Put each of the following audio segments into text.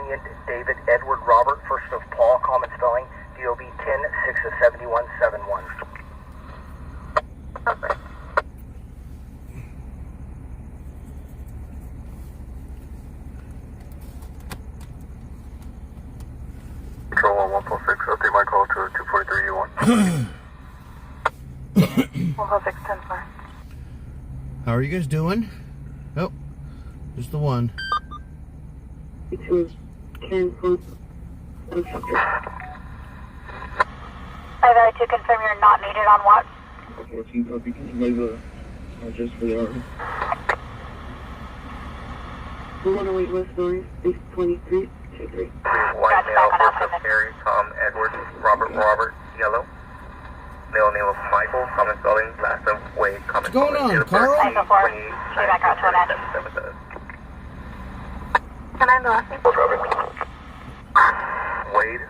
Damien David Edward Robert, first of Paul, common spelling, DOB 10-6-7171. Okay. Control 146, update my call to 243U1. 146, 10-4. How are you guys doing? Oh, just the one. Between 10-4 and 50. I've had to confirm you're not needed on what? 14 copy, can you guys just for the hour? 108 West North, 823, 23. White male, first of Harry, Tom, Edward, Robert, yellow. Male name of Michael, common spelling, last of Wade, common spelling. What's going on, Carl? Back out to an edge. Can I have the last name? Wade.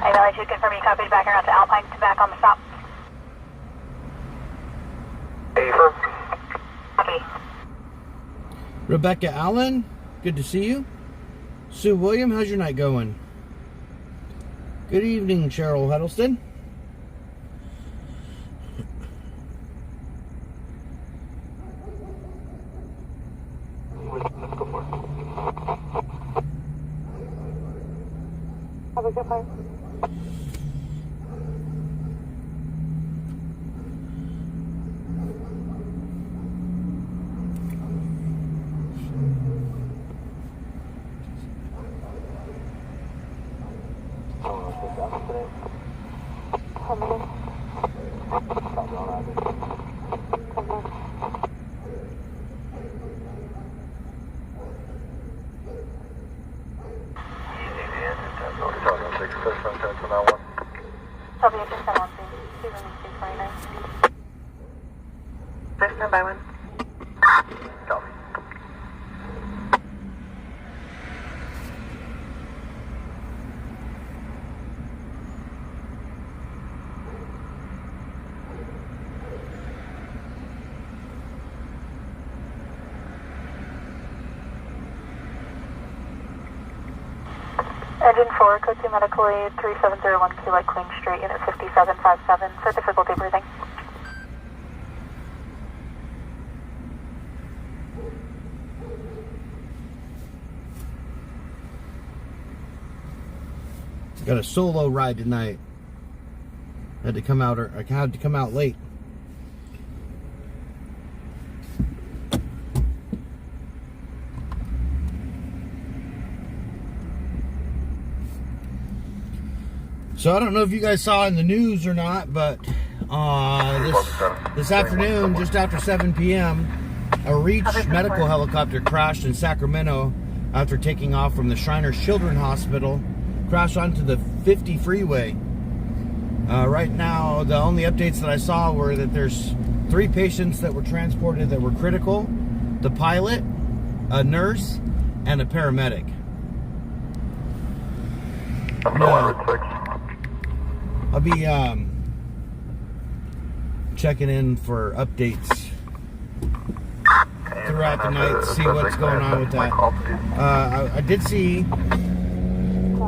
I've had to confirm you copied back out to Alpine to back on the stop. Affirm. Copy. Rebecca Allen, good to see you. Sue William, how's your night going? Good evening, Cheryl Huddleston. Have a good night. Stand by one. Copy. Engine 4, code 2 medical aid 3701 Key Light Queen Street, unit 5757, for difficulty breathing. Got a solo ride tonight. I had to come out late. So I don't know if you guys saw in the news or not, but this afternoon, just after 7 p.m., a Reach medical helicopter crashed in Sacramento after taking off from the Shriners Children's Hospital. Crashed onto the 50 freeway. Right now, the only updates that I saw were that there's 3 patients that were transported that were critical: the pilot, a nurse, and a paramedic. I'll be checking in for updates throughout the night, see what's going on with that. I did see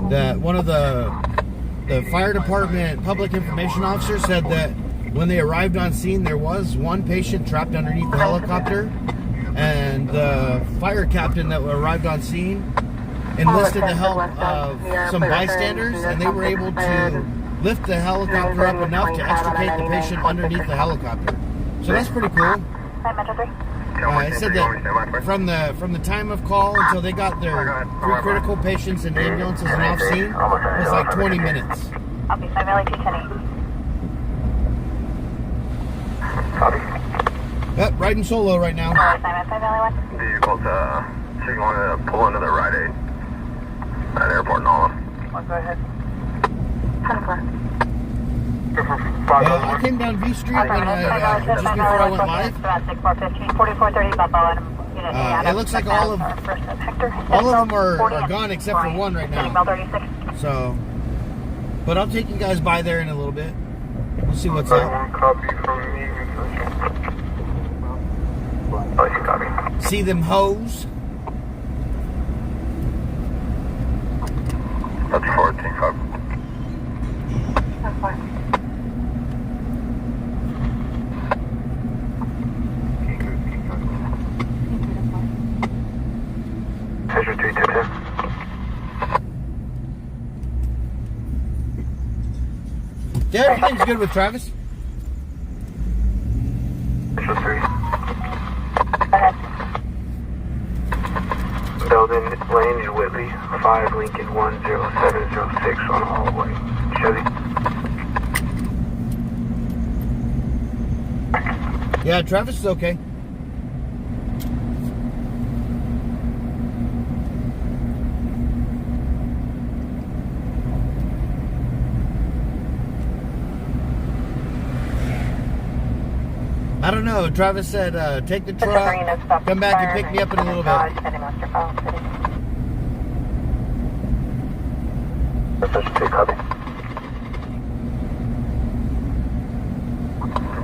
that one of the fire department public information officers said that when they arrived on scene, there was one patient trapped underneath the helicopter, and the fire captain that arrived on scene enlisted the help of some bystanders, and they were able to lift the helicopter up enough to extricate the patient underneath the helicopter. So that's pretty cool. It said that from the time of call until they got their 3 critical patients and ambulances and off scene, it was like 20 minutes. Copy, Simon 210. Copy. Yep, riding solo right now. Simon 5 Vehicle to signal to pull into the Rite Aid at Airport Nolan. Go ahead. 10-4. I came down V Street when just before I went live. 4430 Buffalo. It looks like all of them are gone except for one right now. So, but I'll take you guys by there in a little bit. We'll see what's up. Copy from me. Oh, you copy. See them hoes. That's 14-5. That's fine. Treasure 322. Yeah, everything's good with Travis. Treasure 3. Go ahead. Belden, Lange, Whitley, 5 Lincoln 10706 on hallway. Chevy. Yeah, Travis is okay. I don't know. Travis said, take the truck, come back and pick me up in a little bit. Treasure 2, copy.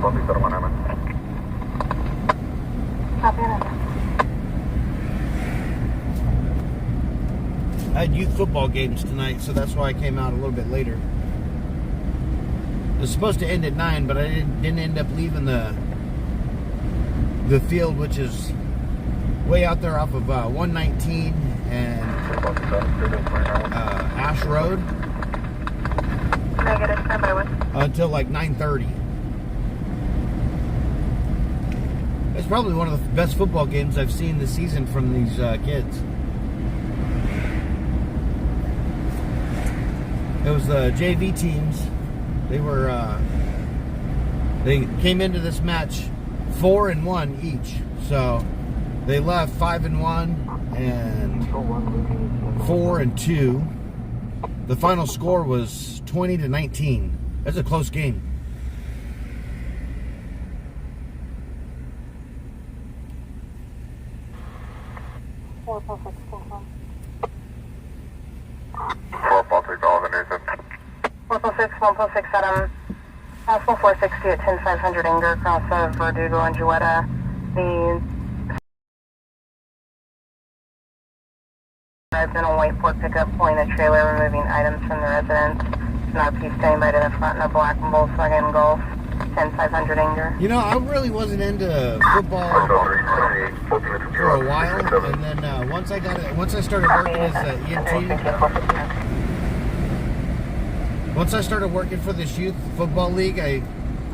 Copy, Copy that. I had youth football games tonight, so that's why I came out a little bit later. It was supposed to end at 9, but I didn't end up leaving the field, which is way out there off of 119 and Ash Road, Negative, stand by with. until like 9:30. It's probably one of the best football games I've seen this season from these kids. It was the JV teams. They came into this match 4-1 each. So they left 5-1 and 4-2. The final score was 20-19. That's a close game. Four Baltic Golden Nathan. 146, Adam. Possible 460 at 10500 Inger, across of Verdugo and Juetta. The arrived in a white Ford pickup pulling a trailer, removing items from the residence. An RP standing by to the front in a black Volkswagen Golf. 10500 Inger. You know, I really wasn't into football for a while, and then once I started working as an EMT, once I started working for this youth football league, I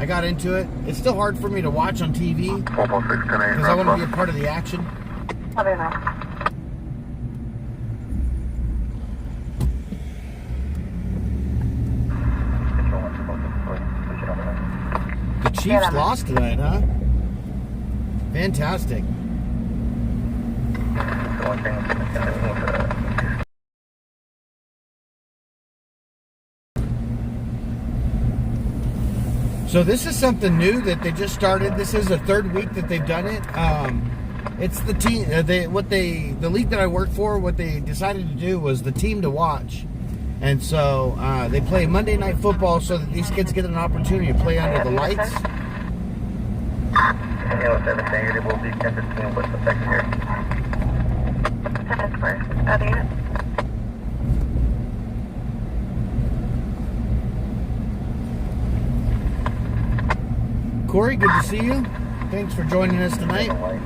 got into it. It's still hard for me to watch on TV because I want to be a part of the action. Copy that. The Chiefs lost tonight, huh? Fantastic. So this is something new that they just started. This is the third week that they've done it. It's the team. The league that I work for. What they decided to do was the team to watch, and so they play Monday Night Football so that these kids get an opportunity to play under the lights. Negative will be 10-15 with the secondary. 10 square. Other unit. Corey, good to see you. Thanks for joining us tonight. 23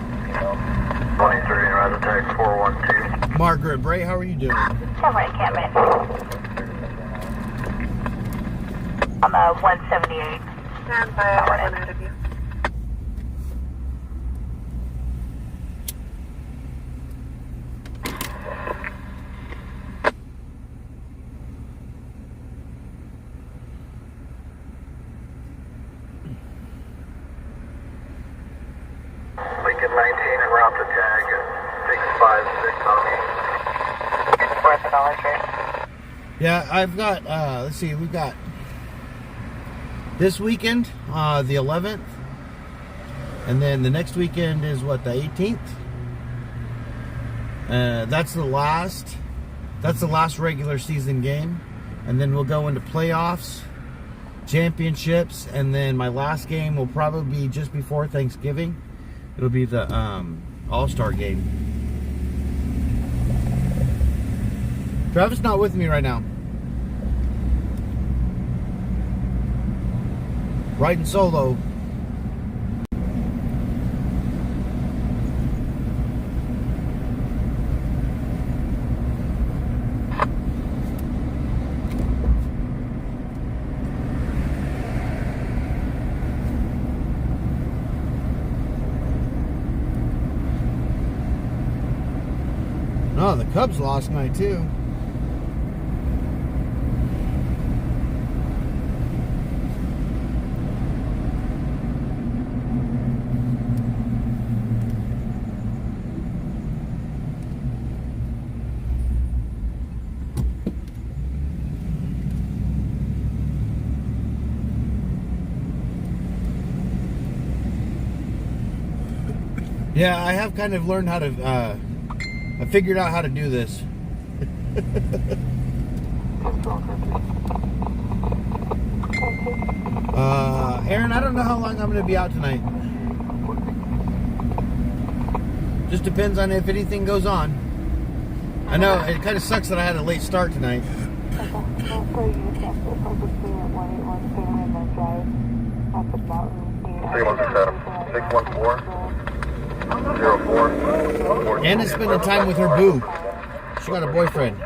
Rise Attack 412. Margaret Bray, how are you doing? Somewhere encampment. I'm 178. Stand by, I want out of you. Lincoln 19 and route to tag 656 on me. Worth a dollar trade. Yeah, I've got, let's see, we've got this weekend, the 11th, and then the next weekend is what, the 18th? That's the last regular season game, and then we'll go into playoffs, championships, and then my last game will probably be just before Thanksgiving. It'll be the All-Star game. Travis not with me right now. riding solo. No, the Cubs lost tonight too. Yeah, I have kind of learned how to, I figured out how to do this. Aaron, I don't know how long I'm going to be out tonight. Just depends on if anything goes on. I know, it kind of sucks that I had a late start tonight. 614. Anna's spending time with her boo. She got a boyfriend.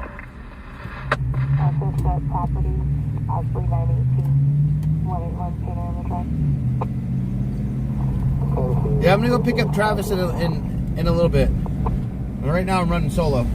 Yeah, I'm gonna go pick up Travis in a little bit. Right now I'm running solo.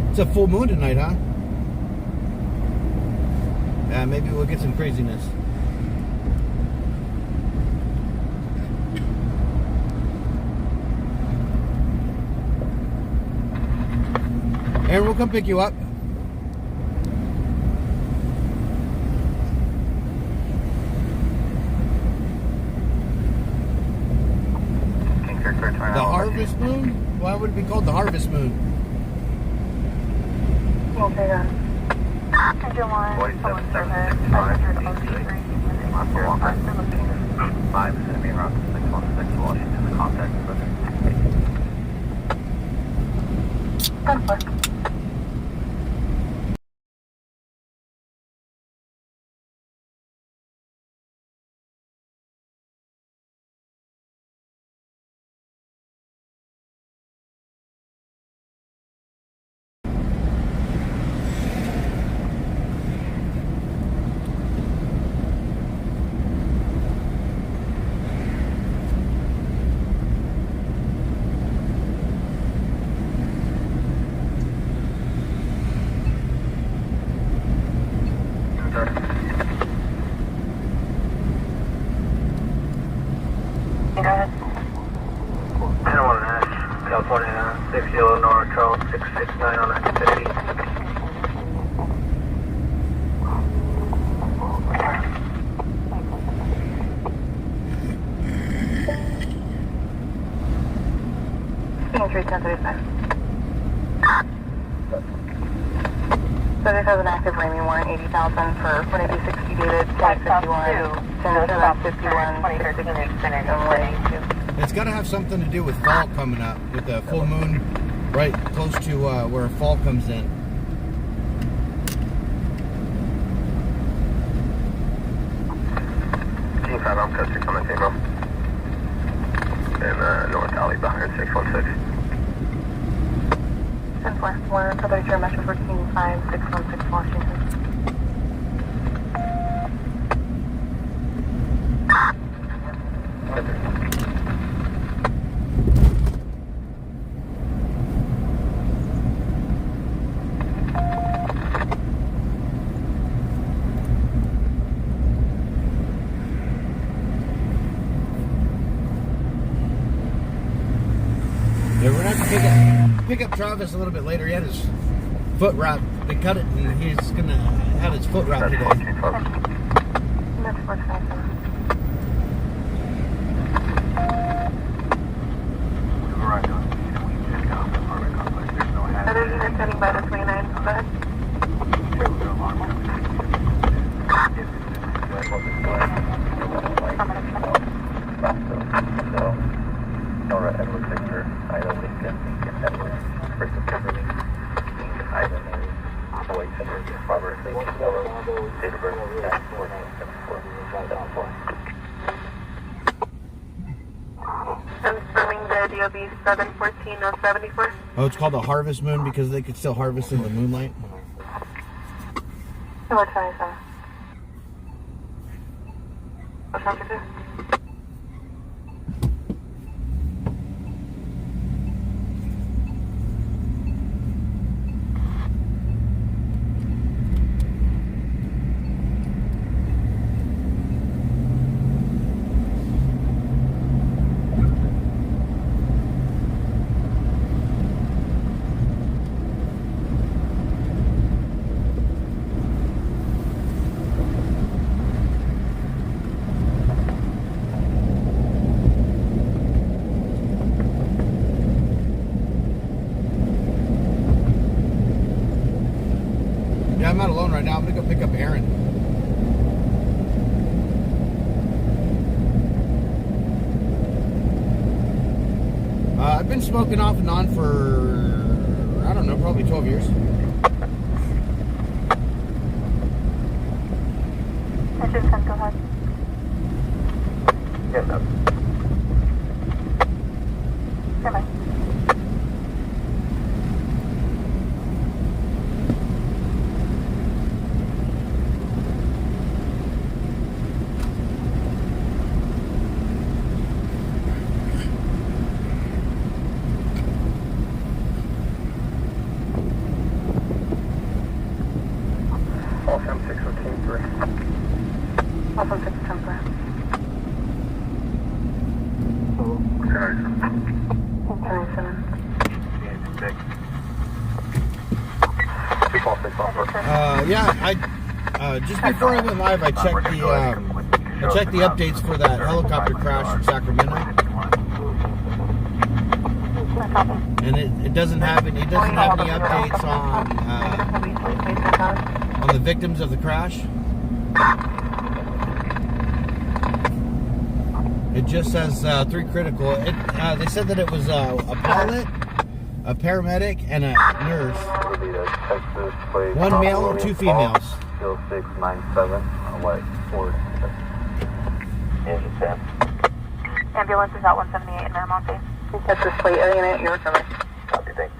It's a full moon tonight, huh? Yeah, maybe we'll get some craziness. Aaron, we'll come pick you up. The Harvest Moon? Why would it be called the Harvest Moon? Okay, then. July, someone service, 503, Five is going to be around 616 Washington, the contact number. 10-4. California, 60 North Charles, 669 on activity. Entry 1035. So this has an active Ramey warrant, 80,000 for 2260 David, 1051, 1051, 613, It's got to have something to do with fall coming up, with the full moon right close to where fall comes in. Team 5, I'm Coast 6 on the table. And North Alley behind 616. 10-4, we're further to Metro 14, 5616 Washington. Yeah, we're gonna have to pick up Travis a little bit later. He had his foot wrap. They cut it, and he's gonna have his foot wrapped today. That's 427. Other units heading by the 29, go ahead. Nora Edward Victor, Ida Lincoln, Edward, Christopher Kimberly, Ida Mary, Boyd Center, Robert Lincoln, Miller, date of birth, 9/4/74. Confirming the DOB 714-074. Oh, it's called a harvest moon because they could still harvest in the moonlight. 427. What's wrong with you? Yeah, I'm not alone right now. I'm gonna go pick up Aaron. I've been smoking off and on for, I don't know, probably 12 years. Engine 10, go ahead. Yes, sir. Come on. All 615-3. Also 610, go ahead. 1097. Yeah, just before I went live, I checked the updates for that helicopter crash in Sacramento, and it doesn't have any updates on the victims of the crash. It just says 3 critical. They said that it was a pilot, a paramedic, and a nurse. 1 male and 2 females. 0697, white Ford. Engine 10. Ambulance is out 178 in Miramonte. That's the plate unit, you're recovered. Copy, thanks.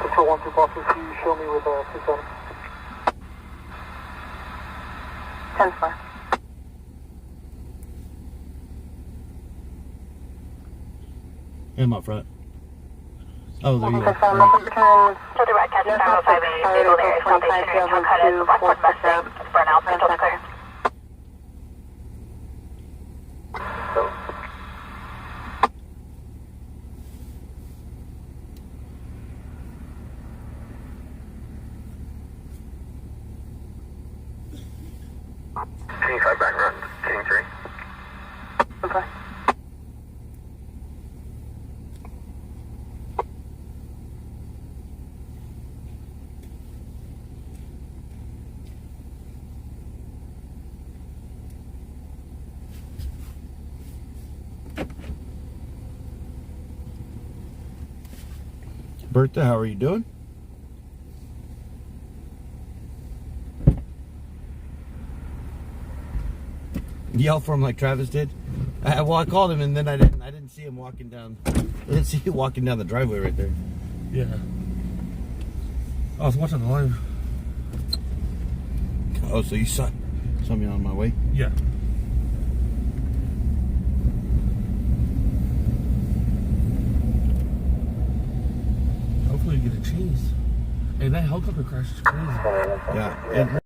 Control 1 2 Boston, can you show me with 67? 10-4. Him up front. Oh, there you go. Confirm the returns. So direct catch down 5A, stable there, Southeastern Regional Cut in, Westwood Mustang, burnout, mental clear. King 5 back run, King 3. Okay. Bertha, how are you doing? Yell for him like Travis did. Well, I called him and then I didn't see him walking down. I didn't see you walking down the driveway right there. Yeah. I was watching the live. Oh, so you saw me on my way? Yeah. Hopefully you get a cheese. Hey, that helicopter crash is crazy. Yeah.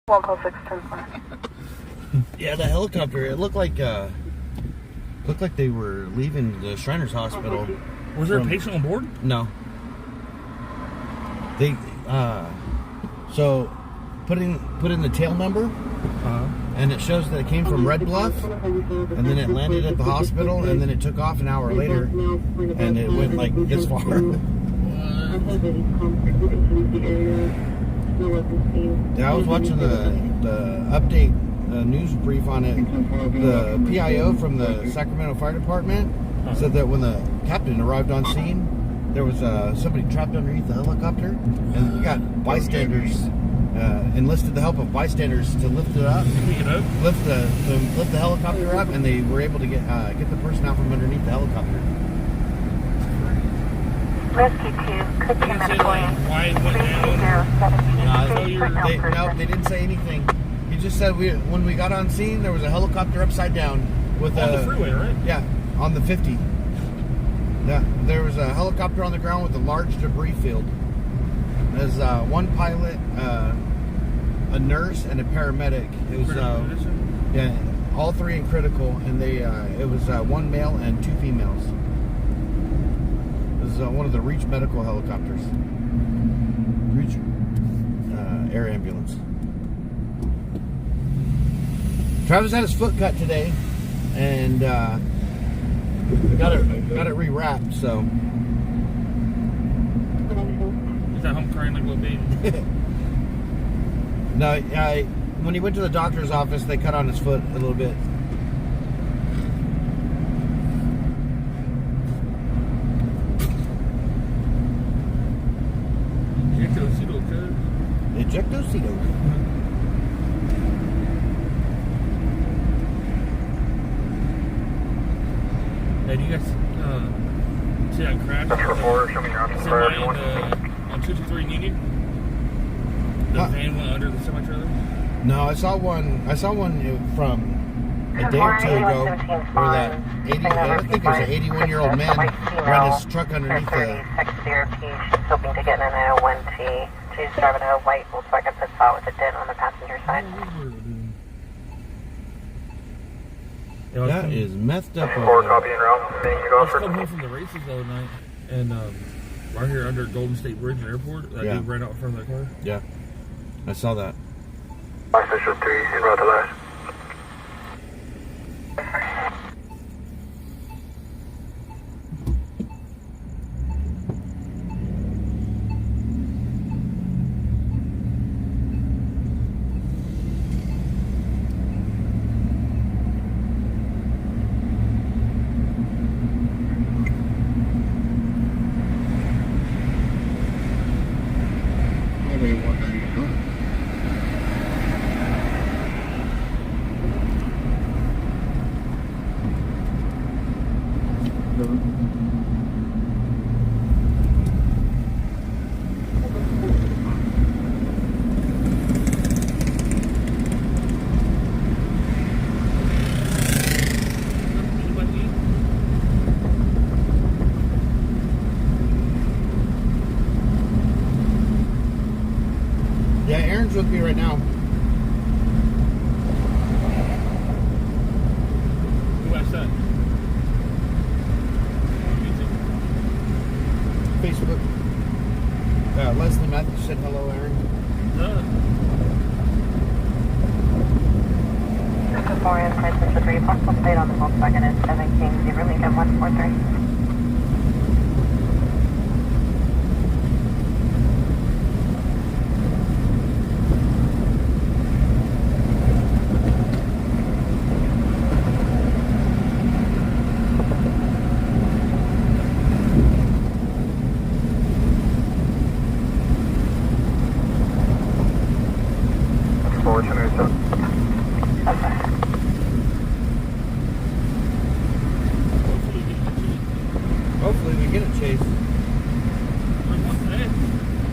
10610. Yeah, the helicopter. It looked like they were leaving the Shriners Hospital. Was there a patient on board? No. They so put in the tail number, and it shows that it came from Red Bluff, and then it landed at the hospital, and then it took off an hour later, and it went like this far. Yeah, I was watching the update news brief on it. The PIO from the Sacramento Fire Department said that when the captain arrived on scene, there was somebody trapped underneath the helicopter, and we got bystanders enlisted the help of bystanders to lift it up, lift the helicopter up, and they were able to get the person out from underneath the helicopter. Rescue 2, could you Why it went down? No, they didn't say anything. He just said when we got on scene, there was a helicopter upside down with on the freeway, right? Yeah, on the 50. Yeah, there was a helicopter on the ground with a large debris field. There's one pilot, a nurse, and a paramedic. It was yeah, all three in critical, and it was one male and two females. It was one of the Reach medical helicopters. Reach air ambulance. Travis had his foot cut today, and we got it rewrapped. So Is that home crying like a little baby? no, when he went to the doctor's office, they cut on his foot a little bit. Ejectocito. Hey, do you guys see that crash? That's for 4, show me your options. Semi on 223 Union? The van went under the semi-trailer? No, I saw one from a day or two ago where that I think it was an 81-year-old man ran his truck underneath the. She's hoping to get in an 901T. She's driving a white Volkswagen Passat with a dent on the passenger side. That is messed up. 4 copy en route. I was coming home from the races the other night, and right here under Golden State Bridge and Airport, that dude ran out in front of that car. Yeah, I saw that. Officer 3 en route to Lash. Yeah, Aaron's with me right now. Who asked that? Facebook. Leslie Matthews said hello, Aaron. This is 4 in Princess 3. Possible plate on the Volkswagen is 17 Zebra Lincoln 143. Hopefully we get a chase.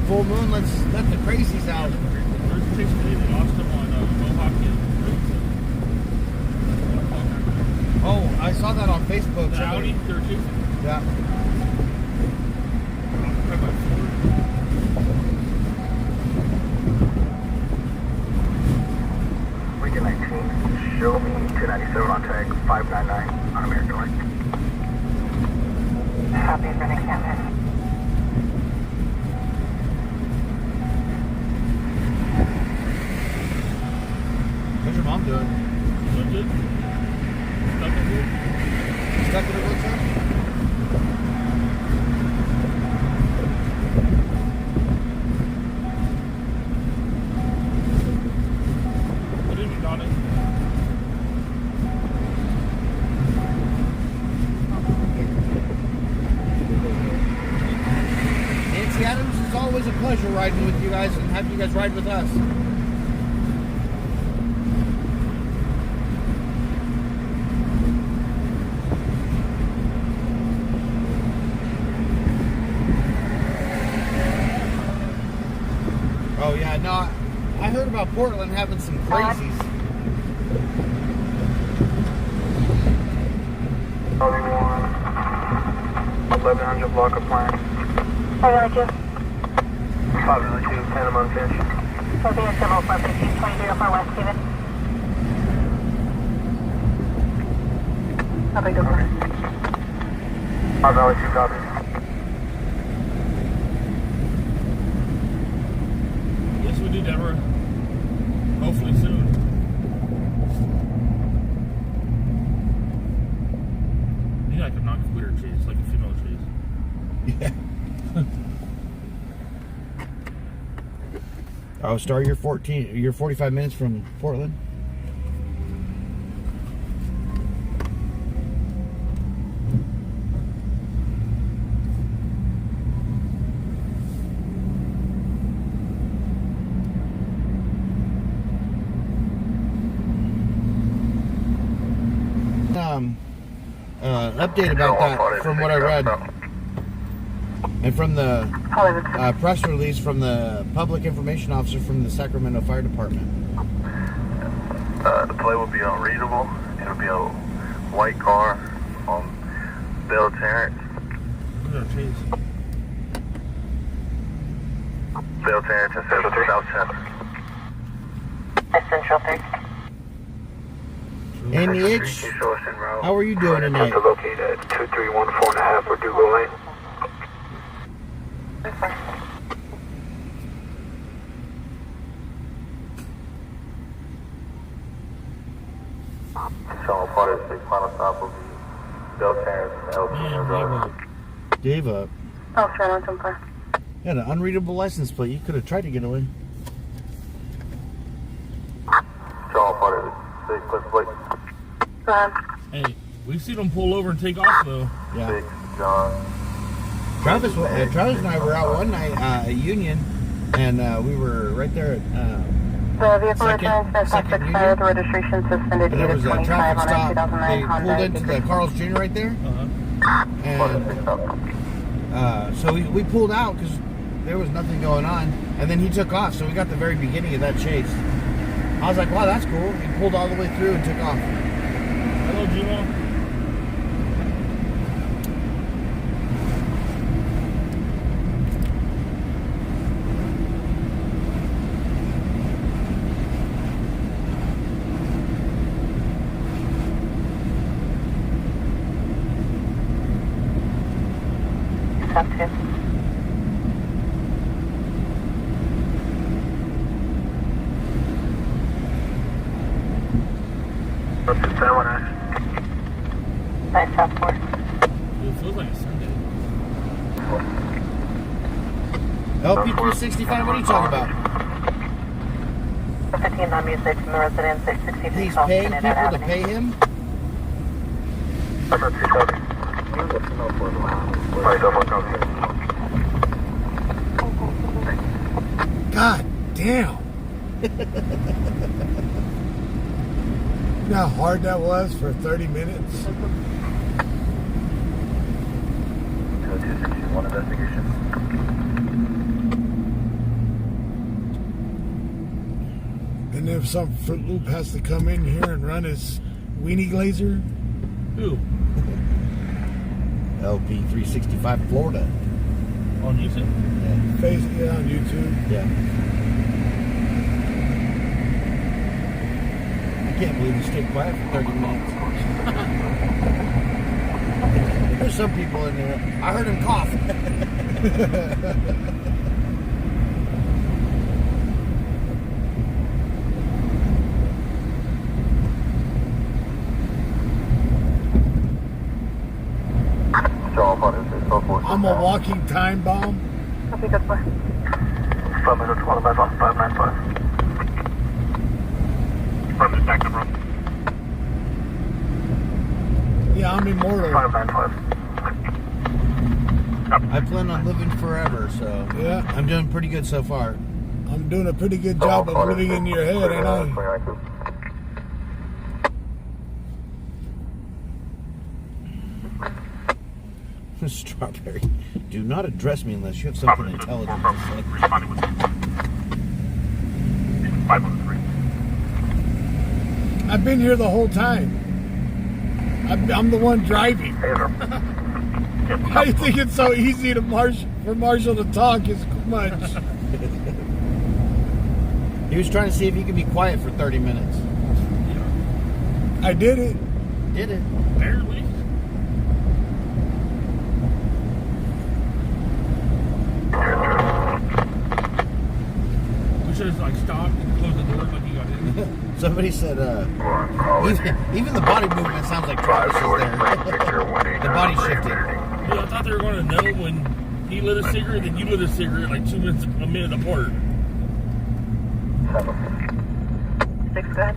Full moon, let's let the crazies out. There's a chase today. They lost them on Mohawk and Oh, I saw that on Facebook. the Audi 13. Yeah. Weekend 19, show me 297 on tag 599 on American Way. Copy, running camera. How's your mom doing? Doing good? Stuck in here? Stuck in her wheelchair? What is it, Donnie? Nancy Adams, it's always a pleasure riding with you guys and having you guys ride with us. Oh yeah, no, I heard about Portland having some crazies. 1100 block of plan. 502. 502, Panama Fish. Will be a civil for 1520 for West Steven. Copy, go for it. 502, copy. Yes, we do, Deborah. Hopefully soon. You like a non-quitter chase, like a female chase. Yeah. Oh, Star, you're 45 minutes from Portland. Update about that from what I read and from the press release from the public information officer from the Sacramento Fire Department. The play will be unreadable. It'll be a white car on Bell Terrace. Who's our chase? Bell Terrace instead of South Center. Central 3. Amy H, how are you doing tonight? To locate at 2314.5 for Dugal Lane. So part of the final stop will be Bell Terrace and Man, LP. Gave up. Oh, sure, no, some car. Had an unreadable license plate. You could have tried to get away. So part of the big plus plate. Go ahead. Hey, we've seen them pull over and take off, though. Yeah. 6 John. Travis and I were out one night at Union, and we were right there at The vehicle Second- returns to Second suspect Union? side, registration suspended and there was a 25 traffic on a stop. 2009 They Honda. pulled into the Carl's Jr. right there. And so we pulled out because there was nothing going on, and then he took off. So we got the very beginning of that chase. I was like, wow, that's cool. He pulled all the way through and took off. Hello, Gino. Stop 2. Nice, stop 4. It feels like a Sunday. LP365, what are you talking about? 15 on music from the residence at 63 He's paying Connecticut people to Avenue. pay him? God damn. You know how hard that was for 30 minutes? 261 investigation. And if some Fruit Loop has to come in here and run his weenie glazer, Who? LP 365 Florida. On YouTube? Yeah, on YouTube. Yeah. I can't believe he stayed quiet for 30 minutes. There's some people in there. I heard him cough. I'm a walking time bomb. Copy, good boy. 5 minutes, 595. From stack number. Yeah, I'm immortal. 595. I plan on living forever, so Yeah. I'm doing pretty good so far. I'm doing a pretty good job of living in your head, ain't I? Strawberry, do not address me unless you have something intelligent to say. Responding with 503. I've been here the whole time. I'm the one driving. I think it's so easy to for Marshall to talk is much. He was trying to see if he could be quiet for 30 minutes. I did it. Did it? Apparently. We should have like stopped and closed the door like you got in. Somebody said, even the body movement sounds like Travis is there. The body shifting. Well, I thought they were going to know when he lit a cigarette and you lit a cigarette like a minute apart. 6, go ahead.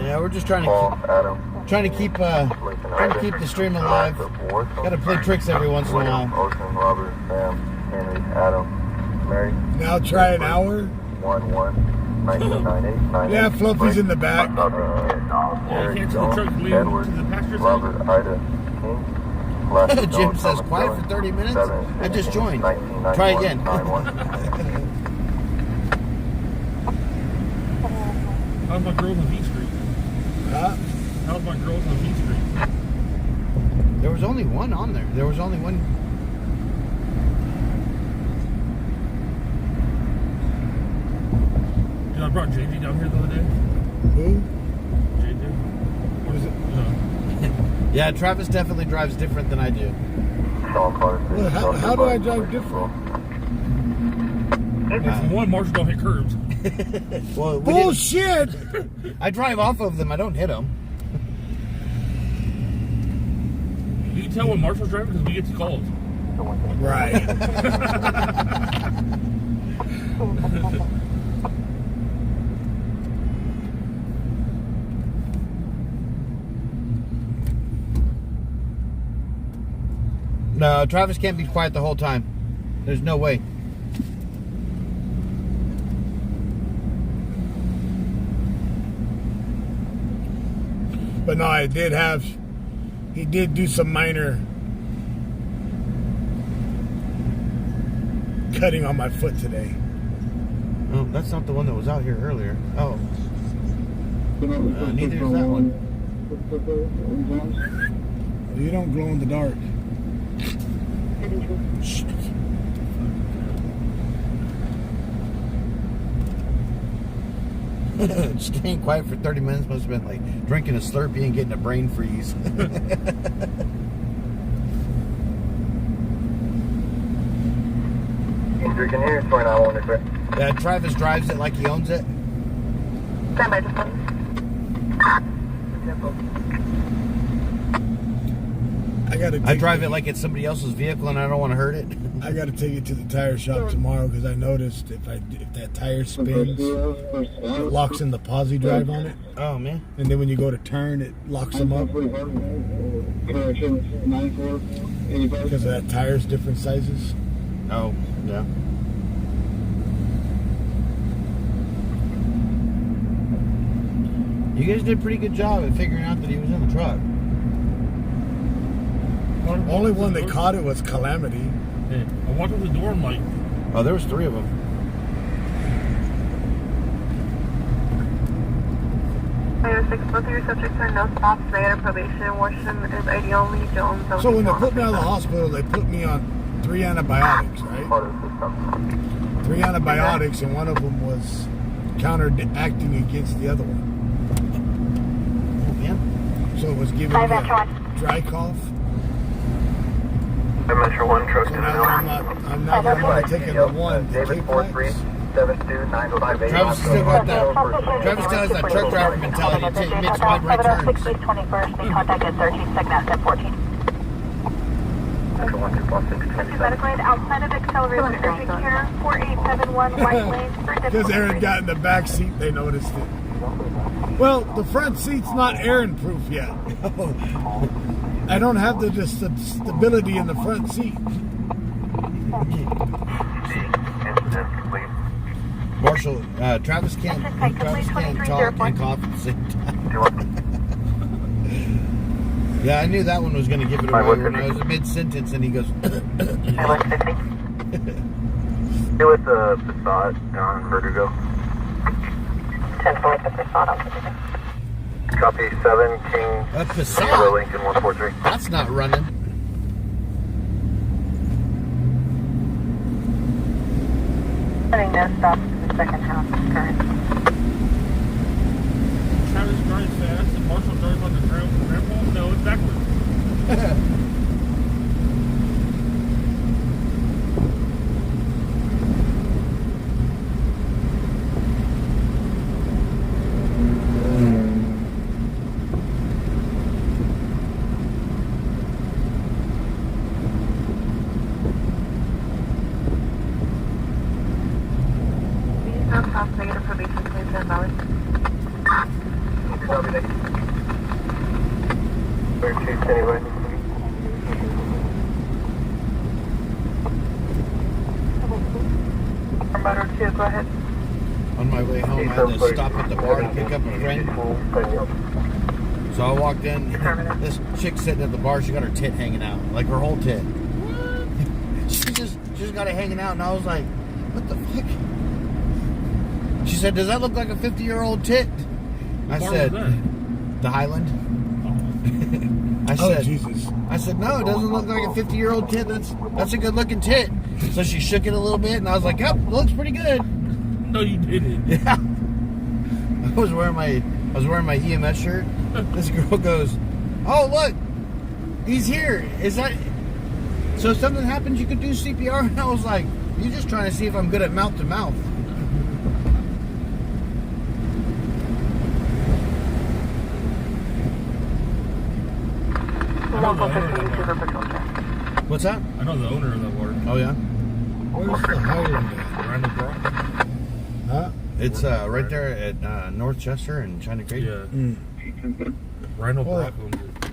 Yeah, we're just trying to keep the stream alive. Got to play tricks every once in a while. Ocean, Robert, Sam, Henry, Adam, Mary. Now try an hour. 1998. Yeah, Fluffy's in the back. Yeah, you can't tell the truck leave to the passenger side. Robert, Ida, King. Jim says, quiet for 30 minutes? I just joined. Try again. How's my girls on V Street? Huh? How's my girls on V Street? There was only one on there. There was only one. You know, I brought JJ down here the other day. Who? JJ. What is it? No. Yeah, Travis definitely drives different than I do. Well, how do I drive different? For one, Marshall don't hit curbs. Well, Bullshit! I drive off of them. I don't hit them. You can tell when Marshall's driving because we get the calls. Right. No, Travis can't be quiet the whole time. There's no way. But no, he did do some minor cutting on my foot today. Oh, that's not the one that was out here earlier. Oh. Neither is that one. You don't glow in the dark. Staying quiet for 30 minutes must have been like drinking a Slurpee and getting a brain freeze. Can you hear 29 clear? Yeah, Travis drives it like he owns it. Stand by, just I drive it like it's somebody else's vehicle and I don't want to hurt it. I got to take it to the tire shop tomorrow because I noticed if that tire spins, it locks in the posi drive on it. Oh man! And then when you go to turn, it locks them up because that tire's different sizes. Oh yeah. You guys did a pretty good job at figuring out that he was in the truck. Only one that caught it was Calamity. Yeah. I walked up the door and like, Oh, there was 3 of them. 10-4-6, both of your subjects are no stops. They are probation. Washington is ID only. Jones. So when they put me out of the hospital, they put me on 3 antibiotics, right? 3 antibiotics, and one of them was counteracting against the other one. Oh, man. So it was giving me a dry cough. I'm Metro 1, truck So now I'm not going to take the one. The David 4372958. Travis still got that. Travis still has that truck driver mentality. He makes wide right turns. 21st, be contacted 13, second at 1014. Metro 1, 246, Medical aid outside of accelerated urgent care, 4871 White Lane for Because Aaron got in the back seat, they noticed it. Well, the front seat's not Aaron proof yet. I don't have the stability in the front seat. Marshall, Travis can't talk and cough at the same time. Yeah, I knew that one was going to give it away when I was mid-sentence, and he goes... Stay with the Passat on Vertigo. 10-4 with the Passat on Vertigo. Copy 7, King, A Zero, Passat? Lincoln 143. That's not running. Having no stops in the second half current. Travis drives fast and Marshall drives on the ground. No, it's backwards. No stops, negative probation, 27 hours. Where Chief anyway? Motor 2, go ahead. On my way home, I had to stop at the bar to pick up a friend. So I walked in. This chick sitting at the bar, she got her tit hanging out. Like her whole tit. She just got it hanging out, and I was like, what the fuck? She said, does that look like a 50-year-old tit? I said, the Highland. I said, Jesus. I said, no, it doesn't look like a 50-year-old tit. That's a good-looking tit. So she shook it a little bit, and I was like, yep, looks pretty good. No, you didn't. Yeah. I was wearing my EMS shirt. This girl goes, oh, look, he's here. Is that... So if something happens, you could do CPR? And I was like, you're just trying to see if I'm good at mouth-to-mouth. Local 15 Super Patrol check. What's that? I know the owner of that water. Oh, yeah? Where's the Highland at? Randall Brock. Huh? It's right there at North Chester and China Creek. Yeah. Mm. Randall Well, Brock owns it.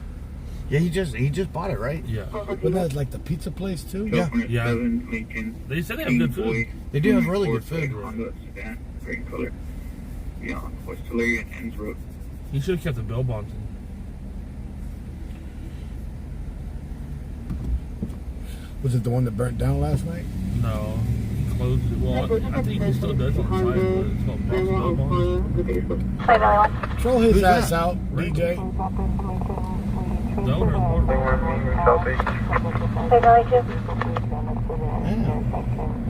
Yeah, he just bought it, right? Yeah. But that's like the pizza place too? Yeah. Yeah. 7, Lincoln. They said they have good food. They do have really good food. Honda sedan, green color. Beyond West Tulare and Enns Road. He should have kept the bail bonds. Was it the one that burnt down last night? No. He closed it. Well, I think he still does on the side, but it's called Bronx Bail Bonds. Play Valley 1. Throw his Who's ass that? out, DJ. The owner of the water. Play Valley 2.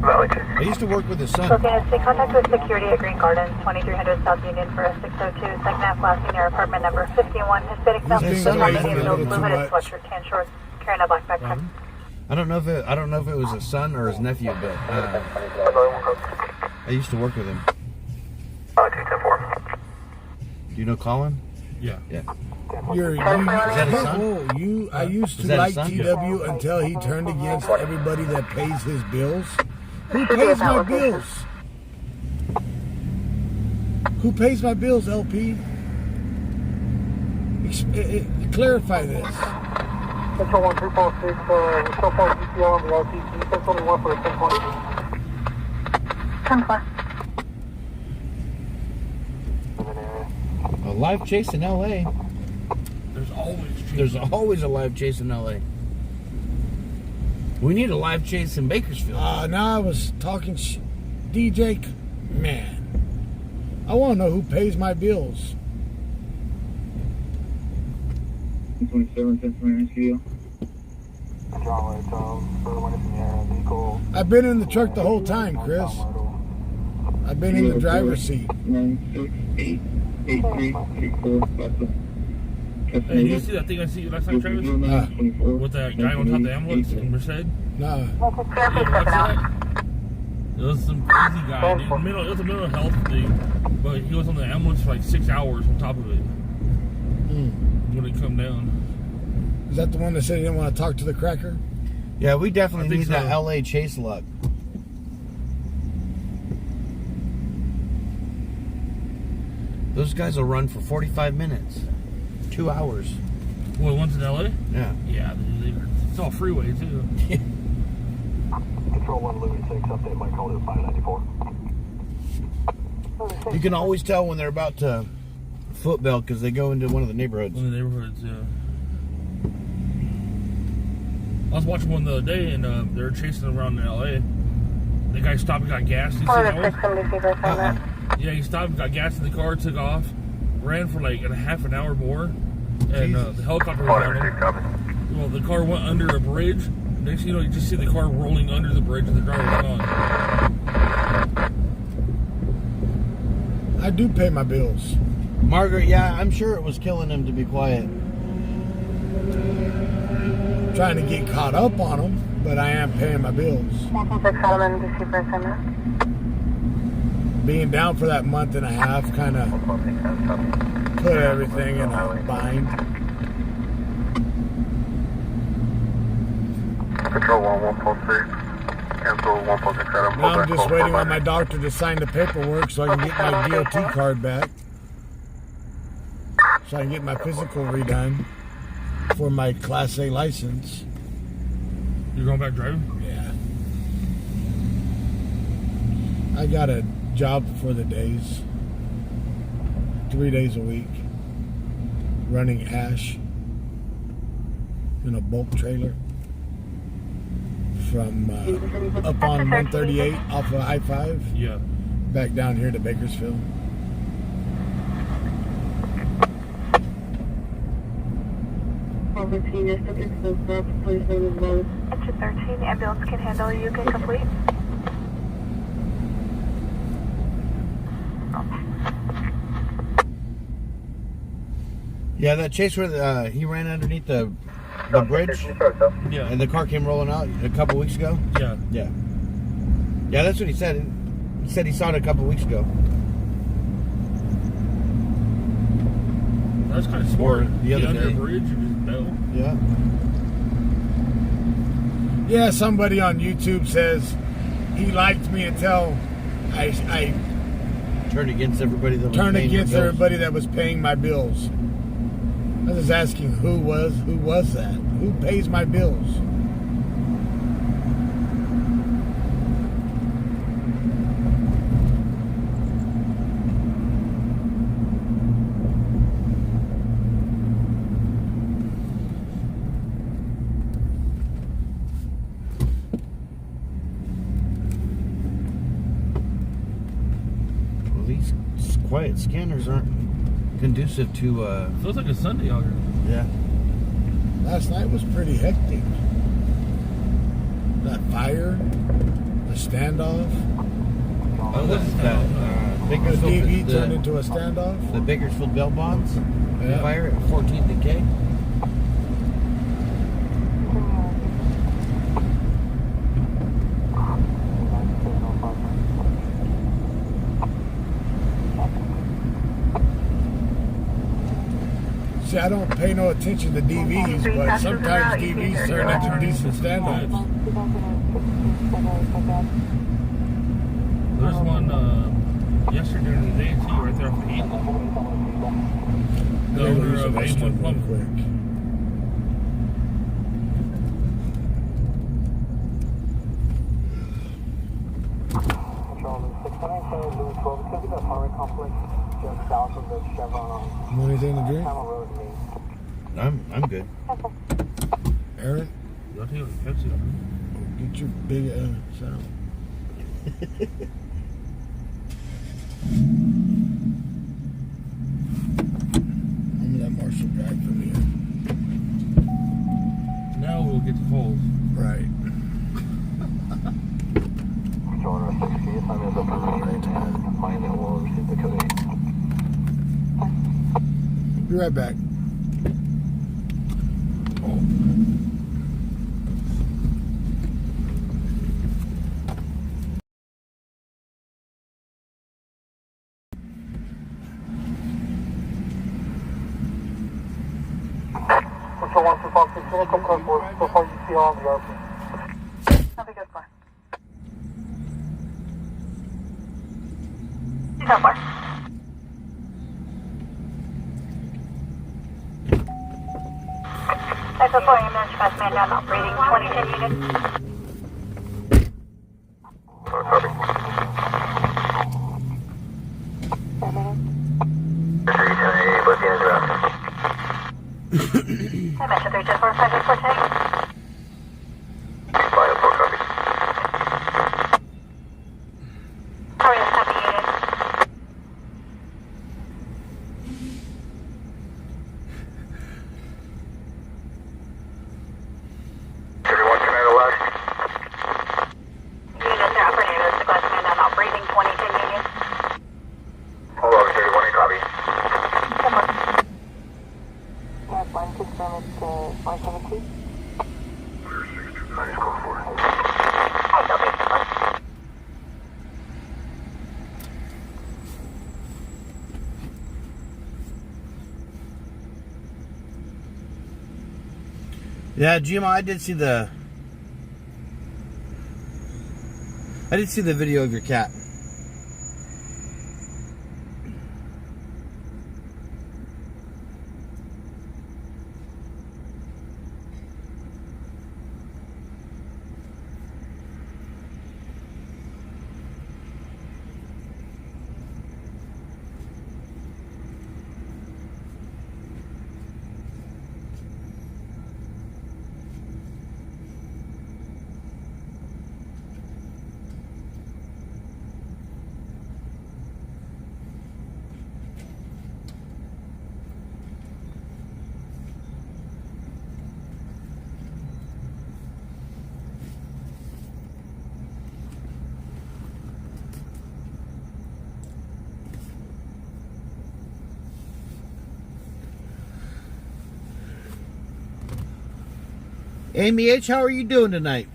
Valley 2. I used to work with his son. Okay, stay in contact with security at Green Gardens, 2300 South Union for a 602, second half last near apartment number 51, Hispanic male, His blue son hooded, raised him a little too blue-hooded much. sweatshirt, tan shorts, carrying a black backpack. I don't know if it was his son or his nephew, but I used to work with him. 210-4. Do you know Colin? Yeah. Yeah. Is that his son? I used Is to that like his son? TW until he turned against everybody that pays his bills. Who pays my bills? Who pays my bills, LP? Clarify this. Central 1346, cell phone GPL on the RTC, 1021 for the 1020. 10-4. A live chase in LA. There's always There's always a live chase in LA. We need a live chase in Bakersfield. Now I was talking DJ, man. I want to know who pays my bills. 27, Pennsylvania Studio. I've been in the truck the whole time, Chris. I've been in the driver's seat. 9688334. Hey, you see that thing I see you last time, Travis? With that guy on top of the ambulance in Merced? Nah. It was some crazy guy. Dude. It was a mental health thing, but he was on the ambulance for like 6 hours on top of it when it come down. Is that the one that said he didn't want to talk to the cracker? Yeah, we definitely need so. that LA chase luck. Those guys will run for 45 minutes. 2 hours. Well, one's in LA? Yeah. Yeah, it's all freeway too. Control 1 Louis 6, update my call to 594. You can always tell when they're about to foot belt because they go into one of the neighborhoods. One of the neighborhoods, yeah. I was watching one the other day and they were chasing around in LA. The guy stopped and got gas. Yeah, he stopped, got gas in the car, took off, ran for like a half an hour more, and the helicopter was on him. Well, the car went under a bridge. Next thing you know, you just see the car rolling under the bridge and the driver was gone. I do pay my bills. Margaret, yeah, I'm sure it was killing him to be quiet. Trying to get caught up on them, but I am paying my bills. Being down for that month and a half kind of put everything in a bind. Control 146. Cancel 146 Adam. Now I'm just waiting on my doctor to sign the paperwork so I can get my DOT card back. So I can get my physical redone for my Class A license. You're going back driving? Yeah. I got a job for the days. 3 days a week. Running ash in a bulk trailer. From up on 138 off of I-5. Yeah. Back down here to Bakersfield. Enter 13, ambulance can handle you, can complete. Yeah, that chase where he ran underneath the bridge, Yeah. and the car came rolling out a couple weeks ago. Yeah. Yeah, yeah, that's what he said. He said he saw it a couple weeks ago. That's kind of smart. The other under day. a bridge and just bail. Yeah. Yeah, somebody on YouTube says he liked me until I Turned against everybody that was turned paying your against bills. everybody that was paying my bills. I was asking who was that? Who pays my bills? Well, these quiet scanners aren't conducive to. Feels like a Sunday out here. Yeah. Last night was pretty hectic. That fire, the standoff, Oh, this is that the Bakersfield. DV turned into a standoff. The Bakersfield bail bonds. Yeah. The fire at 14th and K. See, I don't pay no attention to DVs, but sometimes DVs turn into decent standoffs. There's one yesterday during the day too, right there off the heat. The owner of A1 Plumbing. quick. You want anything to drink? I'm good. Aaron, Y'all take a Pepsi on get your big sound. I'm gonna let Marshall drive from here. get to that. Be right back. Control 1 to Fox 6, come code 4, so far you see all the RP. That'll be good for. So far. That's a 4 ambulance fast man down operating 2010 units. Copy. I mentioned 324 584 584, copy. How are you, copy unit? Everyone, can I go last? Units are operating as the glass man down operating 2010 units. Hold on, 31, copy. Come on. One confirm it's 117. Clear 629, code 4. Hi, copy. Yeah, Gima, I did see the video of your cat. Amy H., how are you doing tonight?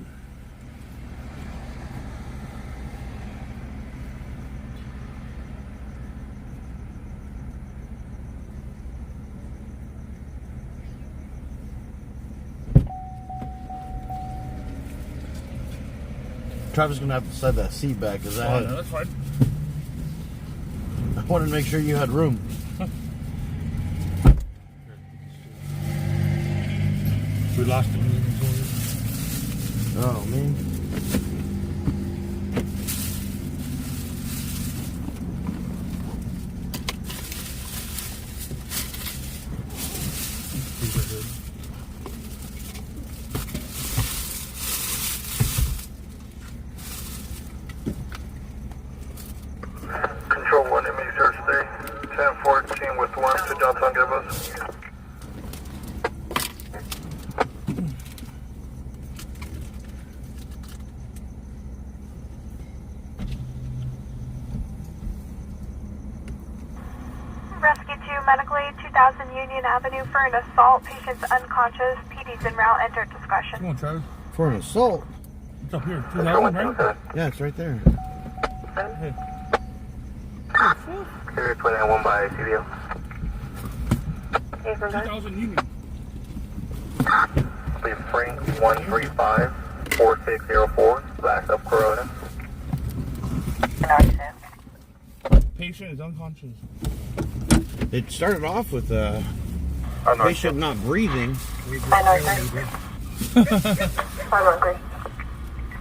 Travis is gonna have to slide that seat back because Oh, no, that's fine. I wanted to make sure you had room. We lost the inventory. Oh man. These are good. Control 1, enemy search 3, 1014 with 1 to Johnson Gibbons. Rescue 2, medical aid, 2000 Union Avenue for an assault. Patient's unconscious. PD's en route. Enter discussion. Come on, Travis. For an assault? It's up here. 2000, right? Yeah, it's right there. Hey. Carrier 291 by CDO. 2000 Union. Please Frank 135 4604, last of Corona. Patient is unconscious. It started off with a patient not breathing. 513.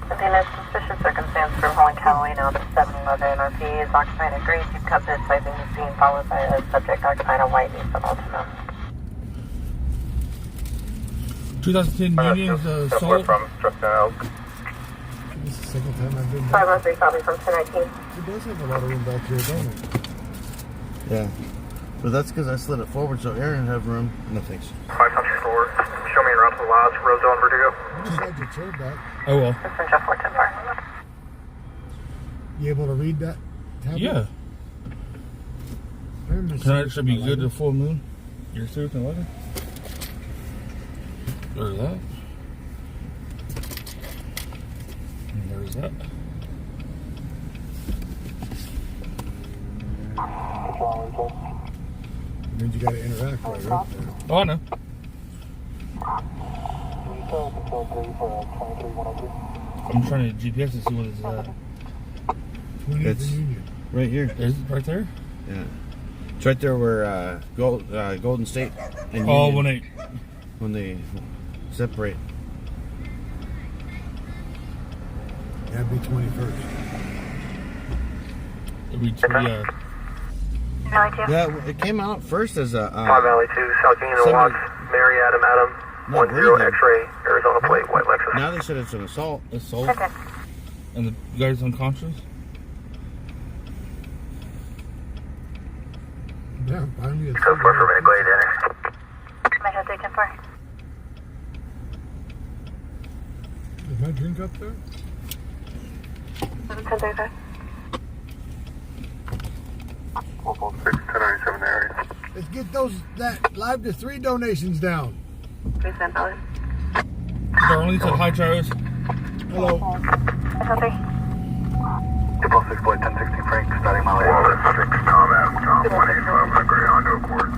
Contained suspicious circumstance from Holland Callaway now to 711 NRP is occupied at Grace. You've cut this swiping the scene followed by a subject occupied on White East of Altima. 2010 Union's assault. From Structon Oak. This is the second time I've been back. 513 copy from 1019. It does have a lot of room back here, don't it? Yeah. But that's because I slid it forward so Aaron have room. No thanks. 500 store. Show me around to the last road zone Vertigo. You just had your chair back. Oh, well. This is Jeff 410 You able to read that? tablet? Yeah. Tonight should be good to full moon. Your 2nd and 11. There's that. And there's that. Means you got to interact while you're up there. Oh, I know. I'm trying to GPS to see what it's at. It's right here. Is it right there? Yeah. It's right there where Golden State and Oh, Union, when they separate. That'd be 21st. It'd be Yeah, it came out first as a 5 Valley 2, South Union Watts, Mary Adam, 10 X-ray, Arizona plate, white Lexus. Now they said it's an assault. assault. And the guy's unconscious. Yeah, buy me a Code 4 for medical aid, enter. My head 310-4. Is my drink up there? 1035. 1097 area. Let's get that live to 3 donations down. Please send Valley. Darlene said hi, Travis. Hello. Echo 3. 6 flight 1060 Frank, starting my way. Wallet 6, Tom Adam, Tom 185, on a Greyhound to Accord.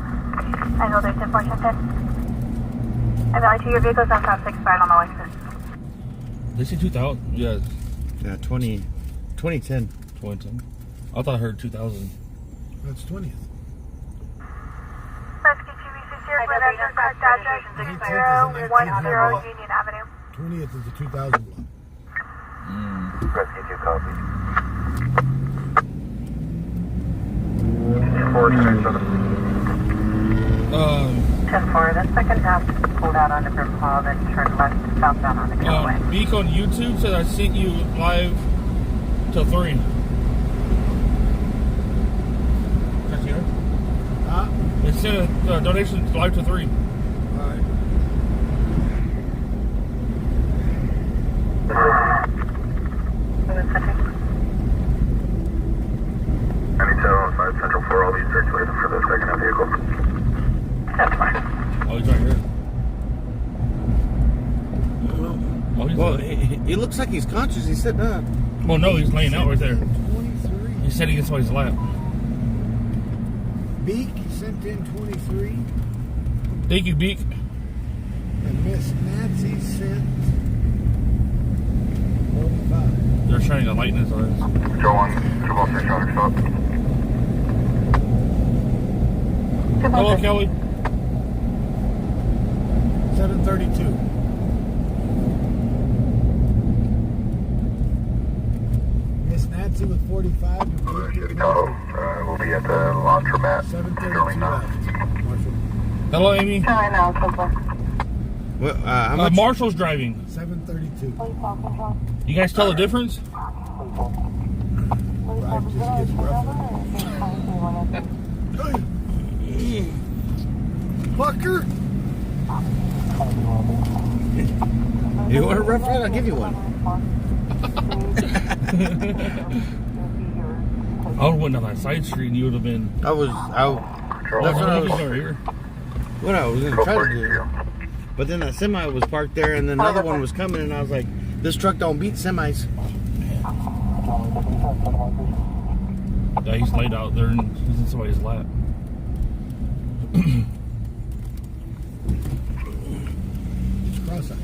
Echo 3, 10-4, 10-10. And Valley 2, your vehicle's on top 6 side on the Lexus. They say 2000. Yeah, Yeah, 2010. 2010. I thought I heard 2000. That's 20th. Rescue 2V60, enter correct address 6010 Union Avenue. 20th is the 2000 block. Rescue 2 copy. 10-4, the second half pulled out onto Brim Hall, then turned left southbound on the Callaway. Beak on YouTube said I sent you live till 3. Can I see her? Huh? It said donation live to 3. Alright. Any 715 Central 4, I'll be circulated for the second half vehicle. That's fine. Oh, he's right here. Oh, he's Well, there. he looks like he's conscious. He's sitting up. Well, no, he's laying out right there. 23. He's sitting against somebody's lap. Beak sent in 23. Thank you, Beak. And Miss Nancy sent 45. They're shining a light in his eyes. Joe 1, 213 traffic stop. Hello, Kelly. 732. Miss Nancy with 45. And Beak with 20. We'll be at the laundromat. 732 left. Marshall. Hello, Amy. Hi, now, Cobra. Well, how much? Marshall's driving. 732. You guys tell the difference? Ride just gets rougher. Fucker! You want a rough ride? I'll give you one. I would have went down that side street and you would have been. That's what I was. over here. What I was gonna try to do. But then that semi was parked there, and then another one was coming, and I was like, "This truck don't beat semis." Yeah, he's laid out there and he's in somebody's lap. It's cross-eyed.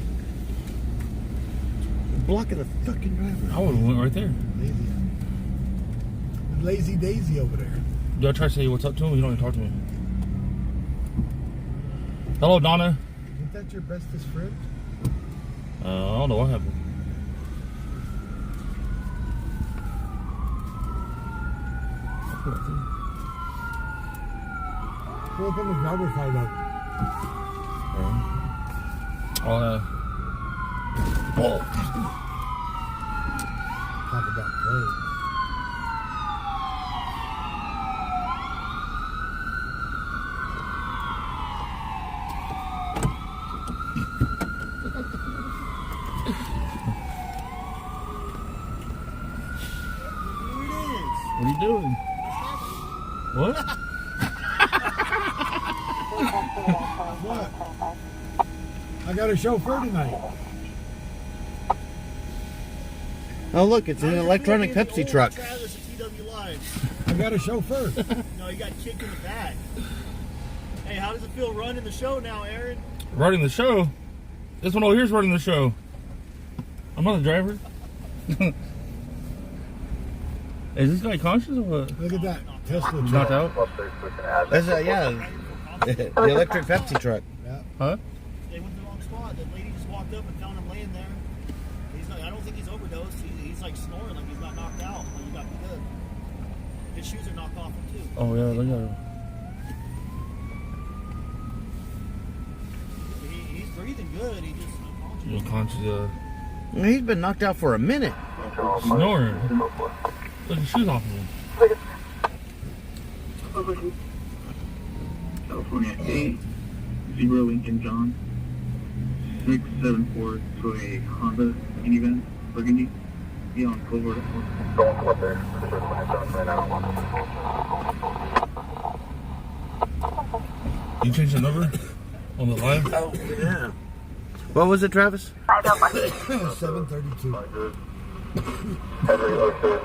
Blocking the fucking driver. I would have went right there. Lazy Daisy over there. Do I try to say what's up to him? You don't even talk to me. Hello, Donna. Isn't that your bestest friend? I don't know what happened. Pull up on the driver's side up. Talk about cold. What are you doing? What? What? I got a chauffeur tonight. Oh, look, it's an electronic Pepsi truck. Travis at TW Live. I got a chauffeur. No, you got kicked in the back. Hey, how does it feel running the show now, Aaron? Running the show? This one over here's running the show. I'm not the driver. Is this guy conscious or what? Look at that Tesla Knocked truck. out? That's the electric Pepsi truck. Huh? They went to the wrong spot. The lady just walked up and found him laying there. He's like, I don't think he's overdosed. He's like snoring like he's not knocked out. Like you got to be good. His shoes are knocked off him too. Oh yeah, look at him. He's breathing good. He just unconscious. Unconscious, He's been knocked out for a minute. snoring. Look the shoes off of him. California 8, 0 Lincoln John, 674 to a Honda minivan, Burgundy, be on Clover. Don't come up there. Right now. You changed the number on the live? Oh, yeah. What was it, Travis? 732. Henry Ocean,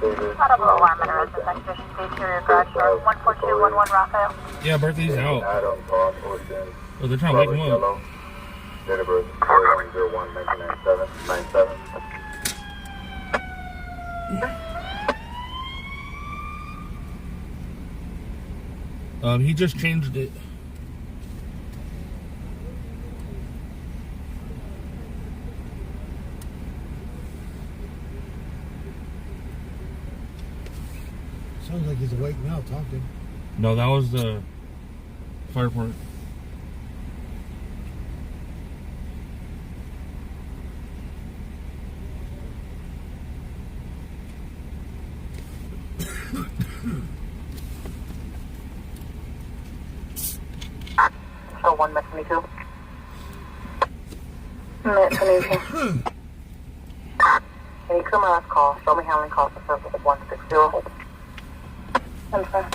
David. Audible alarm and arrest investigation to interior garage door 14211 Raphael. Yeah, birthday's out. Adam, Todd, Ocean, Oh, they're trying to wake him up. Yellow, date of birth 01/01/1997. He just changed it. Sounds like he's awake now talking. No, that was the fire department. Show 1 Met 22. Met 22. Any crew my last call. Show me handling call for service 160. I'm sorry.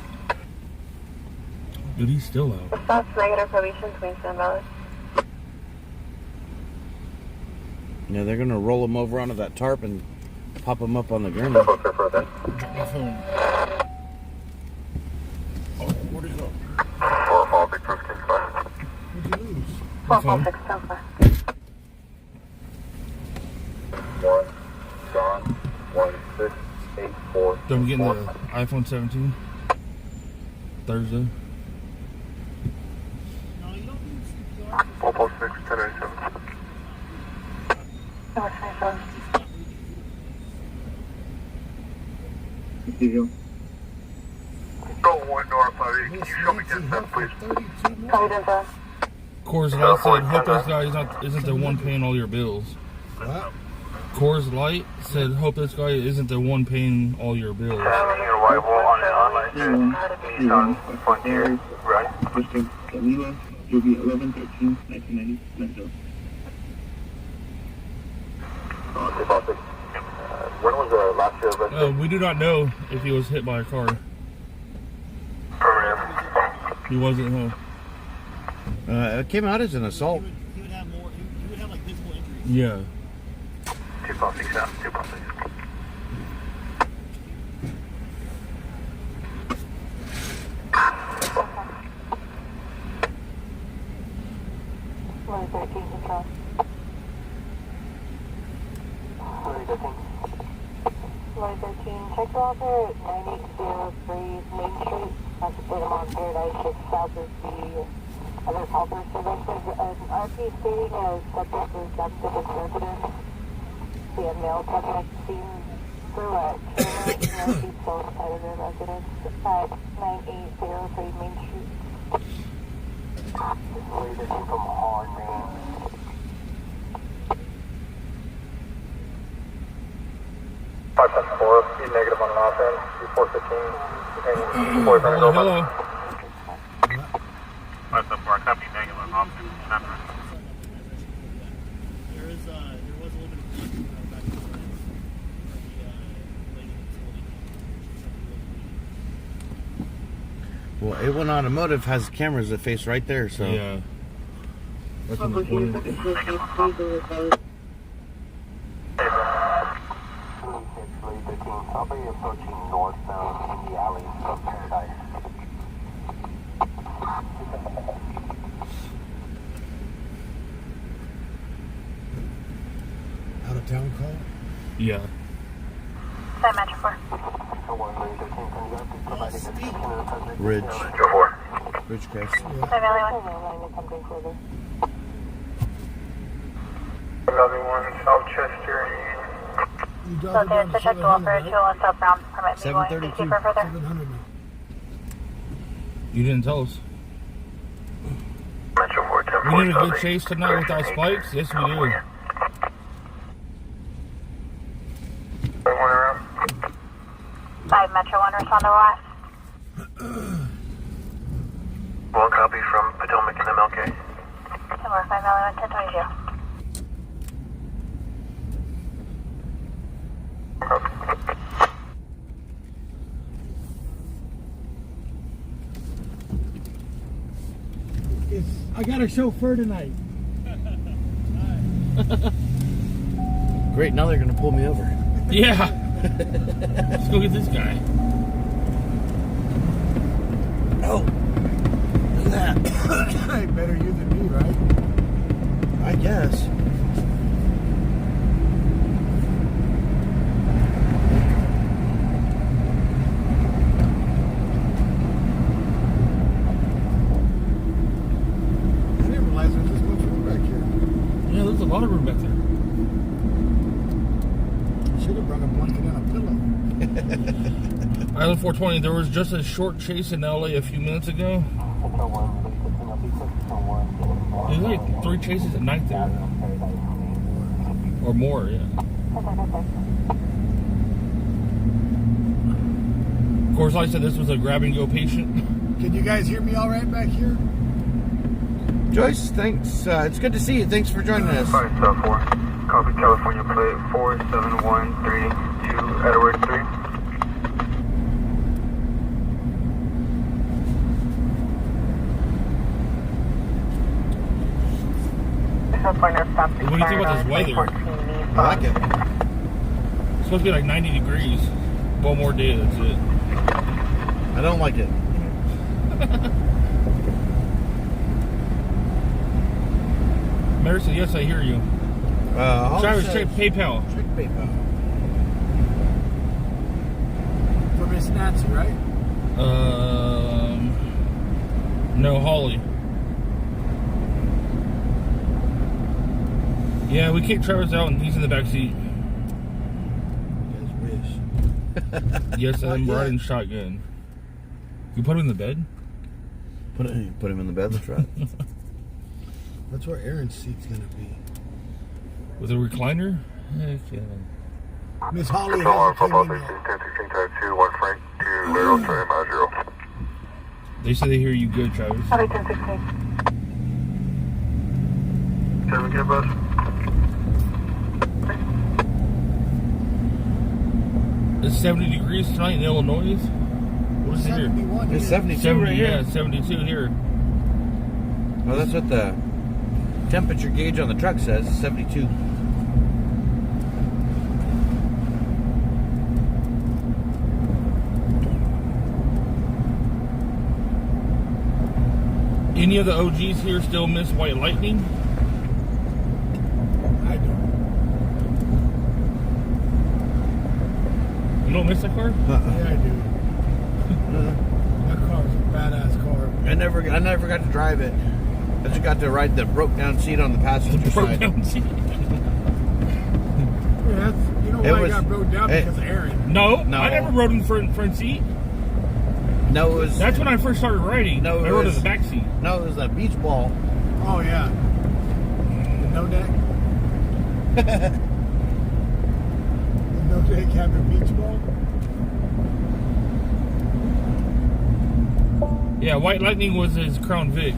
Dude, he's still out. Response negative probation, twin valid. Yeah, they're gonna roll him over onto that tarp and pop him up on the gurney. My phone. Oh, where'd it go? All victims case file. What'd you lose? My phone. 1 John 1684. Then we getting the iPhone 17 Thursday. No, you don't need CPR. 446 1087. Go 1 North 5. Can you show me 10 cents, please? 32 more. Coors Light said, hope this guy isn't the one paying all your bills. What? Coors Light said, hope this guy isn't the one paying all your bills. Your arrival on an online Nissan Frontier, right? Mr. Camila, you'll be 11/13/1990. When was the last year of resident? We do not know if he was hit by a car. He wasn't, huh? It came out as an assault. He would have more. He would have like visible injuries. Yeah. 2.6 now, 2.6. Line 13 control. Line 13, check the offer at 9803 Main Street. That's the Freedom on Paradise, just south of the other helper service. There's an RP stating a subject was absent with residence. We have male subject seen through a camera. No seats outside of their residence at 9803 Main Street. This is from Horn, man. 574, be negative on an offense, 415, and boyfriend Oh, over. hello. 574, copy negative on offense, There was a little bit of back and forth from the lady that's holding Well, A1 Automotive has cameras that face right there, so. Yeah. That's on the Copy, corner. 36 approaching northbound in the alley of Paradise. Out of town call? Yeah. Side Metro 4. Ridge. Joe 4. Ridge Crest. Side Valley 1. Valley 1, South Chester. You So dropped it there's down the to check to offer 700, 201 southbound. Permit me going 732. 60 for further. 700 now. You didn't tell us. Metro 4, 10 We need a good chase tonight without spikes? Yes, we do. Side Metro 1, respond to last. One copy from Potomac and MLK. Somewhere 5 Valley 1, 1022. I got a chauffeur tonight. Great, now they're going to pull me over. Yeah. Let's go get this guy. Oh, look at that. Hey, better you than me, right? I guess. I didn't realize there was this much room back here. Yeah, there's a lot of room back there. Should have brought a blanket and a pillow. Island 420, there was just a short chase in LA a few minutes ago. There's like 3 chases at night there. Or more, yeah. Of course, like I said, this was a grab-and-go patient. Can you guys hear me all right back here? Joyce, thanks. It's good to see you. Thanks for joining us. 5 South 4. Copy California plate 47132 Edward 3. What do you think about this weather? I like it. It's supposed to be like 90 degrees. One more day, that's it. I don't like it. Mary said, yes, I hear you. Travis, check PayPal. Check PayPal. For Miss Nancy, right? No, Holly. Yeah, we kicked Travis out and he's in the back seat. You guys wish. Yes, I'm riding shotgun. You put him in the bed? Put him in the bed. That's right. That's where Aaron's seat's gonna be. With a recliner? Heck yeah. Miss Holly Football, hasn't football, came in 13, yet. 10, 16, type 2, 1 Frank, 2, Barrel, 0. They say they hear you good, Travis. Copy 1016. 7 get bus. It's 70 degrees tonight in Illinois. What is it here? 71 It's here. 72 70, right here. yeah, 72 here. Well, that's what the temperature gauge on the truck says. 72. Any of the OGs here still miss White Lightning? I don't. You don't miss that car? Yeah, I do. That car is a badass car. I never got to drive it. I just got to ride the broke down seat on the passenger Broke side. down seat. Yeah, that's, you know It why I was- got broke down? it- Because of Aaron. No, No. I never rode in the front seat. No, it was That's when I first started riding. No, it I rode in was- the back seat. no, it was a beach ball. Oh, yeah. The no deck? The no deck cabin beach ball? Yeah, White Lightning was his Crown Vic.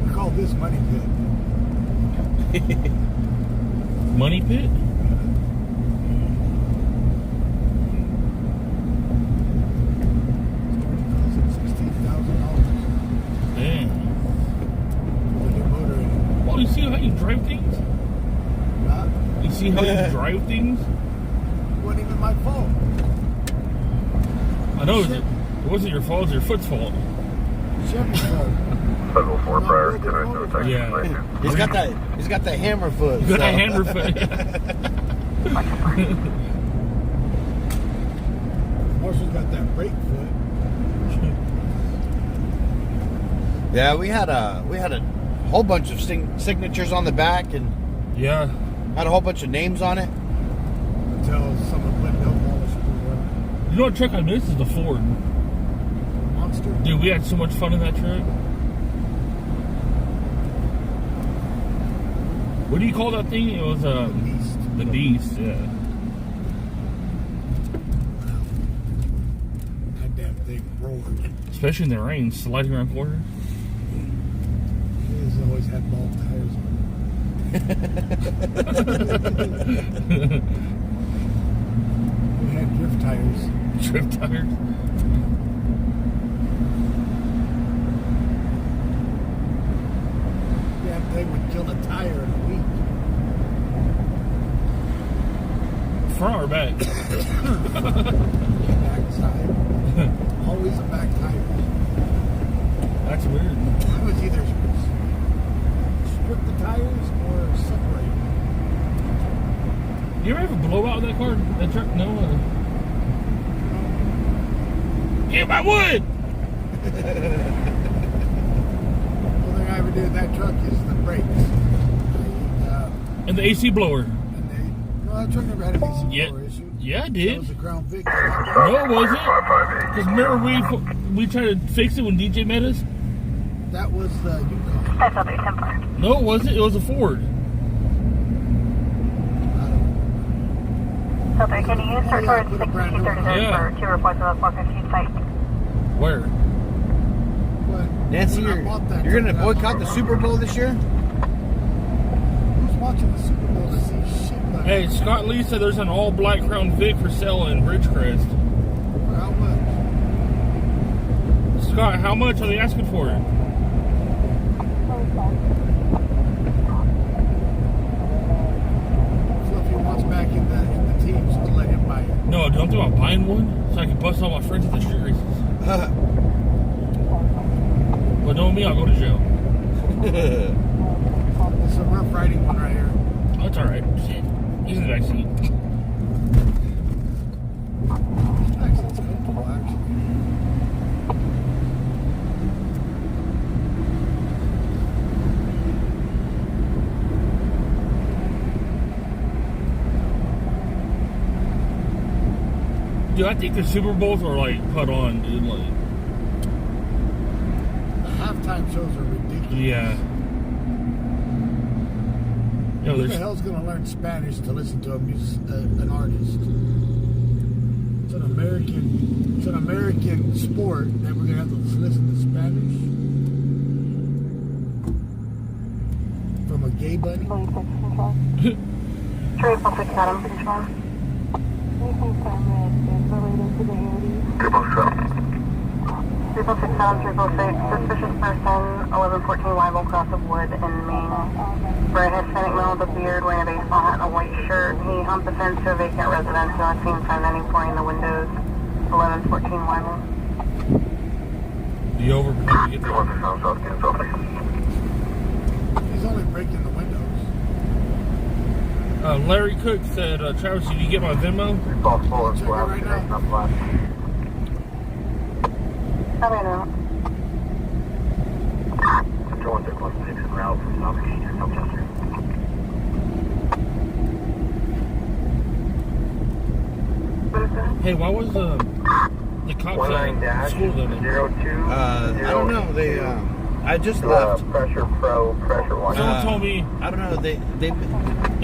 We call this money pit. Money Pit? drive things. It wasn't even my fault. I know it wasn't your fault. It was your foot's fault. Chevy's fault. Level 4 prior to it. Yeah. He's got that hammer foot. You got a hammer foot. Marshall's got that brake foot. Yeah, we had a whole bunch of signatures on the back, and Yeah. had a whole bunch of names on it. Until someone put no polish on You know what truck I missed is the Ford. it. Monster. Dude, we had so much fun in that truck. What do you call that thing? It was Beast. the Beast. Yeah. That damn thing roared. Especially in the rain, sliding around corners. He's always had ball tires on it. We had drift tires. Trip tires. Damn thing would kill a tire in a week. Front or back? Backside. Always a back tire. That's weird. It was either strip the tires or separate. You ever have a blowout in that car? That truck? No. Get my wood! The only thing I ever did with that truck is the brakes. And the AC blower. No, that truck never had an AC Yeah. blower issue. Yeah, it That did. was a Crown Vic. No, it wasn't. Because remember we tried to fix it when DJ met us? That was the Yukon. That's other Templar. No, it wasn't. It was a Ford. Filter, can you use search word 1630 Yeah. for 2 reports of a 415 site? Where? What? Nancy, When I bought that you're gonna truck, boycott the Super Bowl this year? Who's watching the Super Bowl to see shit like Hey, that? Scott Lee said there's an all-black Crown Vic for sale in Ridgecrest. For how much? Scott, how much are they asking for it? So if he wants back in the teams, to let him buy it. No, dude, I'm thinking about buying one so I can bust all my friends at the street races. But knowing me, I'll go to jail. It's a rough riding one right here. Oh, it's alright. Shit. He's in the back seat. Actually, it's comfortable, actually. Dude, I think the Super Bowls are like put on, dude. Like, The halftime shows are ridiculous. yeah. Yo, Who the there's hell's gonna learn Spanish to listen to an artist? It's an American sport that we're gonna have to listen to Spanish from a gay bunny. 346 Adam Control. Anything from it is related to the AOD. 346 Adam 346. Suspicious person, 1114 Wyville Cross of Wood in Maine. Redhead, Hispanic male with a beard, wearing a baseball hat and a white shirt. He humped the fence to a vacant residence. Not seen found any pouring the windows. 1114 Wyville. the overpass. You get the He's only breaking the windows. Larry Cook said, Travis, did you get my Venmo? Check it right now. Copy now. Control 616 en route from South Gate to Colchester. Hey, why was the cops at school then? 19-02. I don't know. They I just left. Pressure pro, pressure one. Someone told me I don't know. They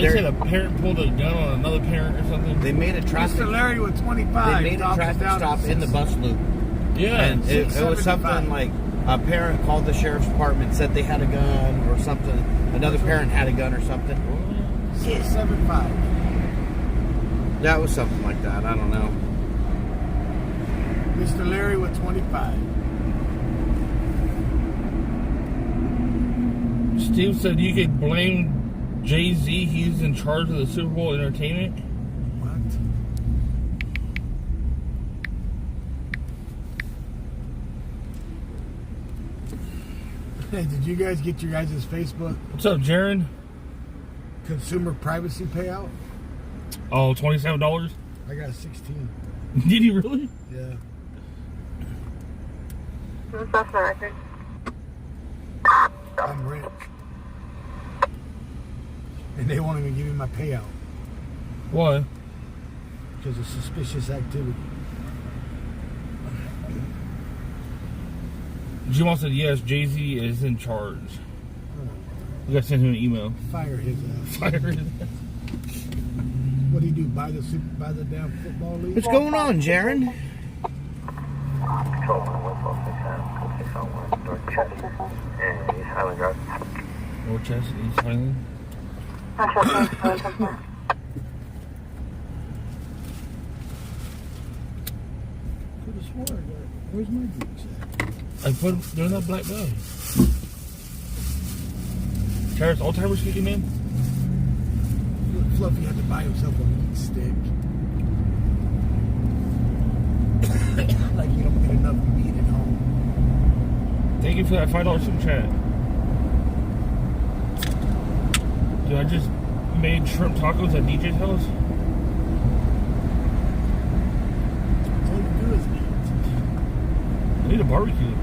said a parent pulled a gun on another parent or something. they made a traffic. Mr. Larry with 25. They made a traffic stop in the bus loop, Yeah. and it was 675. something like a parent called the sheriff's department, said they had a gun or something. Another parent had a gun or something. 675. That was something like that. I don't know. Mr. Larry with 25. Steve said you could blame Jay-Z, he's in charge of the Super Bowl entertainment. What? Hey, did you guys get your guys' Facebook What's up, Jaron? consumer privacy payout? Oh, $27? I got 16. Did you really? Yeah. That's the record. I'm rich. And they won't even give me my payout Why? because of suspicious activity. Jamal said yes, Jay-Z is in charge. You gotta send him an email. Fire his ass. Fire his ass. What do you do? Buy the damn football league? What's going on, Jaron? Control 11461, 601, North Chesty, and East Highland Drive. North Chesty, East Highland. Could have swore I got it. Where's my boots at? I put them, they're in that black bag. Travis, Oldtimer speaking, man? Fluffy had to buy himself a meat stick. Like you don't get enough meat at home. Thank you for that $5 super chat. Dude, I just made shrimp tacos at DJ's house. All you do is eat. I need a barbecue.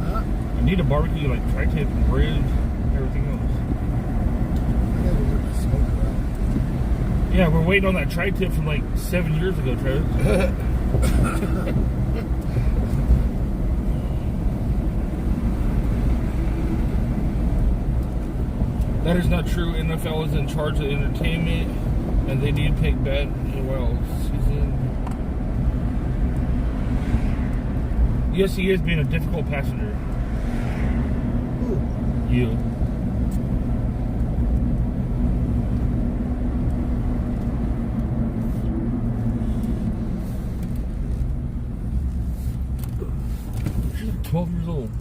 Huh? I need a barbecue, like tri-tip and ribs, everything else. I gotta get my smoker out. Yeah, we're waiting on that tri-tip from like 7 years ago, Travis. That is not true. NFL is in charge of entertainment, and they need to pick bad season. Yes, he is being a difficult passenger. Ooh. You. She's 12 years old.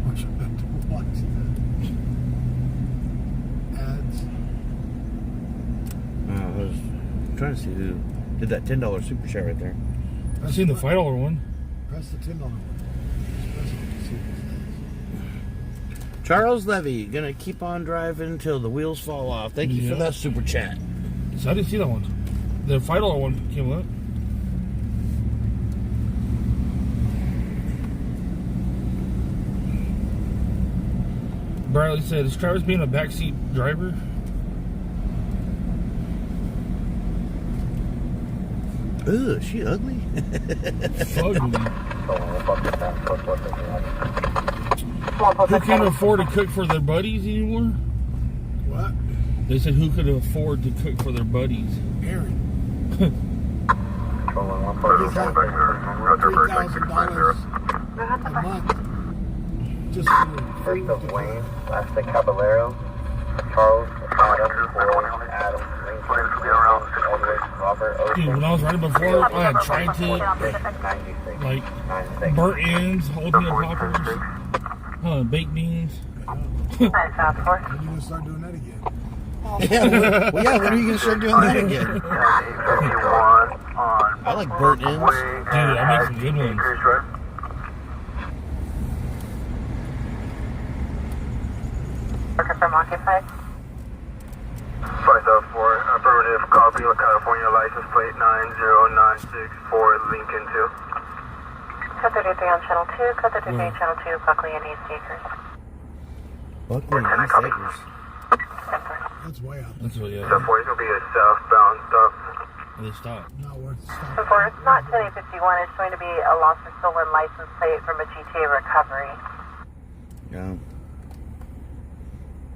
Watch the ads. I was trying to see who did that $10 super chat right there. I seen the $5 one. Press the $10 one. Just press it to see what it says. Charles Levy, gonna keep on driving until the wheels fall off. Thank you for Yeah. that super chat. So I didn't see that one. The $5 one came up. Bradley said, is Travis being a backseat driver? Ugh, she ugly. Ugly. Who can afford to cook for their buddies anymore? What? They said who could afford to cook for their buddies? Aaron. Control $3,000 a month. Just for First food of to Wayne, cook. last of Caballero, Charles, Adam, Ford, Adam, Lincoln, Edward, Robert, Dude, when I was riding before, I had tried to, like, burnt ends, jalapeno poppers, baked beans. When are you gonna start doing that again? Yeah, when are you gonna start doing that again? I like burnt ends. Dude, I make some good ones. Confirm occupied. 504, affirmative, copy, California license plate 90964, Lincoln 2. Code 33 on channel 2, code 33 channel 2, Buckley and East Acres. Buckley and East Acres. That's way out. That's what, yeah. So 4 is going to be a southbound stop. They stopped. Not worth the stop. So for it's not 10851, it's going to be a lost or stolen license plate from a GTA recovery. Yeah.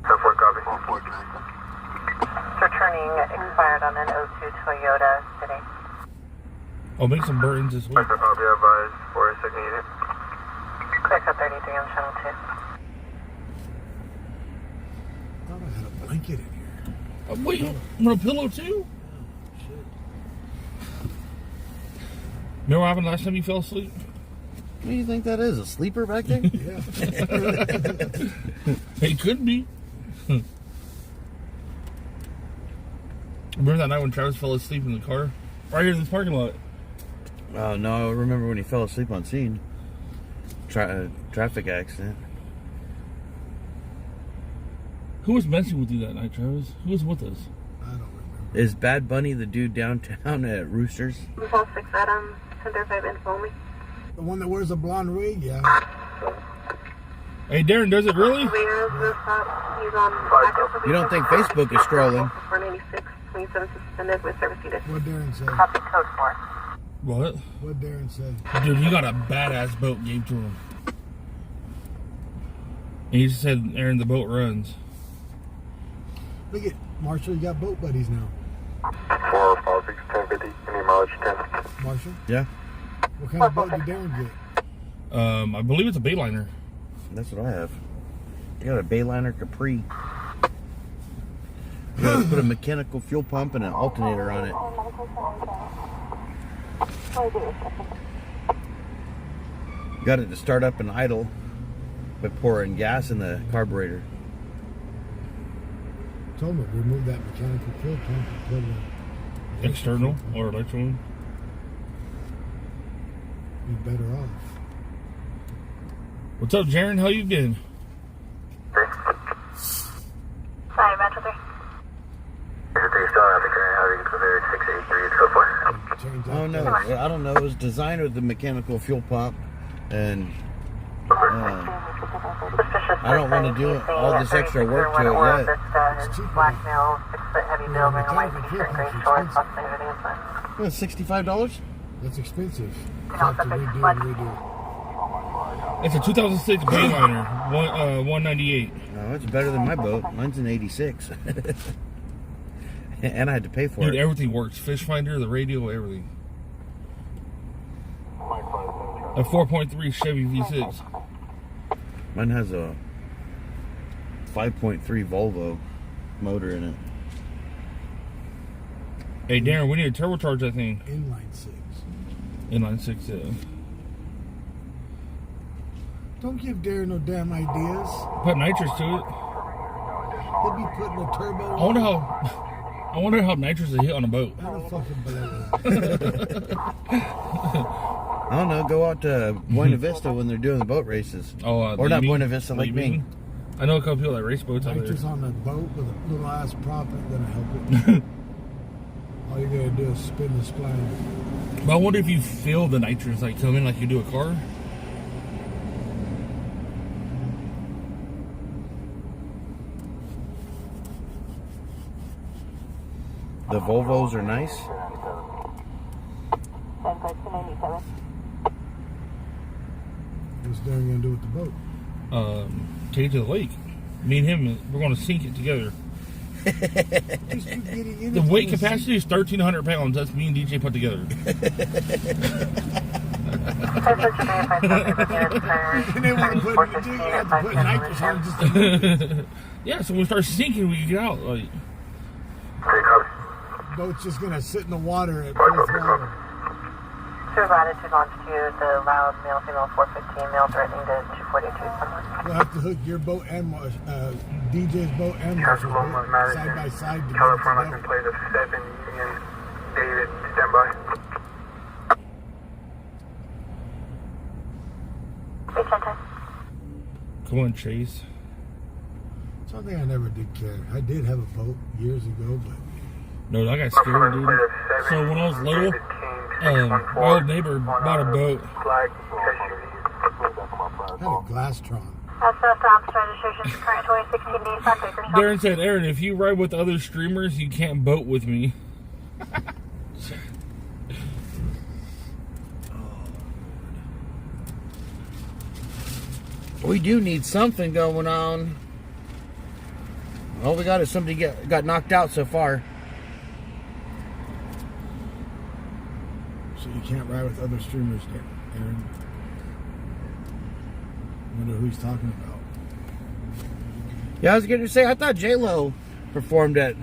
So 4 copy. It's returning expired on an 02 Toyota City. I'll make some burnt ends this week. Copy advised for a second unit. Clear code 33 on channel 2. I thought I had a blanket in here. Wait, you want a pillow too? Remember what happened last time you fell asleep? What do you think that is? A sleeper back there? Yeah. It could be. Remember that night when Travis fell asleep in the car? Right here in this parking lot. Oh, no, I remember when he fell asleep on scene. Traffic accident. Who was messing with you that night, Travis? Who was with us? I don't remember. Is Bad Bunny the dude downtown at Roosters? Call 6 Adam, 1035 info me. The one that wears a blonde wig, yeah. Hey, Darren, does it really? He's on You don't think Facebook is scrolling? 496, 27 suspended with service needed. What Darren said. Copy code 4. What? What Darren said. Dude, you got a badass boat gave to him. And he said, Aaron, the boat runs. Look at Marshall, you got boat buddies now. 456 1050, any mileage 10. Marshall, Yeah, what kind of boat did Darren get? I believe it's a Bayliner. that's what I have. I got a Bayliner Capri. You gotta put a mechanical fuel pump and an alternator on it. Got it to start up and idle by pouring gas in the carburetor. Told him to remove that mechanical fuel pump and put it External or electrical. be better off. What's up, Jaron? How you been? Sorry, Metro 3. Change Oh that. no, I don't know. It was designed with the mechanical fuel pump, and I don't want to do all this extra work to it yet. Black male, 6 foot heavy build, wearing a white t-shirt, gray shorts, Mustang video sign. Well, $65. That's expensive. Have to redo. It's a 2006 Bayliner, 198. No, it's better than my boat. Mine's an 86. And I had to pay for Dude, it. everything works. Fish finder, the radio, everything. A 4.3 Chevy V6. Mine has a 5.3 Volvo motor in it. Hey, Darren, we need to turbocharge that thing. Inline 6. Inline 6, yeah. Don't give Darren no damn ideas. Put nitrous to it. He'll be putting a turbo I wonder how nitrous is hit on a boat. I don't fucking believe I don't know. Go out to Buena Vista when they're doing the boat races. Oh, or not Lake Buena Vista, Lake Bing. I know a couple people that race boats out there. Nitrous on a boat with a little ass prop ain't gonna help it. All you gotta do is spin the spline. But I wonder if you feel the nitrous like come in like you do a car. The Volvos are nice. What's Darren gonna do with the boat? Take it to the lake. Me and him, we're going to sink it together. Just keep getting in The it. weight capacity is 1,300 pounds. That's me and DJ put together. And they want to put nitrous on just to move it. Yeah, so when we start sinking, we can get out. Like, Boat's just gonna sit in the water at full throttle. Serve attitude longitude, the loud male, female 415, male threatening to 242 somewhere. We'll have to hook your boat and DJ's boat and Marshall's boat side by side to California get it plate of 7 Union David, stand by. come on, Chase. Something I never did care. I did have a boat years ago, but No, I got scared, dude. So when I was little, my old neighbor bought a boat. I had a Glastron. Southwest Office registration, current 2016 days on Bakersfield. Darren said, Aaron, if you ride with other streamers, you can't boat with me. We do need something going on. All we got is somebody got knocked out so far. So you can't ride with other streamers, Aaron. Wonder who he's talking about. Yeah, I was going to say, I thought J-Lo performed at...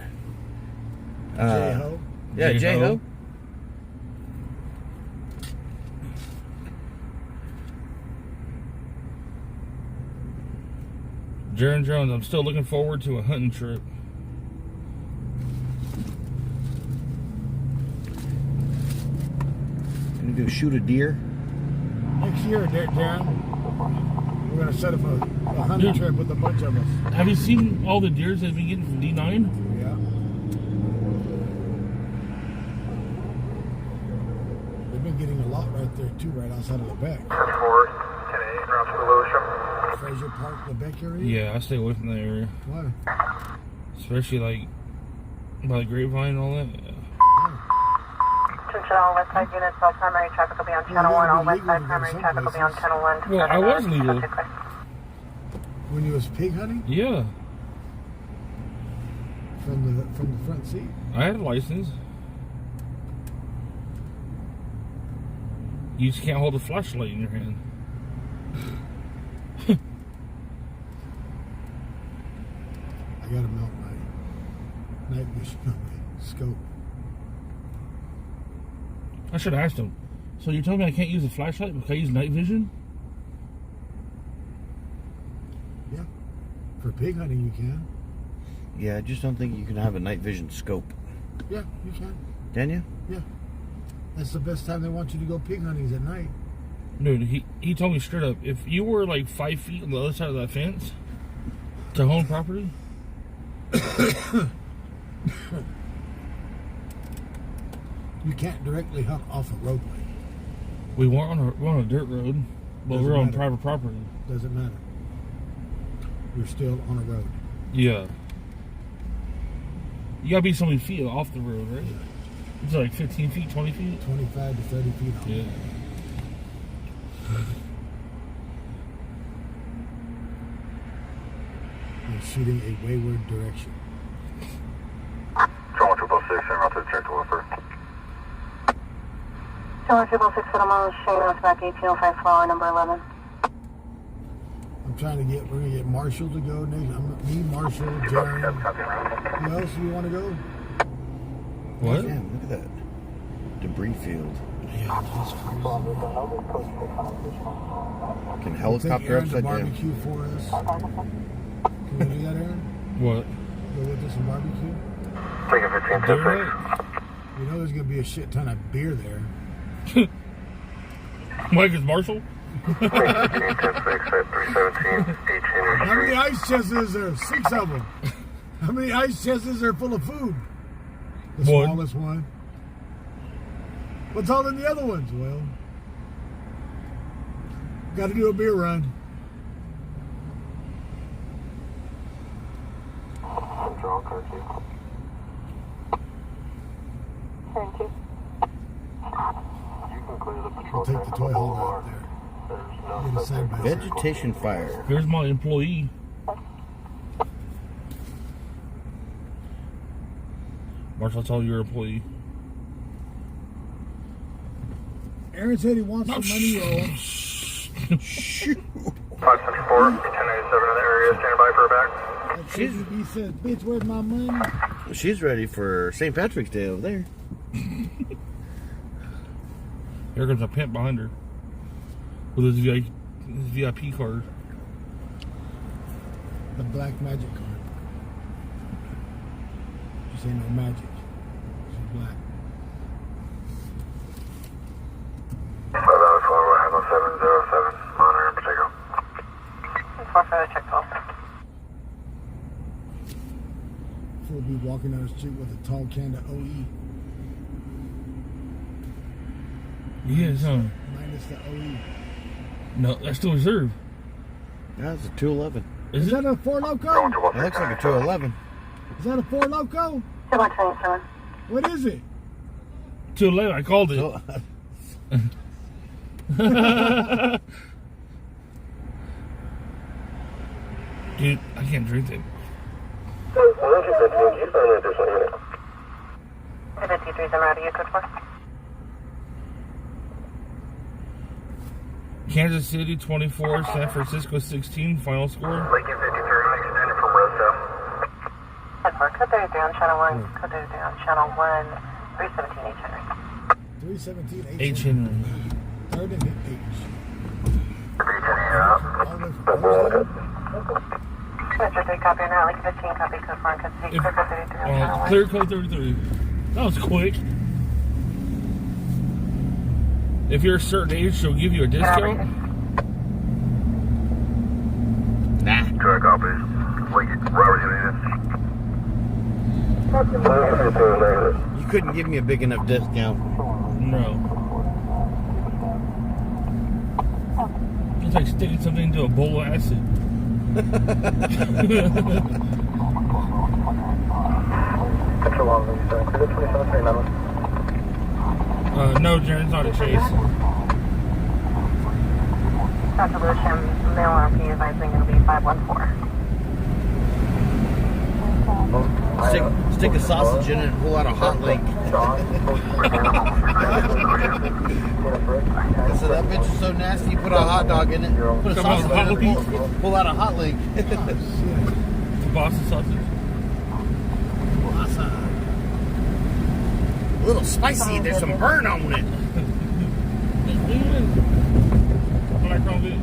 J-Ho? Yeah, J-Ho. J-Ho. Jaron Jones, I'm still looking forward to a hunting trip. Gonna go shoot a deer? Next year, Darren, we're going to set up a hunting trip with a bunch of us. Have you seen all the deers they've been getting from D9? Yeah. They've been getting a lot right there, too, right outside of Lebec. 4, 10-8, route to Lewisham. Fraser Park, Lebec area? Yeah, I stay away from that area. Why? Especially like by the Grapevine and all that. Yeah. Attention all west side units, all primary traffic will be on channel 1. All west side primary traffic will be on channel 1. Well, I was legal. When you was pig hunting? Yeah. From the front seat? I had a license. You just can't hold a flashlight in your hand. I gotta mount my night vision on my scope. I should have asked him. So you're telling me I can't use a flashlight because I use night vision? Yeah. For pig hunting you can. Yeah, I just don't think you can have a night vision scope. Yeah, you can. Can you? Yeah. That's the best time they want you to go pig hunting is at night. Dude, he told me straight up, if you were like 5 feet on the other side of that fence to home property, you can't directly hunt off a roadway. we're on a dirt road, but Doesn't we're on matter. private property. Doesn't matter. You're still on a road. Yeah. You gotta be so many feet off the road, right? It's like 15 feet, 20 feet? 25 to 30 feet off. Yeah. You're shooting a wayward direction. Channel 666, en route to check the Wilford. Channel 666, I'm on Shane, back 1805 flower, number 11. We're gonna get Marshall to go. Me, Marshall, Jerry. Who else do you want to go? What? Damn, look at that. Debris field. Yeah, that's crazy. Can Take helicopter Aaron to upside down? barbecue for us. Can we do that, Aaron? What? Go with us and barbecue? Taking 15 Do to it? You know there's gonna be a shit ton of beer there. Mike is Marshall? 15 10 6 at 317 18 How many ice chests is there? 6 of them. How many ice chests is there full of food? The One. smallest one. What's all in the other ones? Well, got to do a beer run. Control, curfew. Turn 2. You can clear the patrol We'll take the tank toy on the hauler boulevard. out there. There's Get a no side by side. Vegetation fire. Here's my employee. Marshall, that's all your employee. Aaron said he wants some money roll. 574, 1097 in the area, standing by for a back. He said, bitch, where's my money? She's ready for St. Patrick's Day over there. Here comes a pimp behind her with his VIP card. The black magic card. Just ain't no magic. She's black. 504, 707, monitor in particular. 4 for the check 12. Fool be walking down the street with a tall can of OE. Yes, huh? Minus the OE. No, that's still reserved. That's a 211. Is that a 4 Going Loco? to That looks like a 211. Is that a 4 Loco? 7127. What is it? Too late, I called it. So, Dude, I can't drink that. 115, you find an additional unit. 53's en route to you, code 4. Kansas City 24, San Francisco 16, final score. Lincoln 53, extended from Rosedale. Code 4, code 33 on channel 1, code 33 on channel 1, 317 H Henry. 317 H. Henry. Third and H. Beach in here, All the way from Rosedale? Mr. 3, copy. You're now like 15, copy. Code 4 and code 6. Clear code 33. Clear code 33. That was quick. If you're a certain age, she'll give you a discount. Nah. Track copy. Wait, Robert, You couldn't give me a big enough discount. No. It's like sticking something into a bowl of acid. Central Long Beach, clear 2739. No, Jared, it's not a chase. Dr. Lewisham, male RP advising it'll be 514. Stick a sausage in it and pull out a hot link. So that bitch is so nasty, you put a hot dog in it, put a sausage in it, pull out a hot link. It's a Boston sausage. A little spicy, there's some burn on it. Black on it.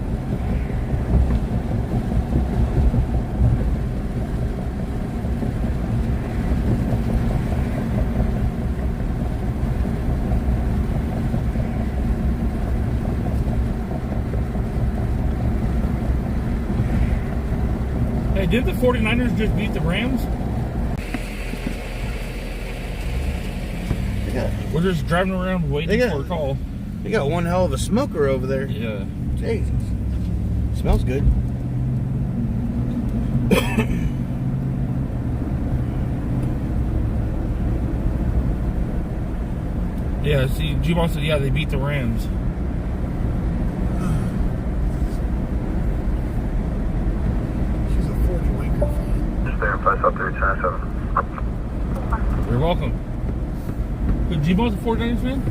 Hey, did the 49ers just beat the Rams? We're just driving around waiting for a call. They got one hell of a smoker over there. Yeah. Jesus. Smells good. Yeah, see, G-Ball said, yeah, they beat the Rams. She's a 40 Winker fan. Just there, press up there, 10-7. You're welcome. But G-Ball's a 49ers fan?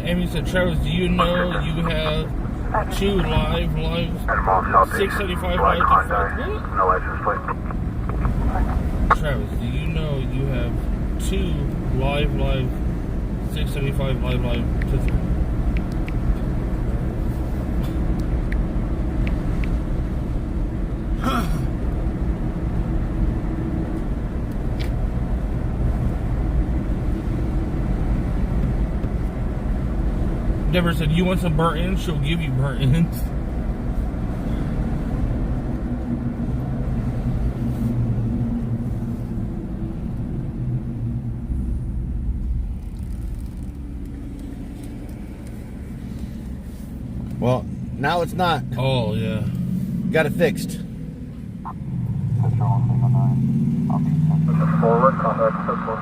Amy said, Travis, do you know you have 2 live 675 live to No license plate. Travis, do you know you have 2 live 675 live to 3? Deborah said, you want some burnt ends? She'll give you burnt ends. Well, now it's not. Oh, yeah. Got it fixed. Forward, contact code 4.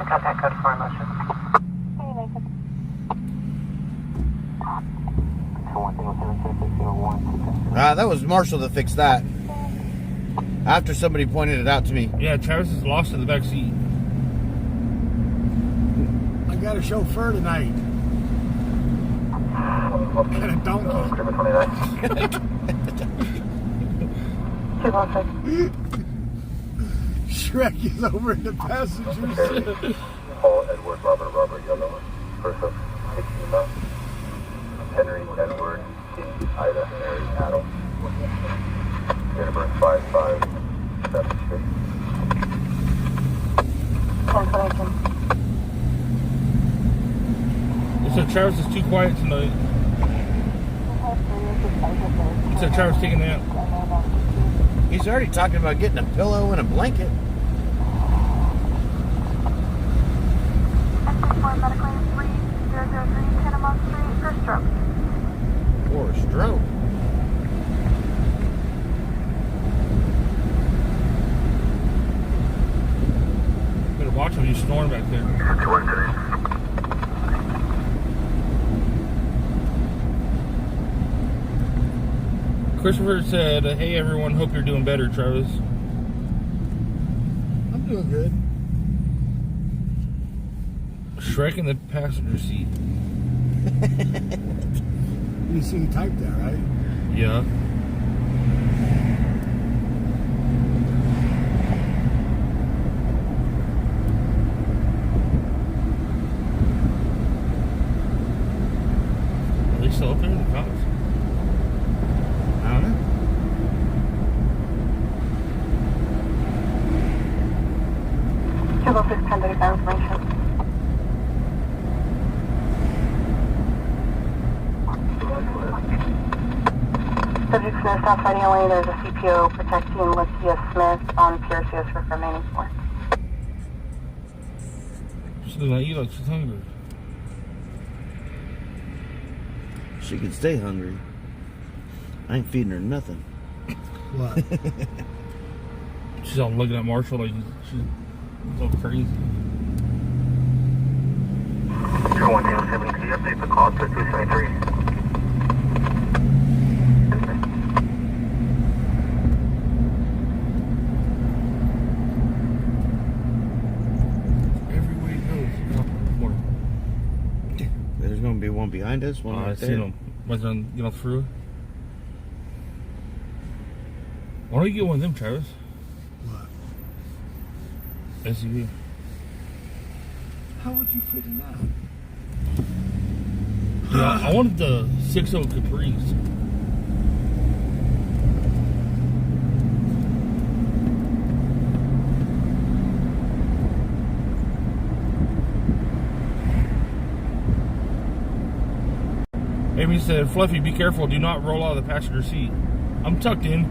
Contact code 4 in motion. That was Marshall that fixed that. After somebody pointed it out to me. Yeah, Travis is lost in the back seat. I got a chauffeur tonight. And a donkey. Shrek is over in the passenger seat. Paul, Edward, Robert, Yellow. First up, 16 miles. Henry, Edward, King, Ida, Mary, Adam. Date of birth 5576. Cancellation. It said Travis is too quiet tonight. It said Travis taking a nap. He's already talking about getting a pillow and a blanket. Medical 3003 Panama Street for stroke. For a stroke. Better watch him, he's snoring back there. Christopher said, hey everyone, hope you're doing better, Travis. I'm doing good. Shrek in the passenger seat. You see you typed that, right? Yeah. information. Subject's no stop fighting only. There's a CPO protecting Lycia Smith on PRCS for remaining 4. She's not eat like she's hungry. She can stay hungry. I ain't feeding her nothing. What? She's all looking at Marshall like she's so crazy. 21070, can you update the call to 273? There's going to be one behind us, one right I there. seen him. Went on, get off through. Why don't you get one of them, Travis? What? SUV. How would you fit in that? Yeah, I wanted the 6.0 Caprice. Amy said, Fluffy, be careful. Do not roll out of the passenger seat. I'm tucked in.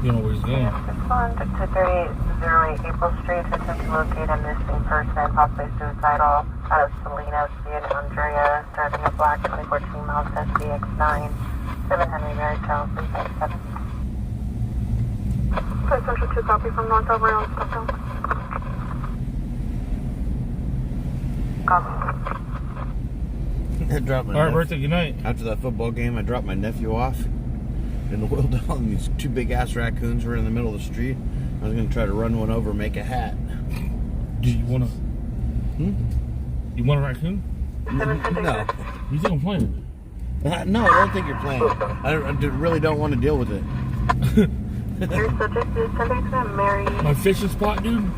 You know where he's going. Respond to 3808 April Street to attempt to locate a missing person, possibly suicidal, out of Salinas via Andrea, driving a black 2014 Mazda CX-9, 7 Henry Mary Charles 357. Place Central 2 copy from North Over on Stockton. Copy. I dropped my All right, birthday, good night. After that football game, I dropped my nephew off in the wheel down. These two big ass raccoons were in the middle of the street. I was going to try to run one over and make a hat. Do you want to? You want a raccoon? No. You think I'm playing? No, I don't think you're playing. I really don't want to deal with it. Your subject is 1037 Mary. My fishing spot, dude?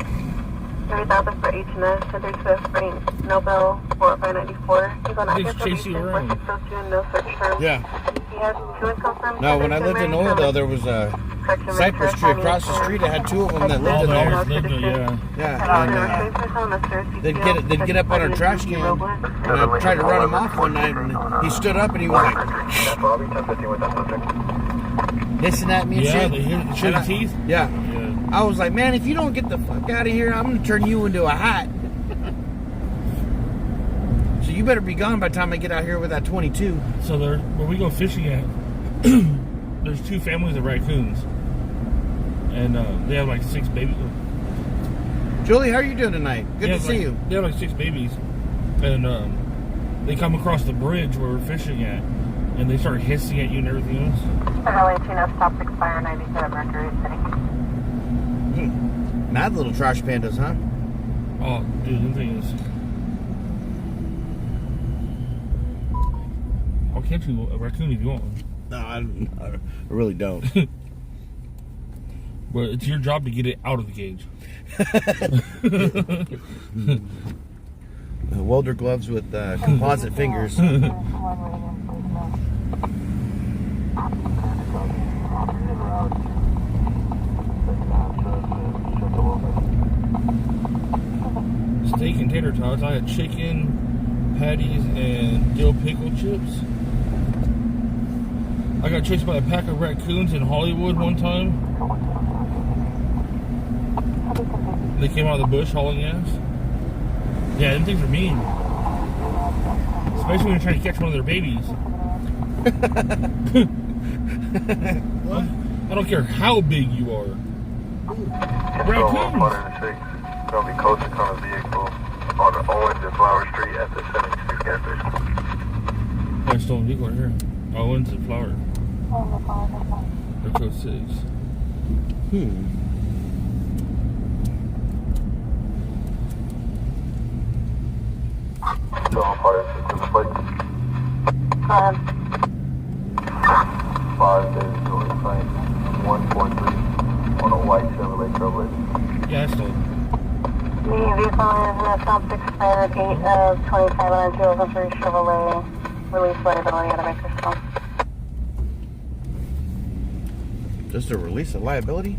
30,000 for H&S, 1037 Spring, Nobel, 4594. He's on active chase you around. No search term. Yeah. He has two income from. No, when I lived in Oil, there was a cypress tree across the street. I had two of them that lived in there. Yeah, and they'd get up on our trash can, and I tried to run him off one night, and he stood up and he was like hissing at me and shit. Yeah, they show your teeth? Yeah. I was like, man, if you don't get the fuck out of here, I'm going to turn you into a hat. So you better be gone by the time I get out here with that 22. So where we go fishing at, there's two families of raccoons. And they have like 6 babies. Julie, how are you doing tonight? Good to see you. They have like 6 babies. And they come across the bridge where we're fishing at. And they start hissing at you and everything else. LA stop expire 97 Mercury City. Mad little trash pandas, huh? Oh, dude, the thing is, I'll catch you a raccoon if you want one. No, I really don't. But it's your job to get it out of the cage. Welder gloves with composite fingers. Steak and tater tots. I had chicken, patties, and dill pickle chips. I got chased by a pack of raccoons in Hollywood one time. They came out of the bush hauling ass. Yeah, them things are mean. Especially when you're trying to catch one of their babies. I don't care how big you are. Raccoons! Going to be closer to a vehicle on Owens and Flower Street at the 72 gas station. I stole a vehicle right here. Owens and Flower. They're code 6. Still on part of the plate. 5 days going fine. 143 on a white Chevrolet Trailblazer. Yeah, I stole it. The vehicle is in a stop expired 8 of 25 on a 2003 Chevrolet. Release liability out of Bakersfield. Just a release of liability?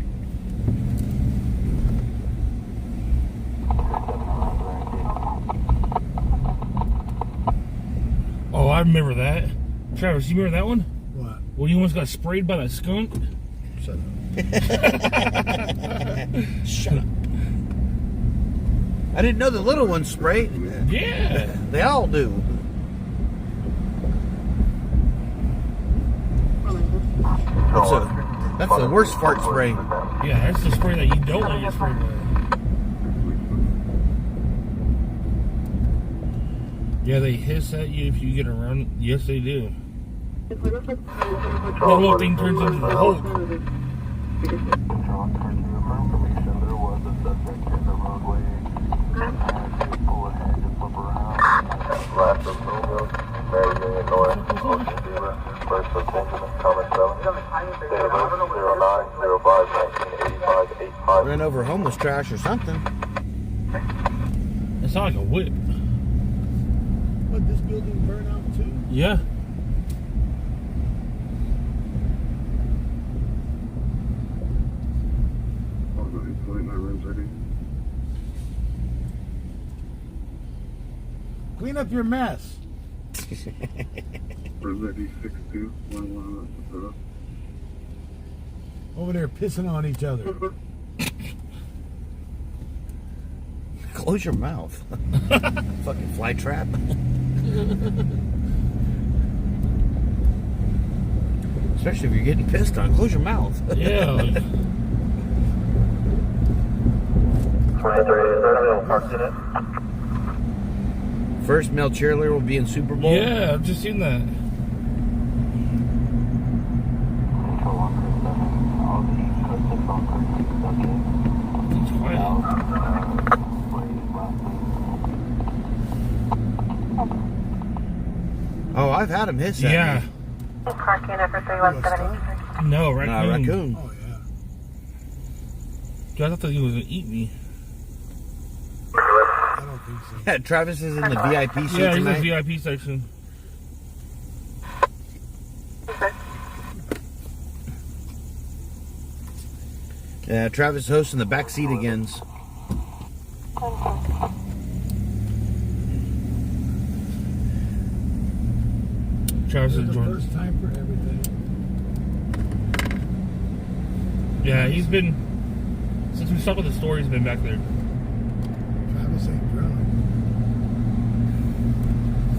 Oh, I remember that. Travis, you remember that one? What? When you almost got sprayed by that skunk? Shut up. Shut up. I didn't know the little ones spray. Yeah. They all do. That's the worst fart spray. Yeah, that's the spray that you don't want to get sprayed with. Yeah, they hiss at you if you get around. Yes, they do. That little thing turns into the Hulk. There was a suspect in the roadway. Pull ahead and flip around. Last of Louisville, Mary Million North, Ocean Dealer, first of Benjamin, Thomas Selling. Date of birth 09/05/1985, 85. Ran over homeless trash or something. It sounds like a whip. What, this building burn out too? Yeah. My room's ready. Clean up your mess. Room's ready, 6211. Over there pissing on each other. Close your mouth. Fucking fly trap. Especially if you're getting pissed on. Close your mouth. Yeah. First male cheerleader will be in Super Bowl. Yeah, I've just seen that. It's quiet. Oh, I've had him hiss at Yeah. me. Parking over 3173. No, raccoon. Raccoon. Oh, yeah. I thought he was going to eat me. I don't think so. Yeah, Travis is in the VIP seat Yeah, he's in tonight. the VIP section. Yeah, Travis hosts in the back seat again. Travis This is is the joining. first time for everything. Yeah, he's been, since we stopped with the store, he's been back there. Travis ain't drunk.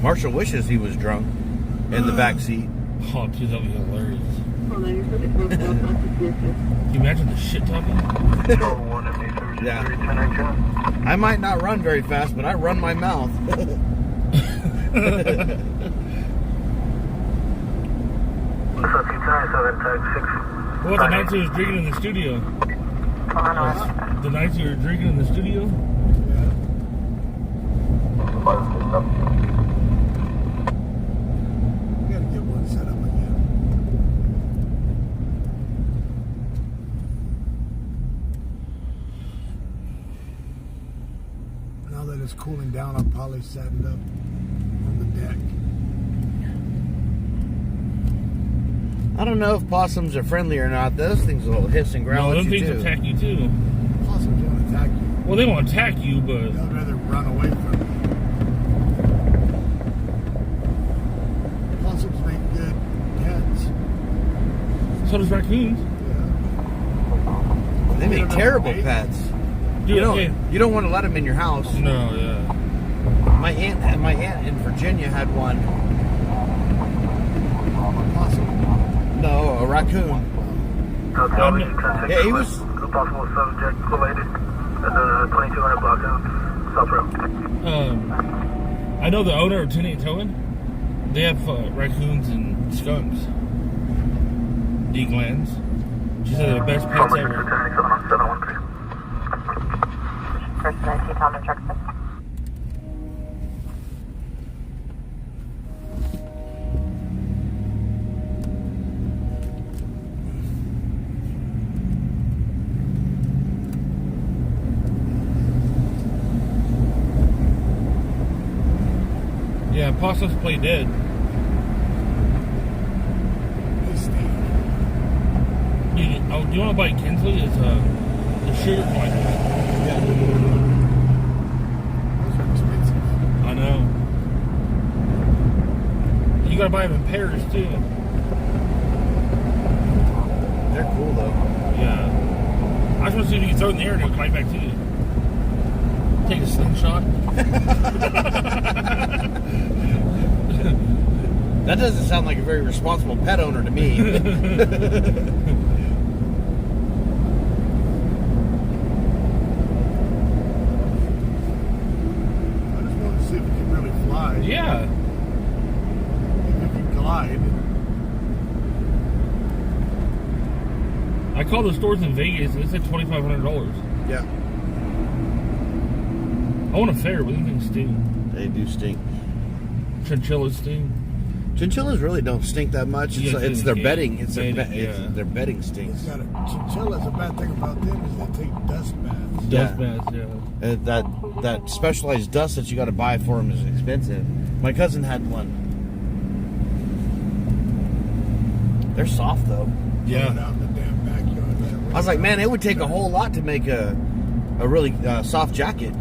Marshall wishes he was drunk in the back seat. Oh, dude, that'd be hilarious. Can you imagine the shit talking? Yeah. I might not run very fast, but I run my mouth. What about the nights you was drinking in the studio? The nights you were drinking in the studio? We gotta get one set up again. Now that it's cooling down, I'll probably set it up on the deck. I don't know if possums are friendly or not. Those things will hiss and growl No, at them you things too. attack you too. Possums won't attack you. Well, they won't attack you, but They'll rather run away from you. Possums make good pets. so does raccoons. Yeah. They make terrible pets. Dude, You don't want to let them in your house. No, yeah. My aunt in Virginia had one. Possum. No, a raccoon. Yeah, he was. Possible subject related at the 2200 block down South Road. I know the owner of 108 Towing. They have raccoons and skunks. Deglands. She said they're the best pets ever. First 19 Thomas Jackson. Possums play dead. Do you want to buy Kinsley? It's the sugar point. Yeah. Those are expensive. I know. You gotta buy them in pairs too. They're cool though. Yeah. I just want to see if you can throw it in the air and it'll fly back to you. Take a slingshot. That doesn't sound like a very responsible pet owner to me. I just want to see if it can really fly. Yeah. If it can glide. I called the stores in Vegas and they said $2,500. Yeah. I want a fair, but these things stink. They do stink. Chinchillas stink. Chinchillas really don't stink that much. It's their bedding. It's their bedding It's stinks. got chinchillas. The bad thing about them is they take dust baths. Dust baths, yeah. That specialized dust that you got to buy for them is expensive. My cousin had one. They're soft though. Yeah. Out in the damn backyard. I was like, man, it would take a whole lot to make a really soft jacket.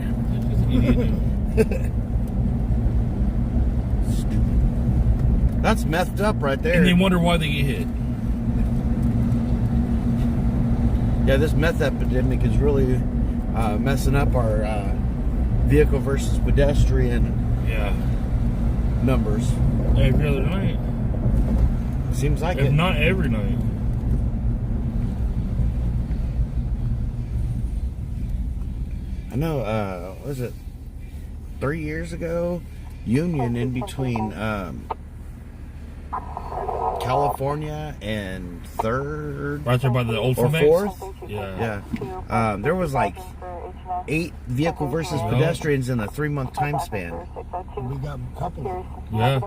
That's messed up right there. And they wonder why they get hit. Yeah, this meth epidemic is really messing up our vehicle versus pedestrian numbers. Every other night. Seems like If not every night. I know, what was it 3 years ago? Union in between California and 3rd Right there by the old or Formex? 4th. Yeah. There was like 8 vehicle versus pedestrians in a 3-month time span. We got a couple. Yeah.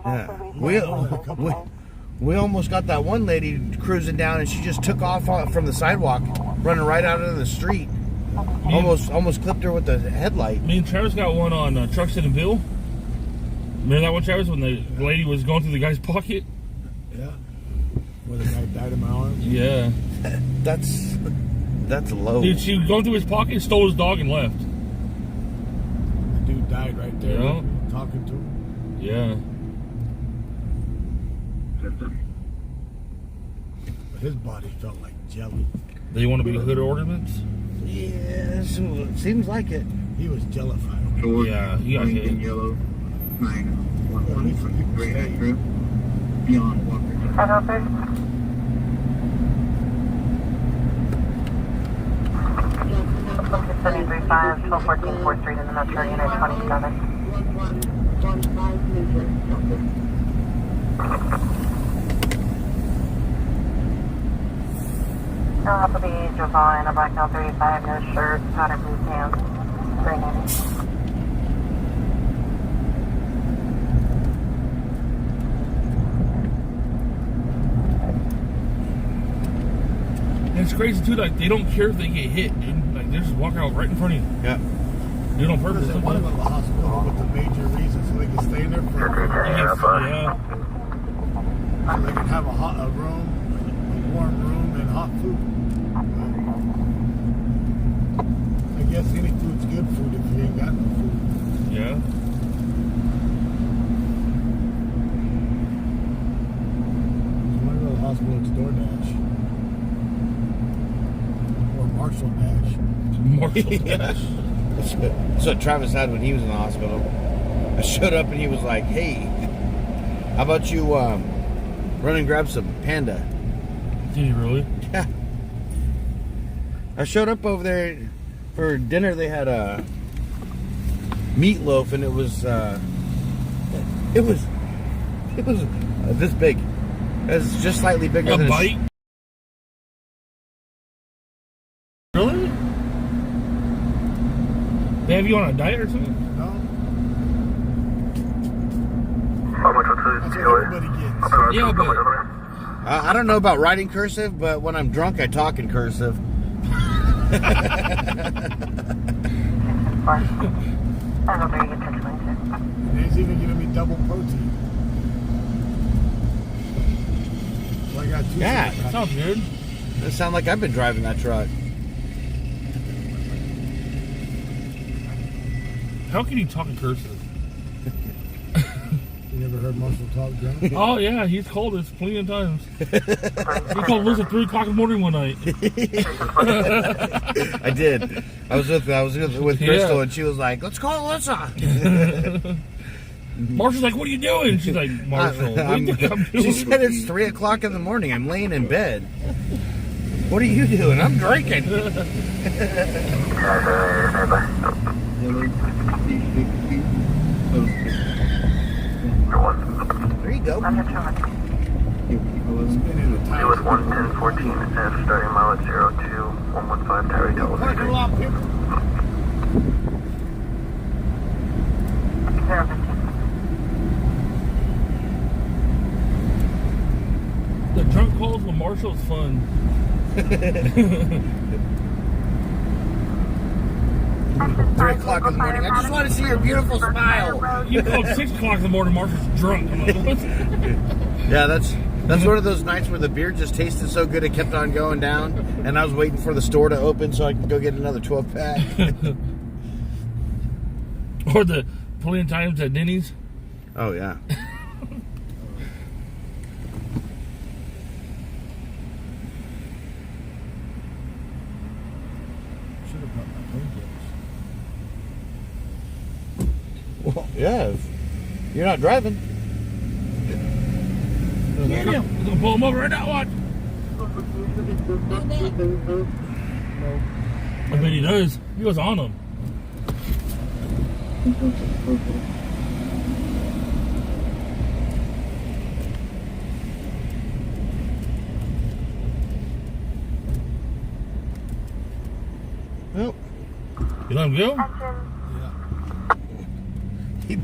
We almost got that one lady cruising down, and she just took off from the sidewalk, running right out into the street. Almost clipped her with the headlight. Me and Travis got one on Truxton and Bill. Remember that one, Travis, when the lady was going through the guy's pocket? Yeah. Where the guy died in my arms. Yeah. That's low. Dude, she was going through his pocket, stole his dog, and left. The dude died right there. Yeah. Talking to him. Yeah. But his body felt like jelly. They want to be hood ornaments? Yes, it seems like it. He was jellified. Yeah, he got hit. Yellow 911 Great Acre beyond Walker. Look 735, 1214 4th Street in the Metro Unit 27. I'll have to be Jovan, a black L 35, no shirt, powder blue pants, 390. And it's crazy too, like they don't care if they get hit, dude. Like they're just walking out right in front of you. Yeah. Do it on purpose. They want him at the hospital with the major reason so they can stay in there for Yeah. so they can have a room, a warm room, and hot food. I guess any food's good food if you ain't got no food. Yeah. So when I go to the hospital, it's DoorDash. Or Marshall Dash. Marshall Dash. That's what Travis had when he was in the hospital. I showed up and he was like, "Hey, how about you run and grab some Panda?" Did you really? Yeah. I showed up over there for dinner. They had a meatloaf, and it was this big. It was just slightly bigger A than bite? Really? They have you on a diet or something? No? How much was That's it? what everybody gets. Yeah, but I don't know about writing cursive, but when I'm drunk, I talk in cursive. I don't know where you get 696. They He's even giving me double protein. So I got 2. Yeah, that sounds good. That sounds like I've been driving that truck. How can you talk in cursive? You never heard Marshall talk, John? Oh yeah, he's called us plenty of times. He called Liz at 3 o'clock in the morning one night. I did. I was with Crystal, and she was like, "Let's call Alyssa." Marshall's like, "What are you doing?" She's like, "Marshall, what do you think I'm doing?" She said it's 3 o'clock in the morning. I'm laying in bed. What are you doing? I'm drinking. Hello, D60. There you go. I'm the truck. Hello. It was 11014 F, starting mile at 02115 Tyree Delaware Parking Street. lot, people. 015. The drunk calls with Marshall's fun. 3 o'clock in the morning. I just want to see your beautiful smile. You called 6 o'clock in the morning. Marshall's drunk. I'm like, what? Yeah, that's one of those nights where the beer just tasted so good it kept on going down, and I was waiting for the store to open so I could go get another 12-pack. Or the plenty of times at Denny's. Oh yeah. Should have brought my painkillers. Well, yeah. If you're not driving. Get him! We're gonna pull him over right now. Watch. I bet he does. He was on him. Well, You let him go? he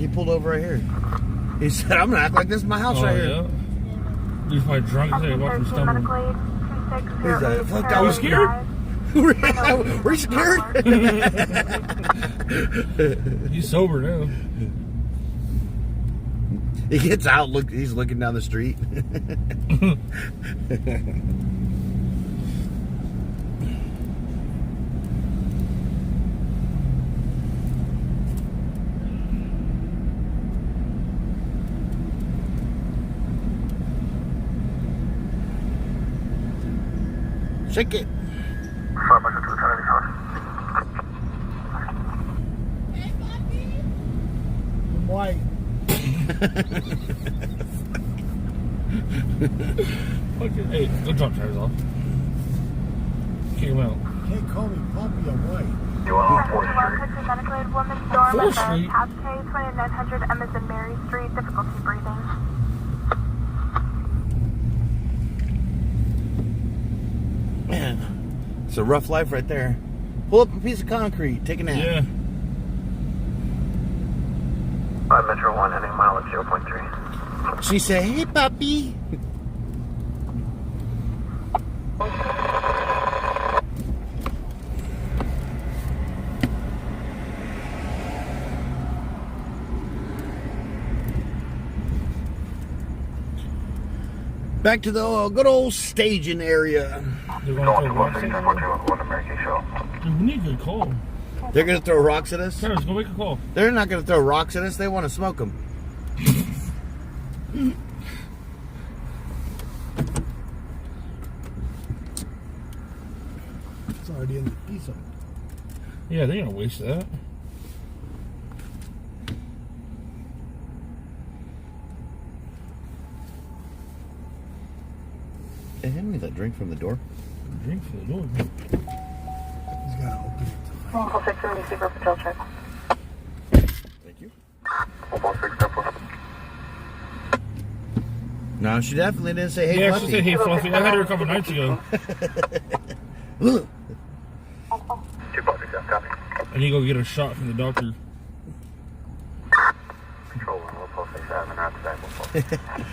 pulled over right here. He said, "I'm gonna act like this is my house right here." Yeah. He's probably drunk. He's like, watch him stumble. He's like, "Fuck, I You was scared? Were you scared?" He's sober now. He gets out. He's looking down the street. Shake it. I'm white. Okay. Hey, go drop tires off. Kick him out. Can't call me Poppy, I'm white. You want on 4th Street? 4th Street? Tab K 2900 Emerson Mary Street, difficulty breathing. Man, it's a rough life right there. Pull up a piece of concrete, take a nap. Yeah. 5 Metro 1, ending mile at 0.3. She said, "Hey, puppy." Back to the good old staging area. They're Going going to to throw 1 rocks at 6 us. 4 American Show. Dude, we need a good call. They're going to throw rocks at us? Travis, go make a call. They're not going to throw rocks at us. They want to smoke them. It's already in the piece of it. Yeah, they ain't gonna waste that. Hey, hand me that drink from the door. Drink for the door. He's got to open it. Vehicle 670 for patrol check. Thank you. 116 Temple. No, she definitely didn't say, "Hey, Yeah, puppy." she said, "Hey, Fluffy." I had her a couple nights ago. Ugh. 246 copy. I need to go get a shot from the doctor. Control 1, we'll post 67, after that we'll post.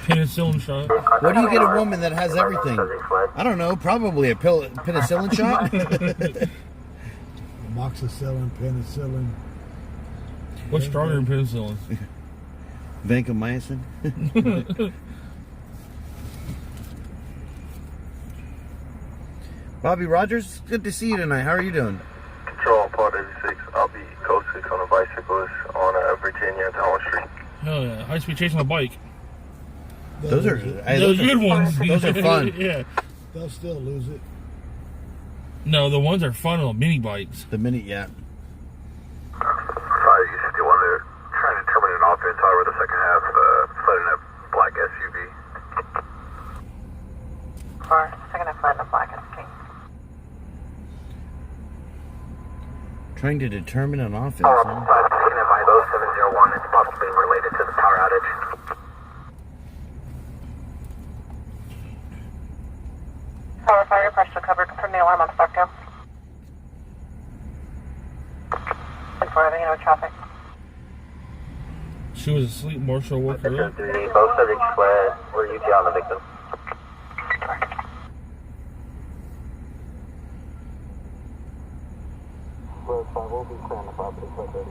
Penicillin shot. What do you get a woman that has everything? I don't know. Probably a penicillin shot. Amoxicillin, penicillin. What's stronger than penicillin? Vancomycin. Bobby Rogers, good to see you tonight. How are you doing? Control Pod 86. I'll be coasting on a bicyclist on Virginia and Tower Street. Hell yeah. High speed chase on a bike. Those are good ones. Those are fun. Yeah. They'll still lose it. No, the ones are fun on mini bikes. The mini, yeah. 561 there. Trying to determine an offense, however, the second half, flooding a black SUV. Second half, flooding a black SUV. Trying to determine an offense. Second half, ISO 701. It's possibly related to the power outage. Power fire, pressure covered from the alarm on Stockdale. And for having no traffic. She was asleep. Marshall woke her up. Both subjects fled. We're UT on the victim. Road 5 will be clear on the property, so 30.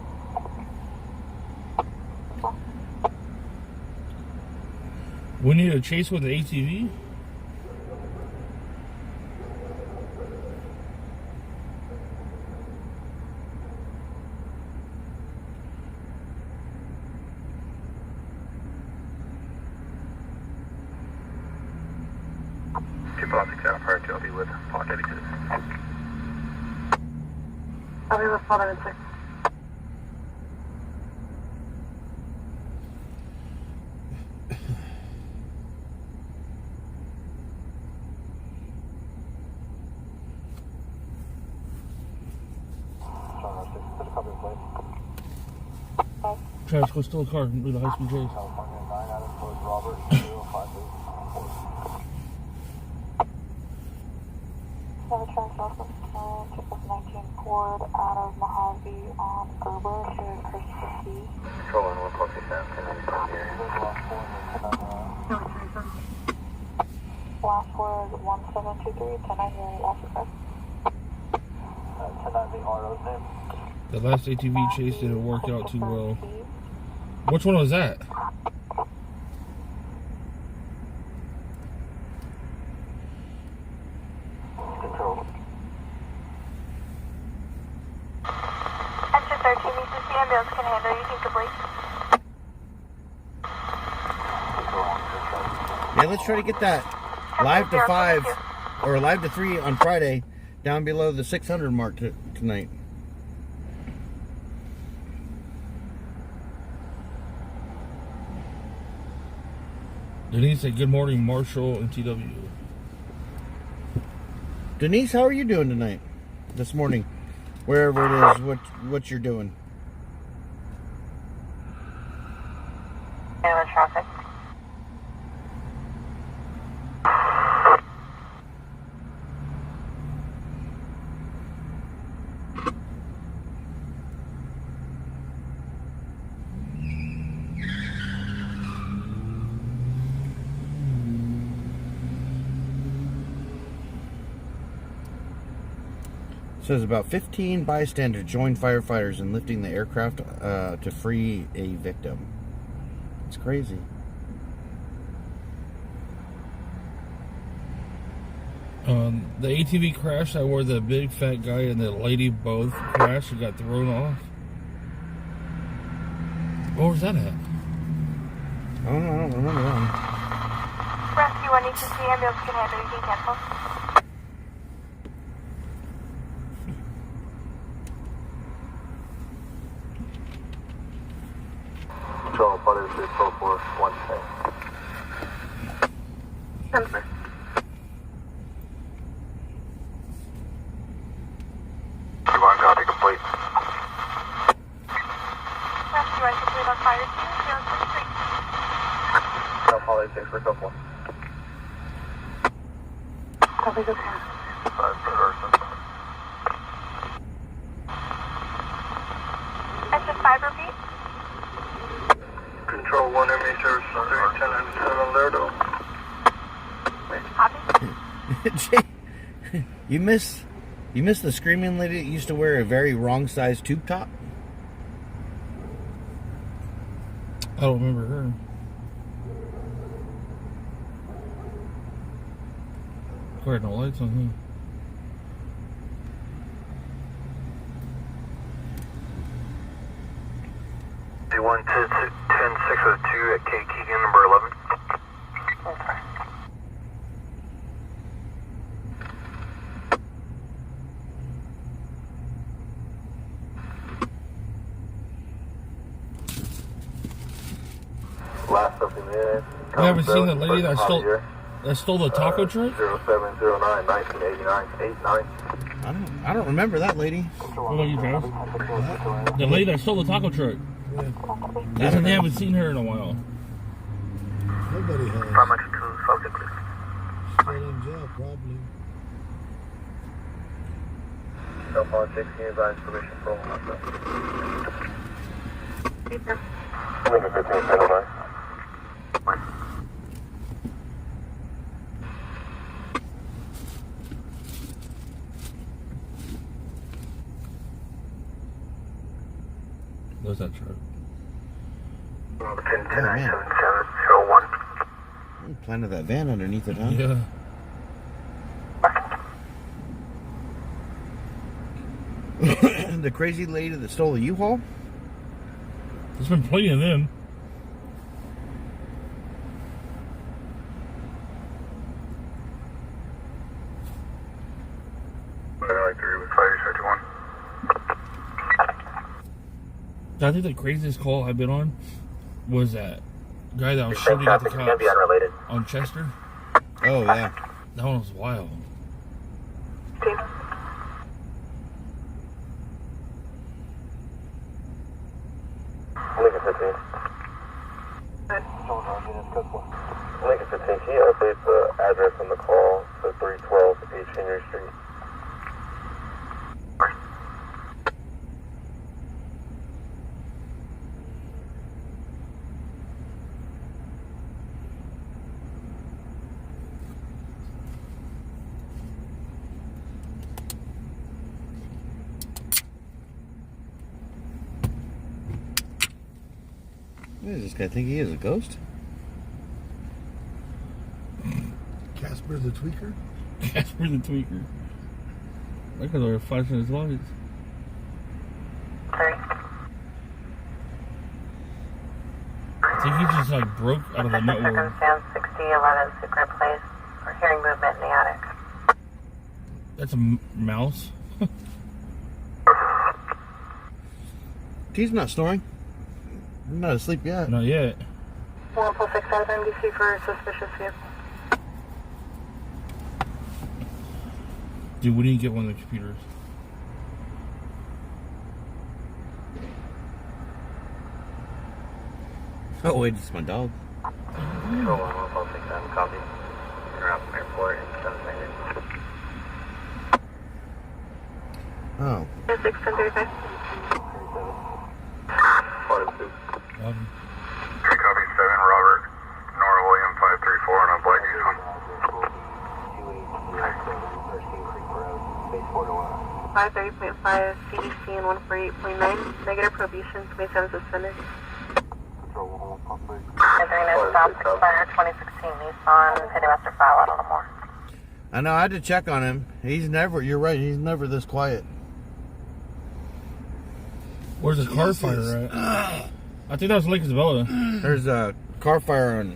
We need a chase with the ATV? People off the ground prior to I'll be with Pod 86. I'll be with 406. Travis, go steal a car and do the high speed chase. California 9 out of towards Robert 053. Chip of 19 Ford out of Mojave on Gerber to Christopher C. Control on 1 plus 8 now. 1095 here. Last four is 1723, 1098 last request. 1090 RO's name. The last ATV chase didn't work out too well. Which one was that? Control. Extra 13 meters, the ambulance can handle you comfortably. Yeah, let's try to get that live to 5 or live to 3 on Friday down below the 600 mark tonight. Denise said, good morning, Marshall and TW. Denise, how are you doing tonight? This morning? Wherever it is, what you're doing. Taylor traffic. Says about 15 bystanders joined firefighters in lifting the aircraft to free a victim. It's crazy. The ATV crash where the big fat guy and the lady both crashed and got thrown off. Where was that at? I don't remember that one. Rescue 1 ambulance can handle you can cancel. Control Pod 86 for 1 10. Number. Q1 copy complete. Rescue 1 complete on fire scene, 033. Control Pod 86 for couple. Copy, good. 5 person. Exit 5, repeat. Control 1 Army Service 1097 Lerdo. Copy. Jay, you miss the screaming lady that used to wear a very wrong size tube top? I don't remember her. Car had no lights on him. D1 10602 at K Keegan, number 11. Okay. Last up in there. You haven't seen the lady that stole the taco truck? 0709 1989 89. I don't remember that lady. What about you, Travis? The lady that stole the taco truck. They said they haven't seen her in a while. Nobody has. How much to subject, please? Still in jail, probably. Upon 16 advised permission for all Lincoln 15, 1009. What's that truck? 10-977-01. You planted that van underneath it, huh? Yeah. The crazy lady that stole the U-Haul? There's been plenty of them. I think the craziest call I've been on was that guy that was shooting at the cops on Chester. Oh, yeah. That one was wild. Lincoln 15. Lincoln 15, can you update the address on the call to 312 H. Henry Street? What does this guy think he is, a ghost? Casper the Tweaker? Casper the Tweaker. That guy's over flashing his lights. Okay. I think he just like broke out of the network. Circumstance 6011 Secret Place. We're hearing movement in the attic. That's a mouse. He's not snoring. I'm not asleep yet. Not yet. 146 out of MDC for suspicious vehicle. Dude, we need to get one of the computers. Oh, wait, it's my dog. Control 116, copy. Interrupt from airport in 7 seconds. Oh. 635. 42. Um, 3 copy 7, Robert. Nora William 534 on a black diesel. 530.5 CDC and 148.9. Negative probation. 27 suspended. Entering a stop expired 2016 Nissan Pitmaster 5 out on more. I know, I had to check on him. He's never, you're right, he's never this quiet. where's the car fire at? I think that was Lake Isabella. There's a car fire on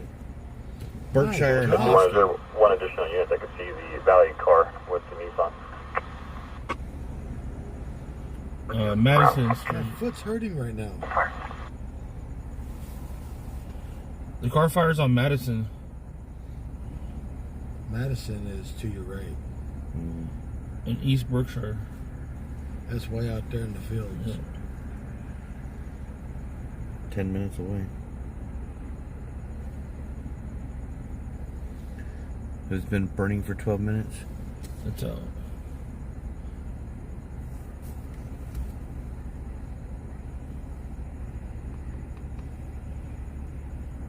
Berkshire and Was there Austin. one additional unit that could see the Valley car with the Nissan? Madison My Street. foot's hurting right now. The car fire's on Madison. Madison is to your right. In East Berkshire. That's way out there in the fields. Yeah. 10 minutes away. It's been burning for 12 minutes. It's out.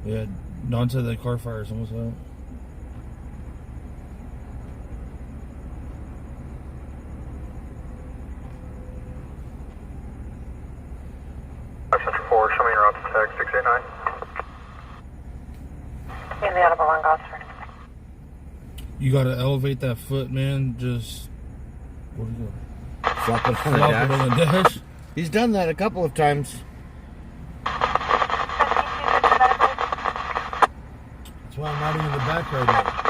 Yeah, Don said that car fire is almost out. Center 4, show me your route to tag 689. In the audible on Gosford. You gotta elevate that foot, man. Just what is it? Flop it on the Flop dash. it on the dash. He's done that a couple of times. That's why I'm riding in the back right now.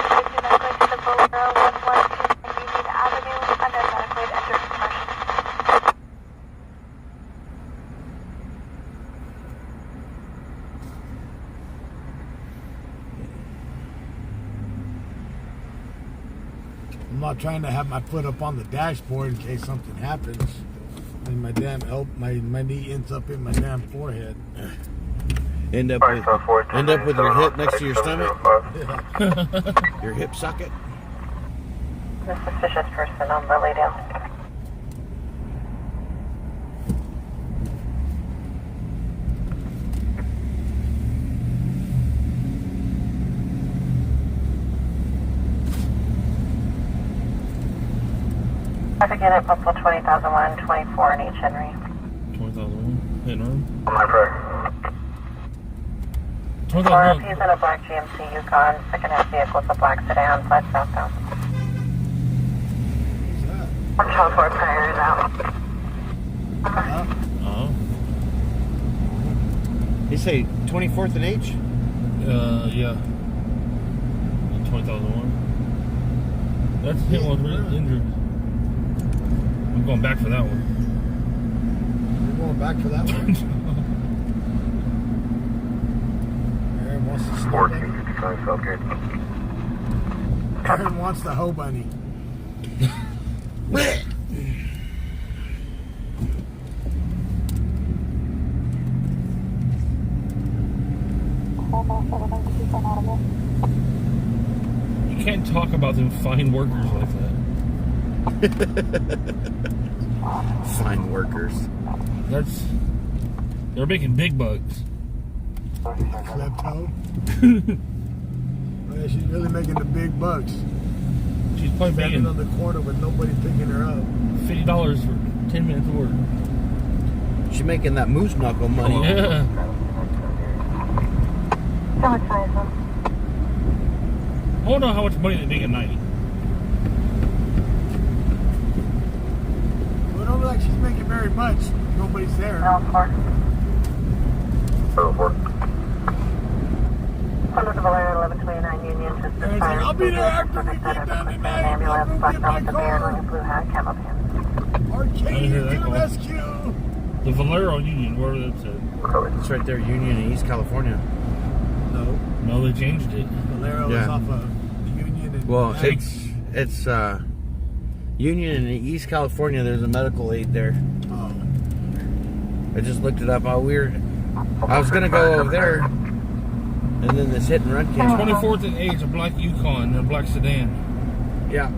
I'm not trying to have my foot up on the dashboard in case something happens. And my damn my knee ends up in my damn forehead. End up with your hip next to your stomach. Your hip socket. The suspicious person on Lilydale. Traffic unit, postal 20,001, 24 in H. Henry. 20,001. Hit and run. On my track. 20,001. RFPs in a black GMC Yukon, second-hand vehicle, a black sedan, 5 southbound. Control 4 tires out. Oh. You say 24th and H? Yeah. 20,001. That's hit one really injured. I'm going back for that one. You're going back for that one? Aaron wants to slow 14, down. 55 Southgate. Aaron wants the hoe bunny. You can't talk about them fine workers like that. Fine workers. They're making big bucks. Klepto. Oh, yeah, she's really making the big bucks. She's probably Standing making on the corner with nobody picking her up. $50 for 10 minutes of work. She's making that moose knuckle money. Yeah. So much nice. I don't know how much money they make at night. Well, it don't look like she's making very much. Nobody's there. No, 4. 4. Under the Valero 1129 Union, just Aaron's like, fire. I'll be there after we get done tonight. I'll Ambulance, go black get my belt with the beard, car. wearing blue hat, camo pants. Arcade hear to that the call. rescue. The Valero Union, where that's at. It's right there, Union in East California. No, No, they changed it. Valero is Yeah. off of Union and Well, Maddox. it's Union in East California. There's a medical aid there. Oh. I just looked it up. How weird. I was gonna go over there, and then this hit and run came. 24th and H, a black Yukon and a black sedan. Yeah.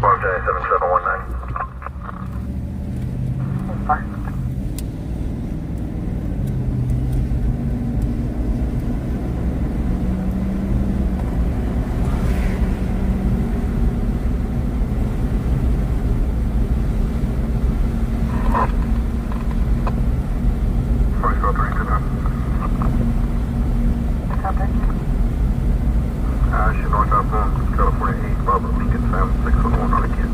Long day 7719. North outbound, California 8, Robert Lincoln, Sam 611 on a kid.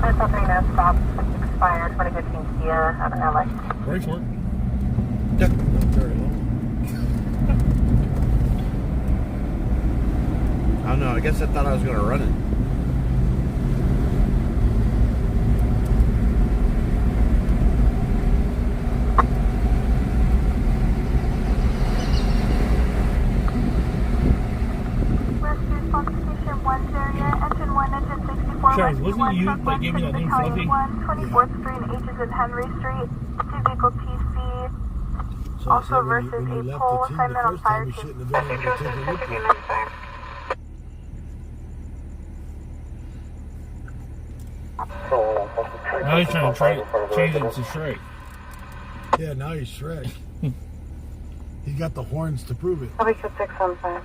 That's something that stopped, expired 2015 Kia out of LA. Ready for it. Not very long. I don't know. I guess I thought I was gonna run it. Charles, wasn't you that gave me that name, Fluffy? 24th Street and H is in Henry Street. 2 vehicle TC. So I Also said versus when a you left pole the team the assignment on first time, fire we chief. shouldn't have been able to take a look at it. Now he's trying to change it to Shrek. Yeah, now he's Shrek. He got the horns to prove it. Probably could 615.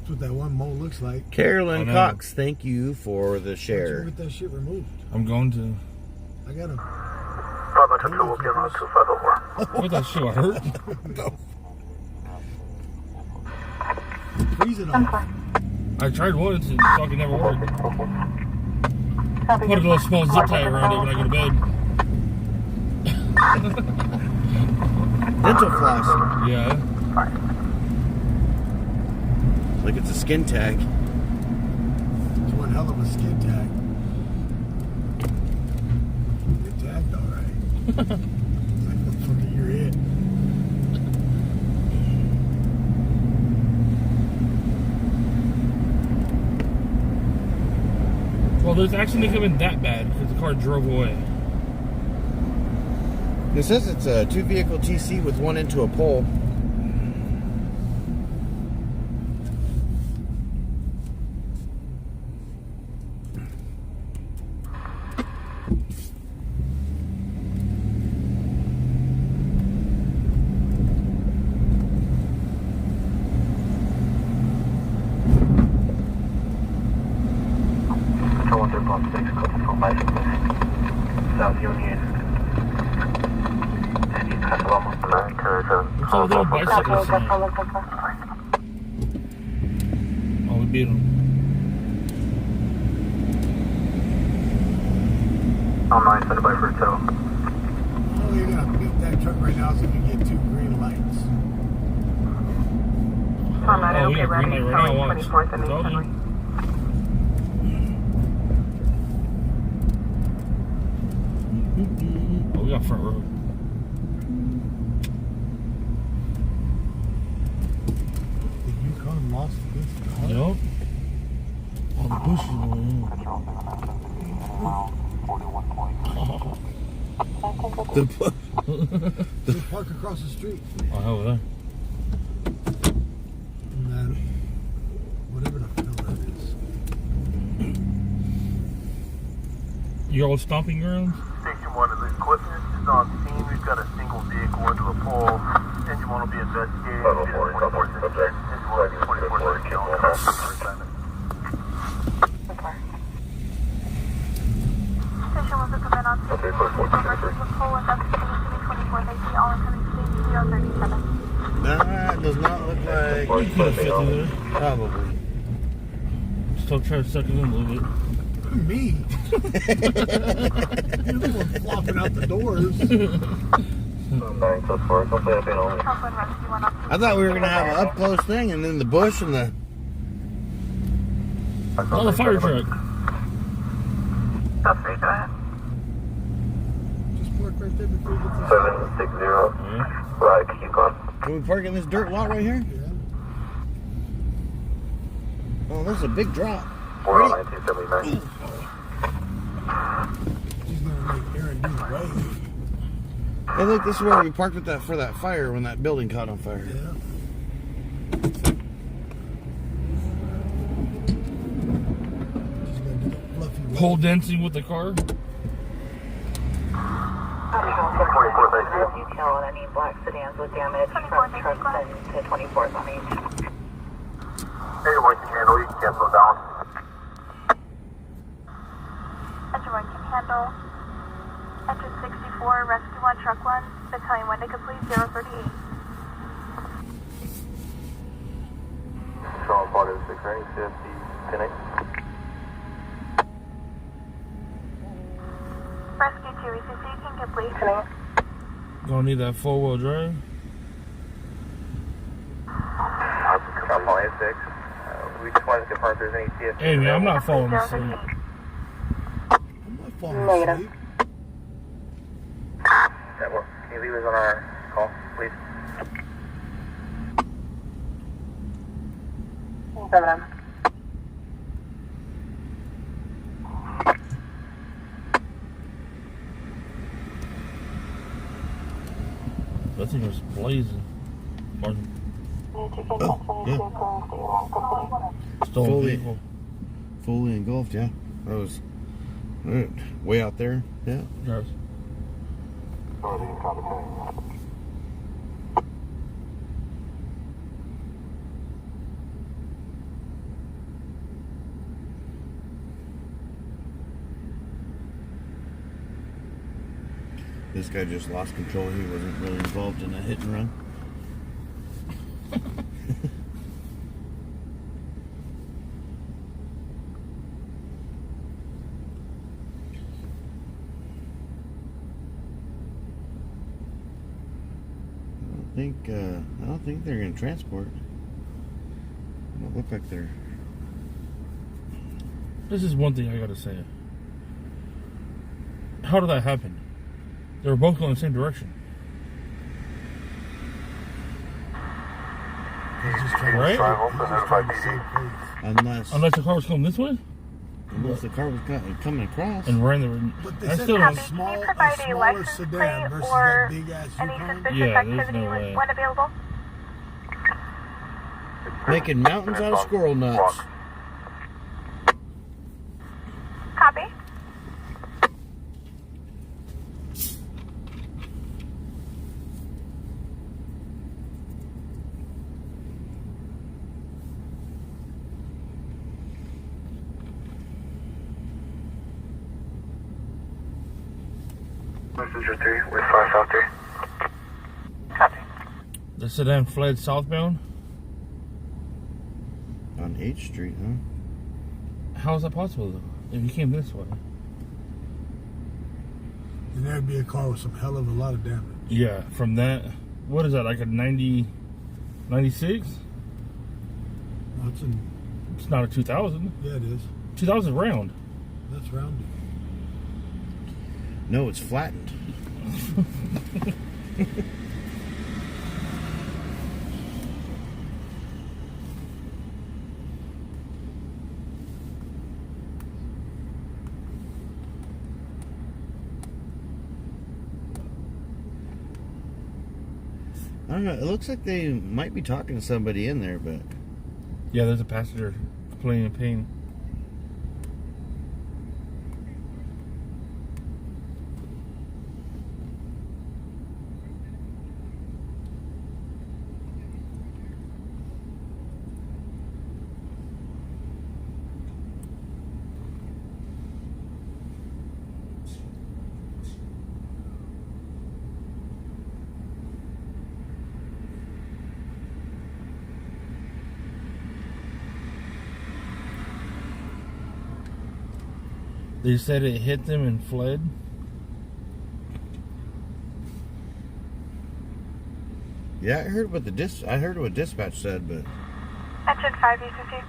That's what that one mole looks like. Carolyn Cox, thank you for the share. Get that shit removed. I'm going to. I got him. Bravo 2, we'll give him a 2504. What that shit hurt? No. Freeze it off. I tried once and fucking never worked. Put a little small zip tie around it when I go to bed. Dental floss. Yeah. Like it's a skin tag. It's one hell of a skin tag. Good tagged, alright. Like the fuck of your head. Well, this accident didn't come in that bad because the car drove away. It says it's a 2-vehicle TC with one into a pole. South Union. And East Cataloma. What's all the little bicyclists? Oh, we beat him. I'm 9, send it by for tow. Oh, you're gonna beat that truck right now so you can get 2 green lights. Oh, we got green light right now. Watch. Told you. Oh, we got front row. The Yukon lost against the car. Yup. All the bushes were in. They park across the street. Oh, hell with that. And then, whatever the hell that is. You all stomping grounds? Station 1 of the equipment is on scene. We've got a single vehicle into a pole. Engine 1 will be investigated. Engine 1 will be 24 Station 1 to come in on scene. Okay, code 14, Versus the pole investigating to be 24. They see all incoming stage 037. That does not look like. You could have fit through there. Probably. Still try to suck it in a little bit. Me? You're the one flopping out the doors. 9 plus 4. Hopefully I've been only. I thought we were gonna have an up close thing, and then the bush and the. Oh, the fire truck. That's right, go ahead. Just park right there before you get to 760. Right, Yukon. Can we park in this dirt lot right here? Yeah. Oh, there's a big drop. 4 on 1979. She's gonna make Aaron do the wave. Hey, look, this is where we parked with that for that fire when that building caught on fire. Yeah. She's gonna do the fluffy wave. Pole dancing with the car. Detail on any black sedans with damage from trucks and to 24th on each. Hey, your wife can handle. You can cancel down. Engine 1 can handle. Engine 64, Rescue 1, Truck 1, Battalion 1 to complete 038. Strong part of 6 range, 50, 10 Rescue 2, ECC can complete. Gonna need that 4-wheel drive. Southpaw A6. We just wanted to confirm if there's any CFC. Hey, man, I'm not falling asleep. I'm not falling asleep. That work. Can you leave us on our call, please? 7. That thing was blazing. Pardon. Yeah. Stolen vehicle. Fully engulfed, yeah. That was way out there. Yeah. Yes. This guy just lost control. He wasn't really involved in a hit and run. I don't think they're going to transport. It don't look like they're. This is one thing I gotta say. How did that happen? They were both going in the same direction. Right? Unless the car was coming this way? Unless the car was coming across. And ran the... But they said a smaller sedan versus that big ass Yukon. Yeah, there's no way. When available? Making mountains out of squirrel nuts. Copy. Messenger 3, with 5 South 3. Copy. The sedan fled southbound? On H Street, huh? How is that possible, though? If you came this way? Then there'd be a car with some hell of a lot of damage. Yeah, from that... What is that, like a 90... 96? Well, it's not a 2000. Yeah, it is. 2000 round. That's rounded. No, it's flattened. I don't know. It looks like they might be talking to somebody in there, but... Yeah, there's a passenger complaining in pain. They said it hit them and fled. Yeah, I heard what dispatch said, but Engine 5, U50.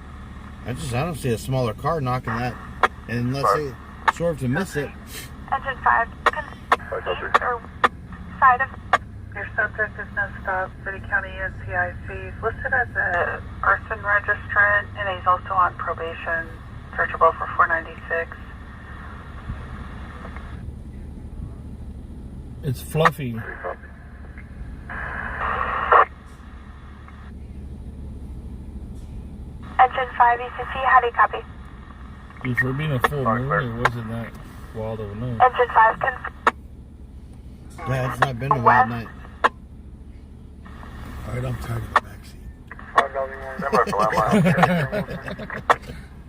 I don't see a smaller car knocking that, unless they swerve to miss it. Engine 5, east or side of... Your subject is no stop, City County NCIC. He's listed as a arson registrant, and he's also on probation, searchable for 496. It's Fluffy. Engine 5, ECC, how do you copy? For being a full moon, it wasn't that wild of a night. Engine 5, Yeah, it's not been a wild night. Alright, I'm tagging the back seat.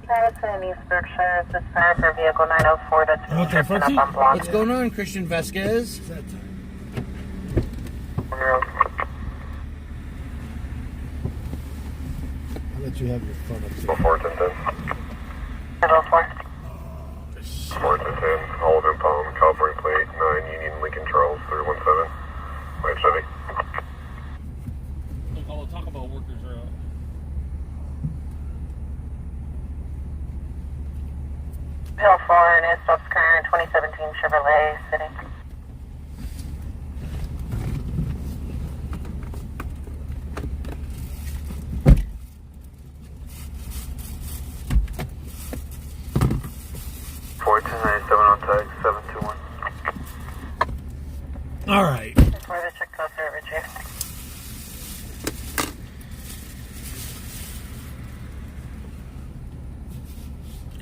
Madison, East Berkshire, suspended for vehicle 904 that's What's that, driven Foxy? up on block. What's going on, Christian Vasquez? I'll let you have your fun up there. 4 to 10. 704. 4 to 10, Hold Impound, California Plate, 9 Union Lincoln Charles, 317. Wait, Chevy. Look, all the Taco Bell workers are out. Hill 4 and his stops current 2017 Chevrolet City. on tag 721. All right. That's where the check code service here.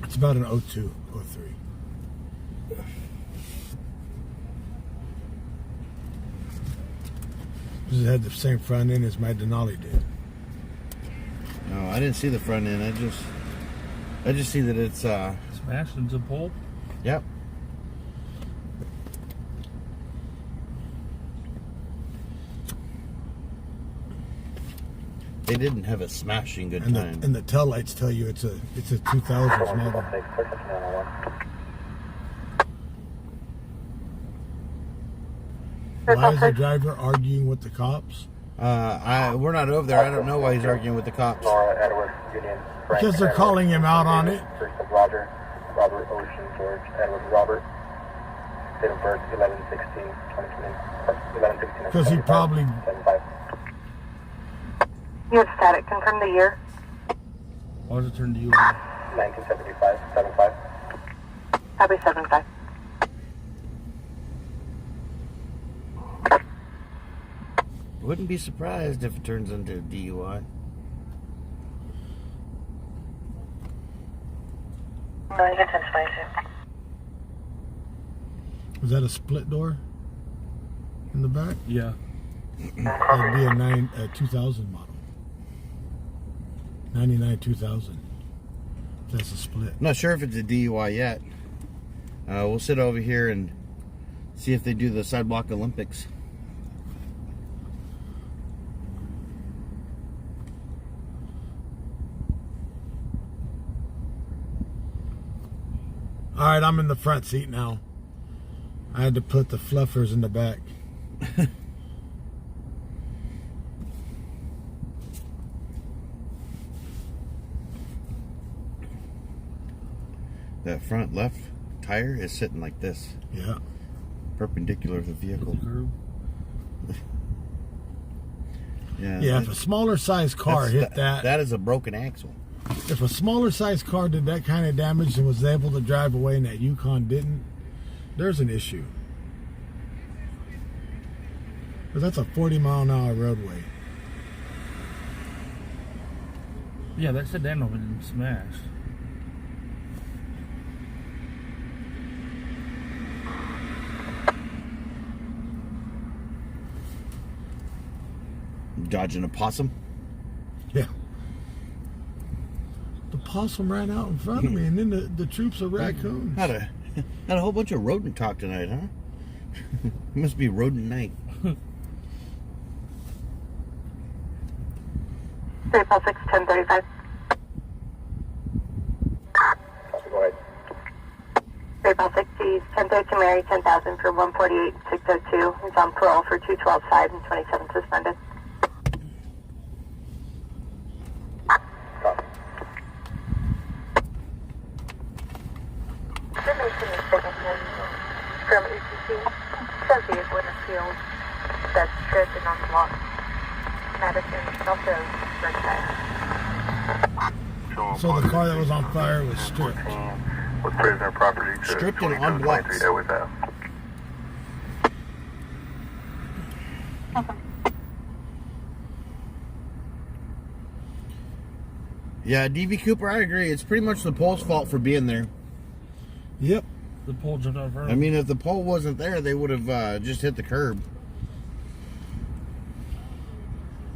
It's about an 02, 03. This had the same front end as my Denali did. No, I didn't see the front end. I just see that it's Smashed into pole. Yep. They didn't have a smashing good And time. the tail lights tell you it's a 2000s model. Why is the driver arguing with the cops? We're not over there. I don't know why he's arguing with the cops. Nora, Edward, Union, Frank, Because they're Edward, calling him out on it. First of Roger, Robert, Ocean, George, Edward, Robert. Date of birth 11/16/2020. Because he probably... 75. You have static. Confirm the year. Why does it turn to you? 1975, 75. Copy 75. Wouldn't be surprised if it turns into a DUI. No, you get 1022. Was that a split door in the back? Yeah. That'd be a 2000 model. 99 2000. That's a split. I'm not sure if it's a DUI yet. We'll sit over here and see if they do the sidewalk Olympics. All right, I'm in the front seat now. I had to put the fluffers in the back. That front left tire is sitting like this. Yeah. Perpendicular to the vehicle. Yeah, if a smaller size car hit that... That is a broken axle. If a smaller size car did that kind of damage and was able to drive away and that Yukon didn't, there's an issue. Because that's a 40-mile-an-hour roadway. Yeah, that sedan over been smashed. Dodging a possum? Yeah. The possum ran out in front of me, and then the troops of raccoons. Had a whole bunch of rodent talk tonight, huh? It must be rodent night. 356 1035. Go ahead. 356 G's 1032 Mary 10,000 for 148 602. He's on parole for 212.5 and 27 suspended. From ECC, says vehicle in the field, says stripped and unlocked. Madison, also red tire. So the car that was on fire was stripped. With prisoner property to Stripped and unblocked. 2223 Airways Ave. Yeah, DB Cooper, I agree. It's pretty much the pole's fault for being there. Yep. The pole jumped out in front I of mean, if the pole wasn't there, they would have just hit the curb.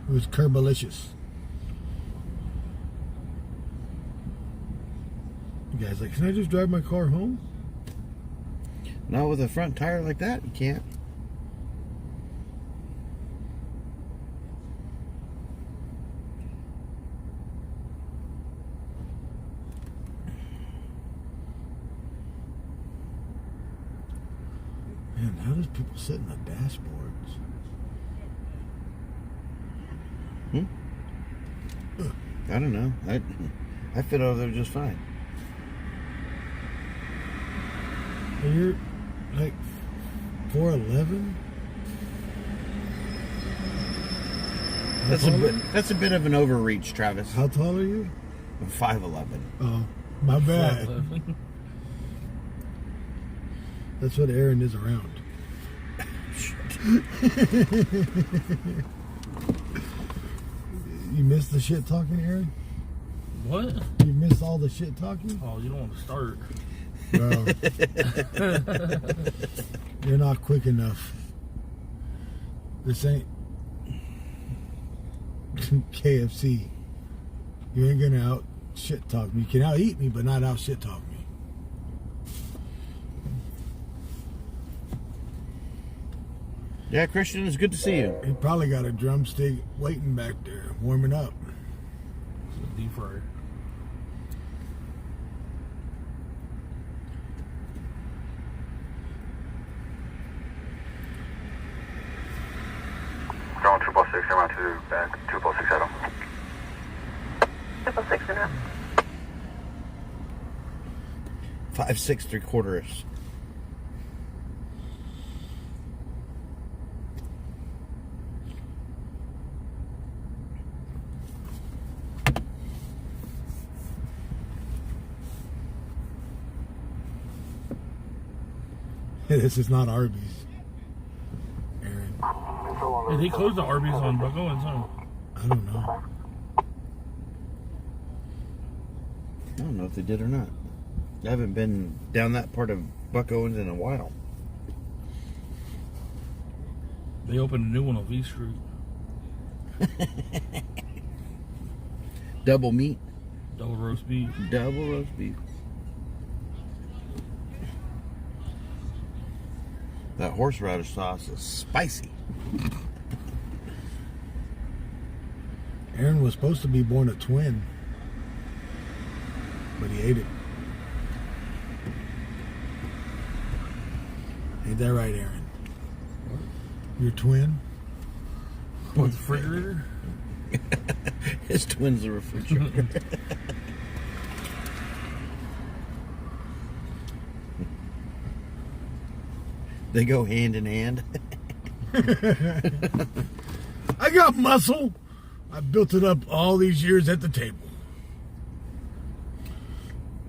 It was curbalicious. The guy's like, can I just drive my car home? Not with a front tire like that, you can't. Man, how does people sit in the dashboards? I don't know. I fit over there just fine. And you're like 4'11"? That's a bit of an overreach, Travis. How tall are you? I'm 5'11". Oh, my bad. That's what Aaron is around. You missed the shit talking, Aaron? What? You missed all the shit talking? Oh, you don't want to start. Bro. You're not quick enough. This ain't KFC. You ain't gonna out shit talk me. You can out eat me, but not out shit talk me. Yeah, Christian, it's good to see you. He probably got a drumstick waiting back there, warming up. It's a deep fryer. Drone 666, around to back 666 Adam. 666 and up. 5'6" 3/4. This is not Arby's. Aaron. Hey, they closed the Arby's on Buck Owens, huh? I don't know. I don't know if they did or not. I haven't been down that part of Buck Owens in a while. They opened a new one on V Street. Double meat. Double roast beef. Double roast beef. That horseradish sauce is spicy. Aaron was supposed to be born a twin, but he ate it. Ain't that right, Aaron? Your twin? What, the refrigerator? His twin's a refrigerator. They go hand in hand. I got muscle. I built it up all these years at the table.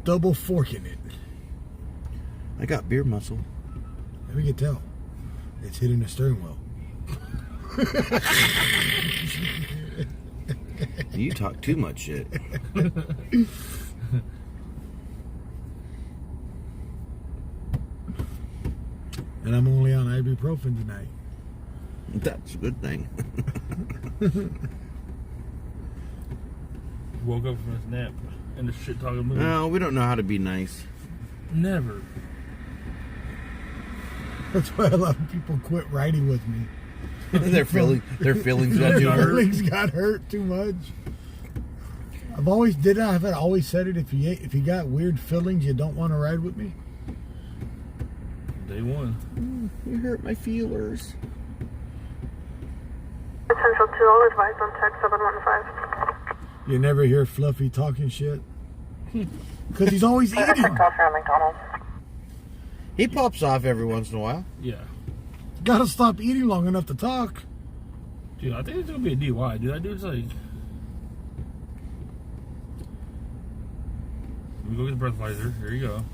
Double forking it. I got beer muscle. Let me get tell. It's hitting the steering wheel. You talk too much shit. And I'm only on ibuprofen tonight. That's a good thing. Woke up from his nap and the shit talking mood. No, we don't know how to be nice. Never. That's why a lot of people quit riding with me. their feelings got too Their hurt. feelings got hurt too much. I've always said it. If you got weird feelings, you don't want to ride with me. Day one. You hurt my feelers. Potential 2, I'll advise on text 715. You never hear Fluffy talking shit? Because he's always eating. McDonald's. He pops off every once in a while. Yeah. Gotta stop eating long enough to talk. Dude, I think it's gonna be a DUI. Dude, that dude's like. Let me go get the breathalyzer. Here you go.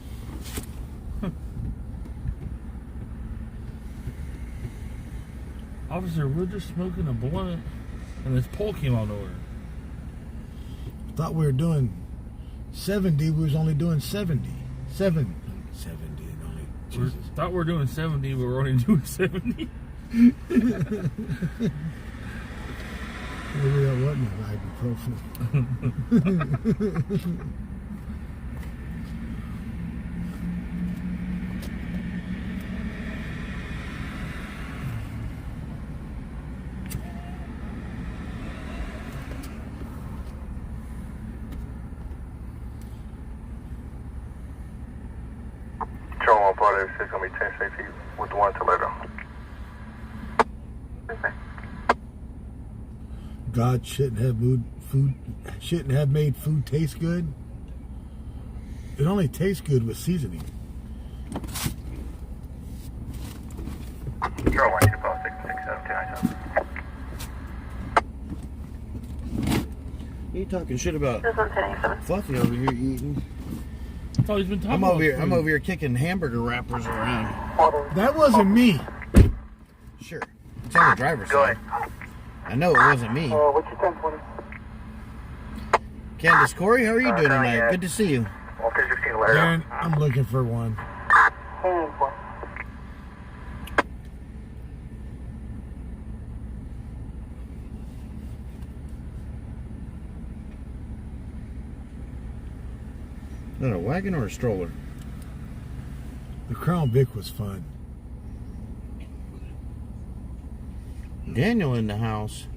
Officer, we're just smoking a blunt, and this pole came out of nowhere. Thought we were doing 70. We was only doing 70. 70 and only. Jesus. Thought we were doing 70, but we're only doing 70. Maybe that wasn't ibuprofen. Drone 1 part 86 gonna be 10 safety with 1 to later. Okay. God shouldn't have made food taste good. It only tastes good with seasoning. Drone 1 2 post 667 297. You talking shit about This one's 1087. Fluffy over here eating? That's all he's been talking I'm about. over here kicking hamburger wrappers around. That wasn't me. Sure. It's on the driver's Go side. ahead. I know it wasn't me. What's your 1020? Candace Corey, how are you doing tonight? yeah. Good to see you. 16 later. Aaron, I'm looking for one. Is that a wagon or a stroller? The Crown Vic was fun. Daniel in the house.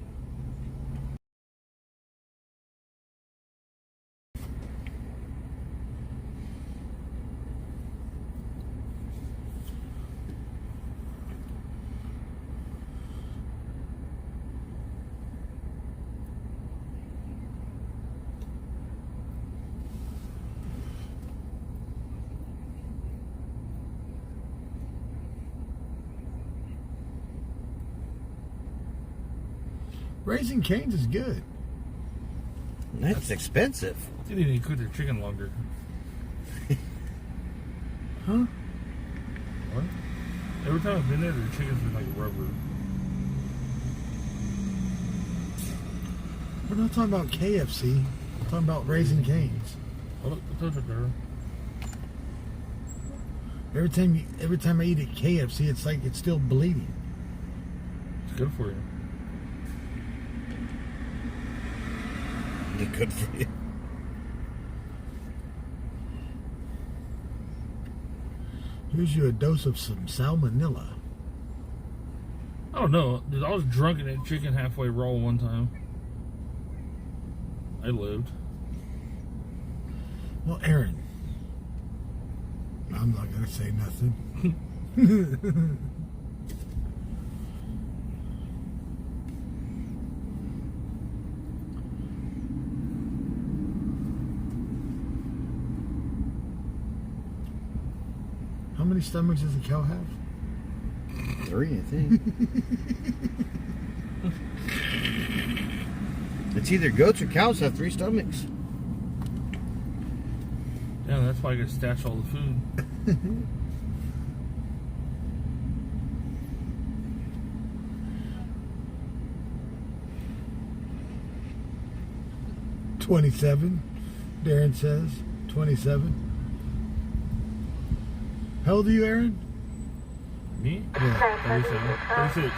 Raising Cane's is good. That's expensive. They need to cook their chicken longer. Huh? What? Every time I've been there, their chicken's been like rubber. We're not talking about KFC. We're talking about Raising Cane's. Oh, look, those are there. Every time I eat at KFC, it's like it's still bleeding. It's good for you. Good for you. Here's you a dose of some salmonella. I don't know. Dude, I was drunk and ate chicken halfway raw one time. I lived. Well, Aaron, I'm not going to say nothing. How many stomachs does a cow have? 3, I think. It's either goats or cows have 3 stomachs. Yeah, that's why I gotta stash all the food. $27. Darren says 27. How old are you, Aaron? Me? Yeah. 36.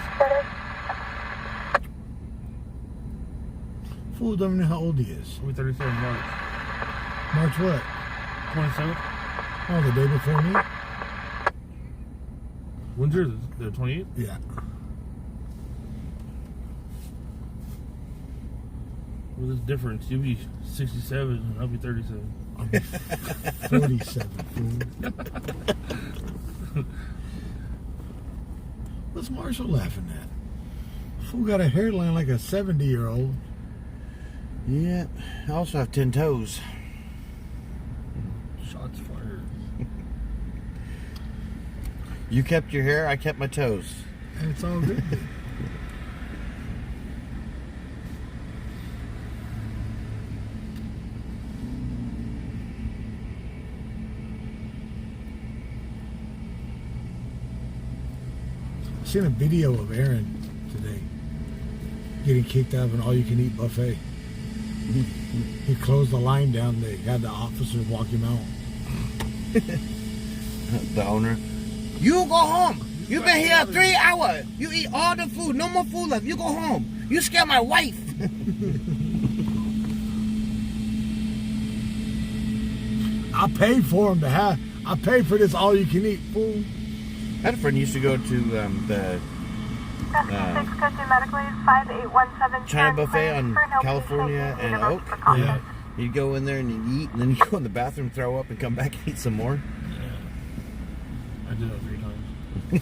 Fool don't even know how old he is. I'll be 37 March. March what? 27th? Oh, the day before me? When's yours? The 28th? Yeah. Well, there's a difference. You'll be 67 and I'll be 37. I'll be 47, fool. What's Marshall laughing at? Fool got a hairline like a 70-year-old. Yeah. I also have 10 toes. Shots fired. You kept your hair, I kept my toes. And it's all good. I seen a video of Aaron today getting kicked out of an all-you-can-eat buffet. He closed the line down. They had the officers walk him out. The owner. You go home. You've been here 3 hours. You eat all the food. No more food left. You go home. You scare my wife. I paid for him to have. I paid for this all-you-can-eat, fool. I had a friend who used to go to the China buffet on California and Oak. Yeah. You'd go in there and you'd eat, and then you go in the bathroom, throw up, and come back and eat some more. Yeah. I did that 3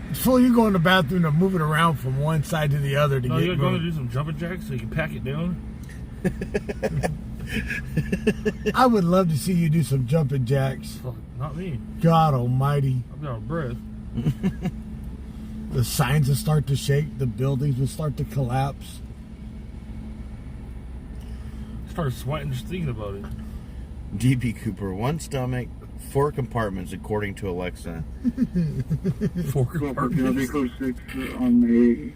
times. Fool, you go in the bathroom and move it around from one side to the other to No, get you're going to going. do some jumping jacks so you can pack it down? I would love to see you do some jumping jacks. Fuck, not me. God almighty. I'm out of breath. The signs will start to shake. The buildings will start to collapse. Start sweating just thinking about it. DB Cooper, 1 stomach, 4 compartments, according to Alexa. 4 Vehicle compartments. 6 on a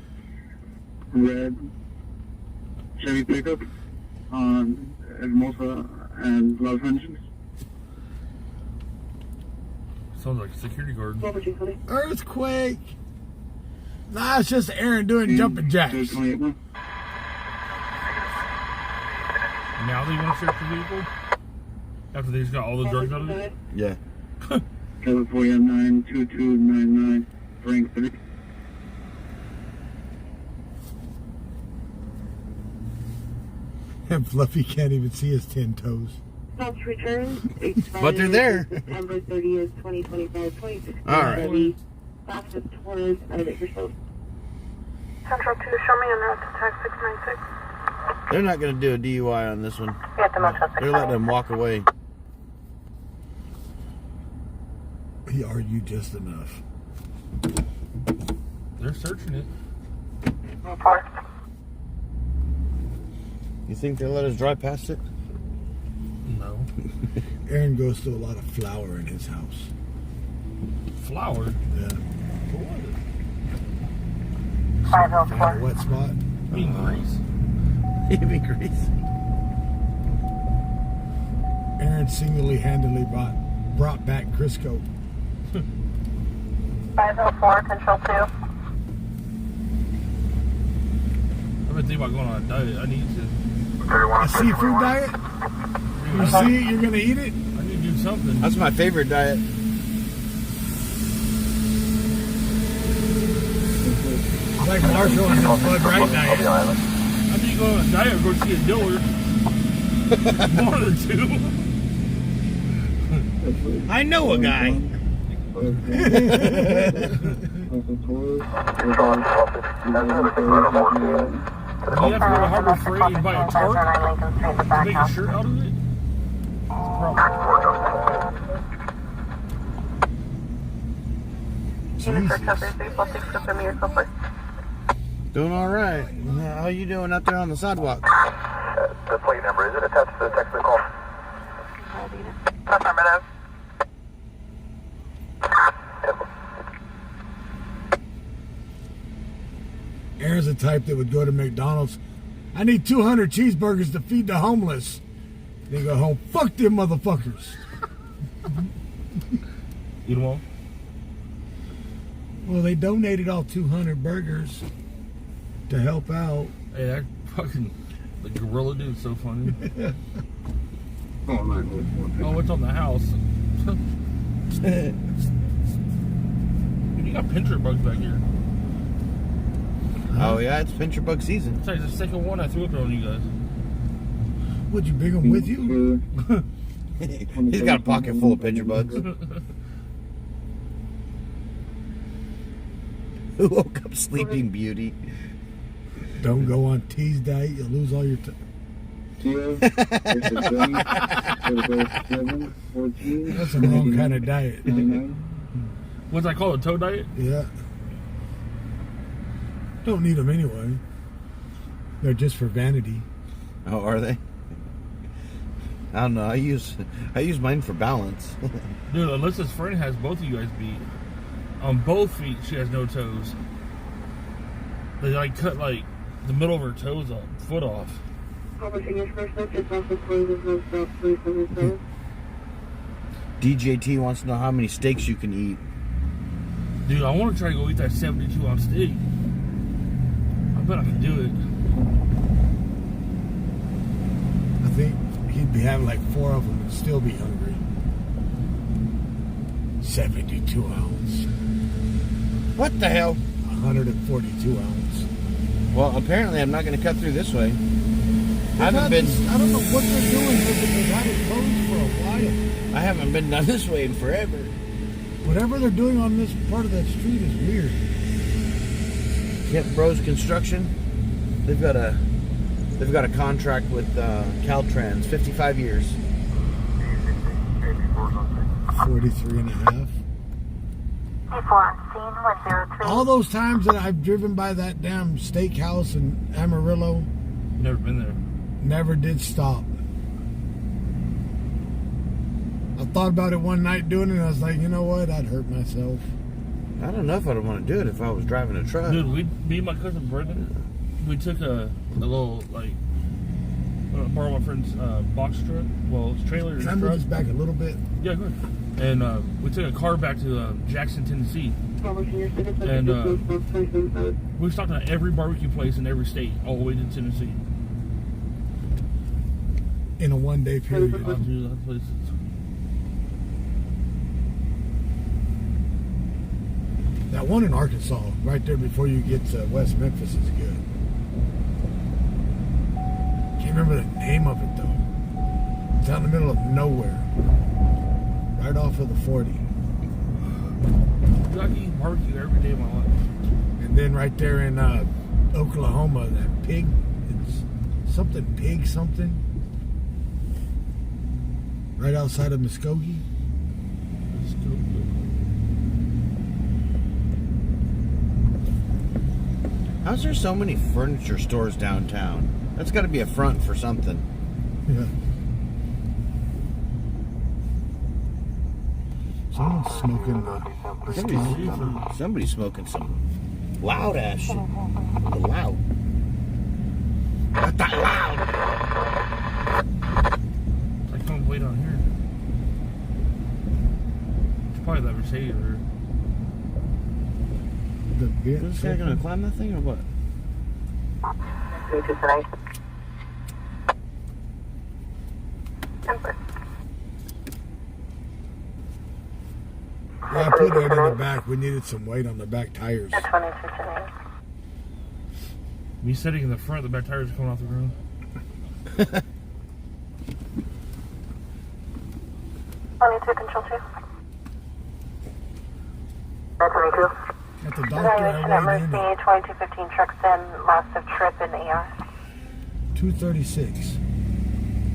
red Chevy pickup on Hermosa and Los Angeles. Sounds like a security guard. Earthquake. Nah, it's just Aaron doing jumping jacks. 228. Now they want to search the vehicle? After they just got all the drugs out of it? Yeah. California 92299, Frank 3. And Fluffy can't even see his 10 toes. Launch return. But they're there. September 30th, 2025, 26. All right. Fastest tours out of Bakersfield. Central 2, show me a note to text 696. They're not going to do a DUI on this one. Yeah, the Motel 6. They're letting them walk away. He argued just enough. They're searching it. Report. You think they'll let us drive past it? No. Aaron goes to a lot of flour in his house. Flour? Yeah. For what? 504. Find a wet spot. I mean, grease. It'd be greasy. Aaron single-handedly brought back Crisco. 504, control 2. I've been thinking about going on a diet. I need to. A seafood diet? You see it, you're going to eat it? I need to do something. That's my favorite diet. Like Marshall and his Bud Right diet. I need to go on a diet or go see a dealer. One of the two. I know a guy. You have to go to Harbor Freight and buy a tarp to make a shirt out of it? Doing all right. How you doing out there on the sidewalk? The plate number, is it attached to the text call? Affirmative. Aaron's the type that would go to McDonald's. I need 200 cheeseburgers to feed the homeless. They go home, fuck them motherfuckers. You know what? Well, they donated all 200 burgers to help out. Hey, that fucking the gorilla dude's so funny. Oh, what's on the house? Dude, you got pincher bugs back here. Oh yeah, it's pincher bug season. It's the second one I threw up on you guys. Would you bring them with you? He's got a pocket full of pincher bugs. Who woke up Sleeping Beauty? Don't go on T's diet, you'll lose all your time. That's the wrong kind of diet. What's that called? A toe diet? Yeah. Don't need them anyway. They're just for vanity. Oh, are they? I don't know. I use mine for balance. Dude, Alyssa's friend has both of you guys beat. On both feet, she has no toes. They like cut like the middle of her toes off, foot off. DJT wants to know how many steaks you can eat. Dude, I want to try to go eat that 72-ounce steak. I bet I can do it. I think he'd be having like 4 of them and still be hungry. 72 ounce. What the hell? 142 ounce. Well, apparently I'm not going to cut through this way. I don't know what they're doing here, but they've had it closed for a while. I haven't been down this way in forever. Whatever they're doing on this part of that street is weird. Kent Bros Construction. They've got a contract with Caltrans, 55 years. 43 and a half. All those times that I've driven by that damn steakhouse in Amarillo, Never been there. never did stop. I thought about it one night doing it, and I was like, you know what? I'd hurt myself. I don't know if I'd want to do it if I was driving a truck. Dude, me and my cousin Brendan, we took a little, like, borrow my friend's box truck. Well, his trailer. Can I move this back a little bit? Yeah, good. And we took a car back to Jackson, Tennessee. And we stopped at every barbecue place in every state, all the way to Tennessee. In a one-day period. Oh, dude, that place is... That one in Arkansas, right there before you get to West Memphis, is good. Can't remember the name of it, though. It's out in the middle of nowhere. Right off of the 40. I can eat barbecue every day of my life. And then right there in Oklahoma, that pig, it's something pig something. Right outside of Muskogee. How's there so many furniture stores downtown? That's got to be a front for something. Yeah. Someone's smoking Somebody's smoking some loud ass shit. Loud. Not that loud. I can't wait on here. It's probably that Mercedes or the bit. Is this guy gonna climb that thing or what? Yeah, I put that in the back. We needed some weight on the back tires. me sitting in the front, the back tires are coming off the ground. 22 control 2. 22. At the doctor, Evaluation I at weighed in Mercy at 2215 trucks in, last of trip in AR. 236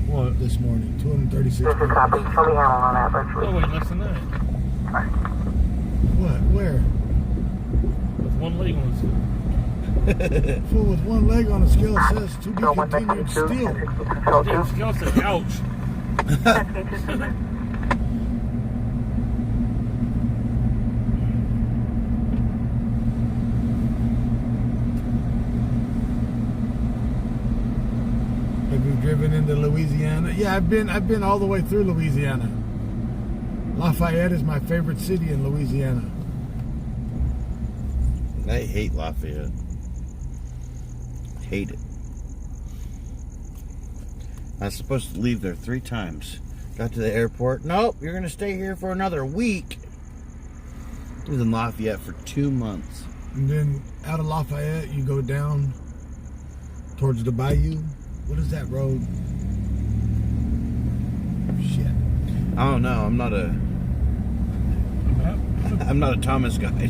What? this morning. 236. This is copy. Show me how on that, virtually. Oh, wait, less than that. What? Where? With one leg on his Fool with one leg on the scale says to be continued still. Damn, scale said ouch. Have you driven into Louisiana? Yeah, I've been all the way through Louisiana. Lafayette is my favorite city in Louisiana. I hate Lafayette. Hate it. I was supposed to leave there 3 times. Got to the airport. Nope, you're going to stay here for another week. I was in Lafayette for 2 months. And then out of Lafayette, you go down towards the bayou. What is that road? Shit. I don't know. I'm not a Thomas guy.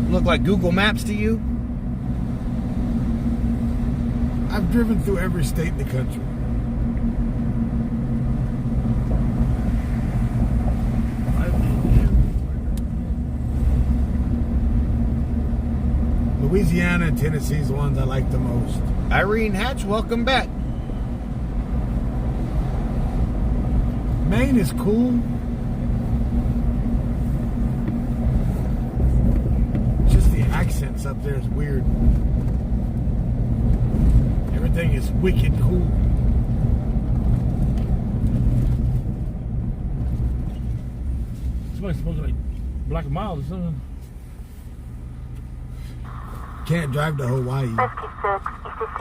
Look like Google Maps to you? I've driven through every state in the country. Louisiana and Tennessee's the ones I like the most. Irene Hatch, welcome back. Maine is cool. Just the accents up there is weird. Everything is wicked cool. Somebody's smoking like Black and Mild or something. Can't drive to Hawaii. 56 ECC.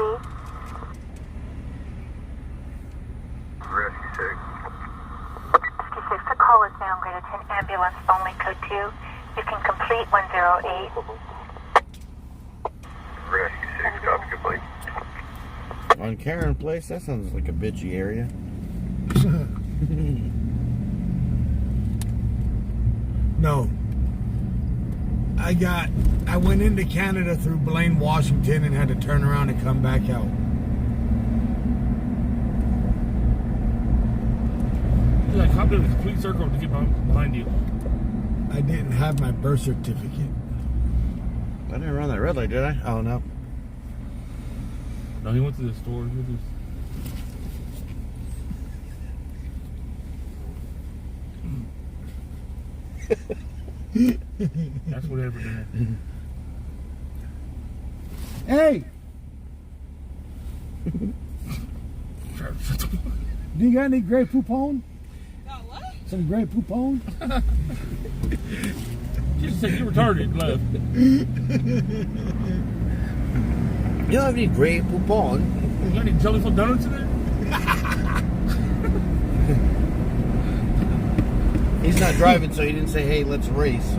Rescue 6. 56, the call is downgraded to an ambulance only code 2. You can complete 108. Rescue 6, copy complete. On Karen Place, that sounds like a bitchy area. No. I went into Canada through Blaine, Washington and had to turn around and come back out. Yeah, I did a complete circle to get behind you. I didn't have my birth certificate. I didn't run that red light, did I? Oh, no. No, he went to the store. That's what ever did. Hey! Do you got any Grey Poupon? Got what? Some Grey Poupon? She just said you retarded, left. You don't have any Grey Poupon? You got any jellyfish donuts in there? He's not driving, so he didn't say, hey, let's race.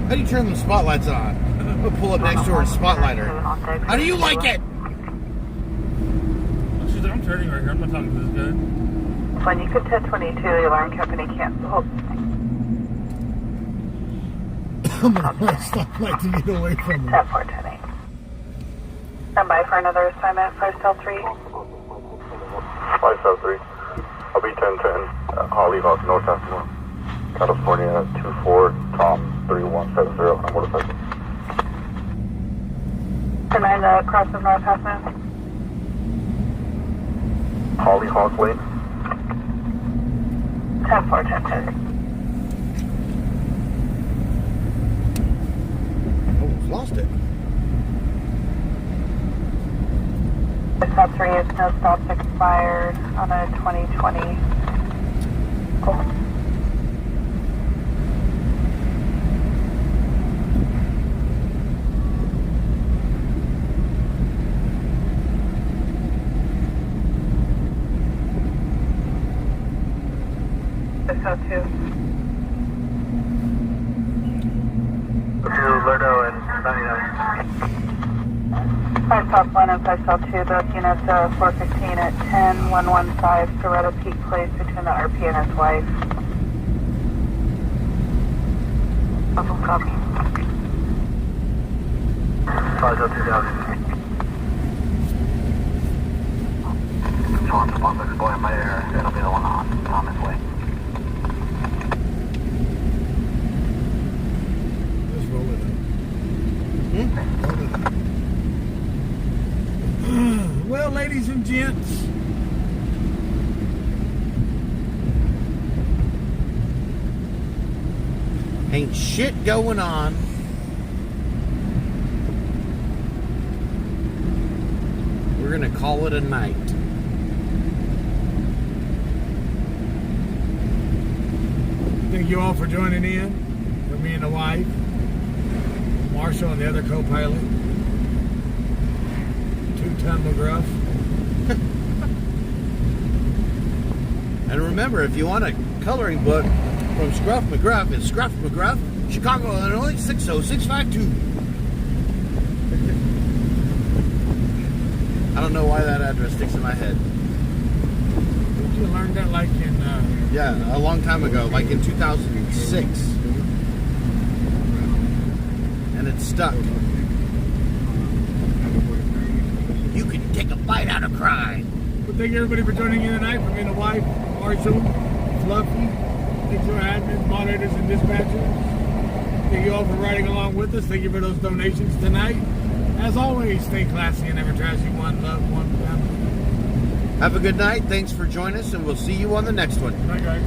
How do you turn the spotlights on? I'm gonna pull up next to her and spotlight her. How do you like it? She's like, I'm turning right here. I'm not talking to this guy. When you could 1022, the alarm company canceled. I'm gonna press stoplight to get away from her. 10-4-10-8. Stand by for another assignment, 5-3. 573. I'll be 1010 at Holly Hawk, North Avenue, California, 24 Tom 3170 on a motorcycle. 10-9, the cross of North Avenue. Holly Hawk Lane. 10-4-10-10. Oh, lost it. Stop 3 is no stops expired on a 2020. Cool. SO2. Lerdo and 99. 5 South 1 and 5 South 2, both units 415 at 10-115, Dorado Peak Place between the RP and his wife. Copy. 502,000. Sean's spot looks boy in my air. It'll be the one on Thomas Way. Let's roll it up. Well, ladies and gents, Ain't shit going on. We're gonna call it a night. thank you all for joining in with me and the wife, Marshall and the other co-pilot, 2-ton McGruff. And remember, if you want a coloring book from Scruff McGruff, it's Scruff McGruff, Chicago, Illinois, 60652. I don't know why that address sticks in my head. Did you learn that like in... Yeah, a long time ago, like in 2006. And it's stuck. You can take a bite out of crime. Well, thank you everybody for joining in tonight. For me and the wife, Marshall, Fluffy, thanks to our admins, moderators, and dispatchers. Thank you all for riding along with us. Thank you for those donations tonight. As always, stay classy and never trashy. One love, one family. Have a good night. Thanks for joining us, and we'll see you on the next one. Bye, guys.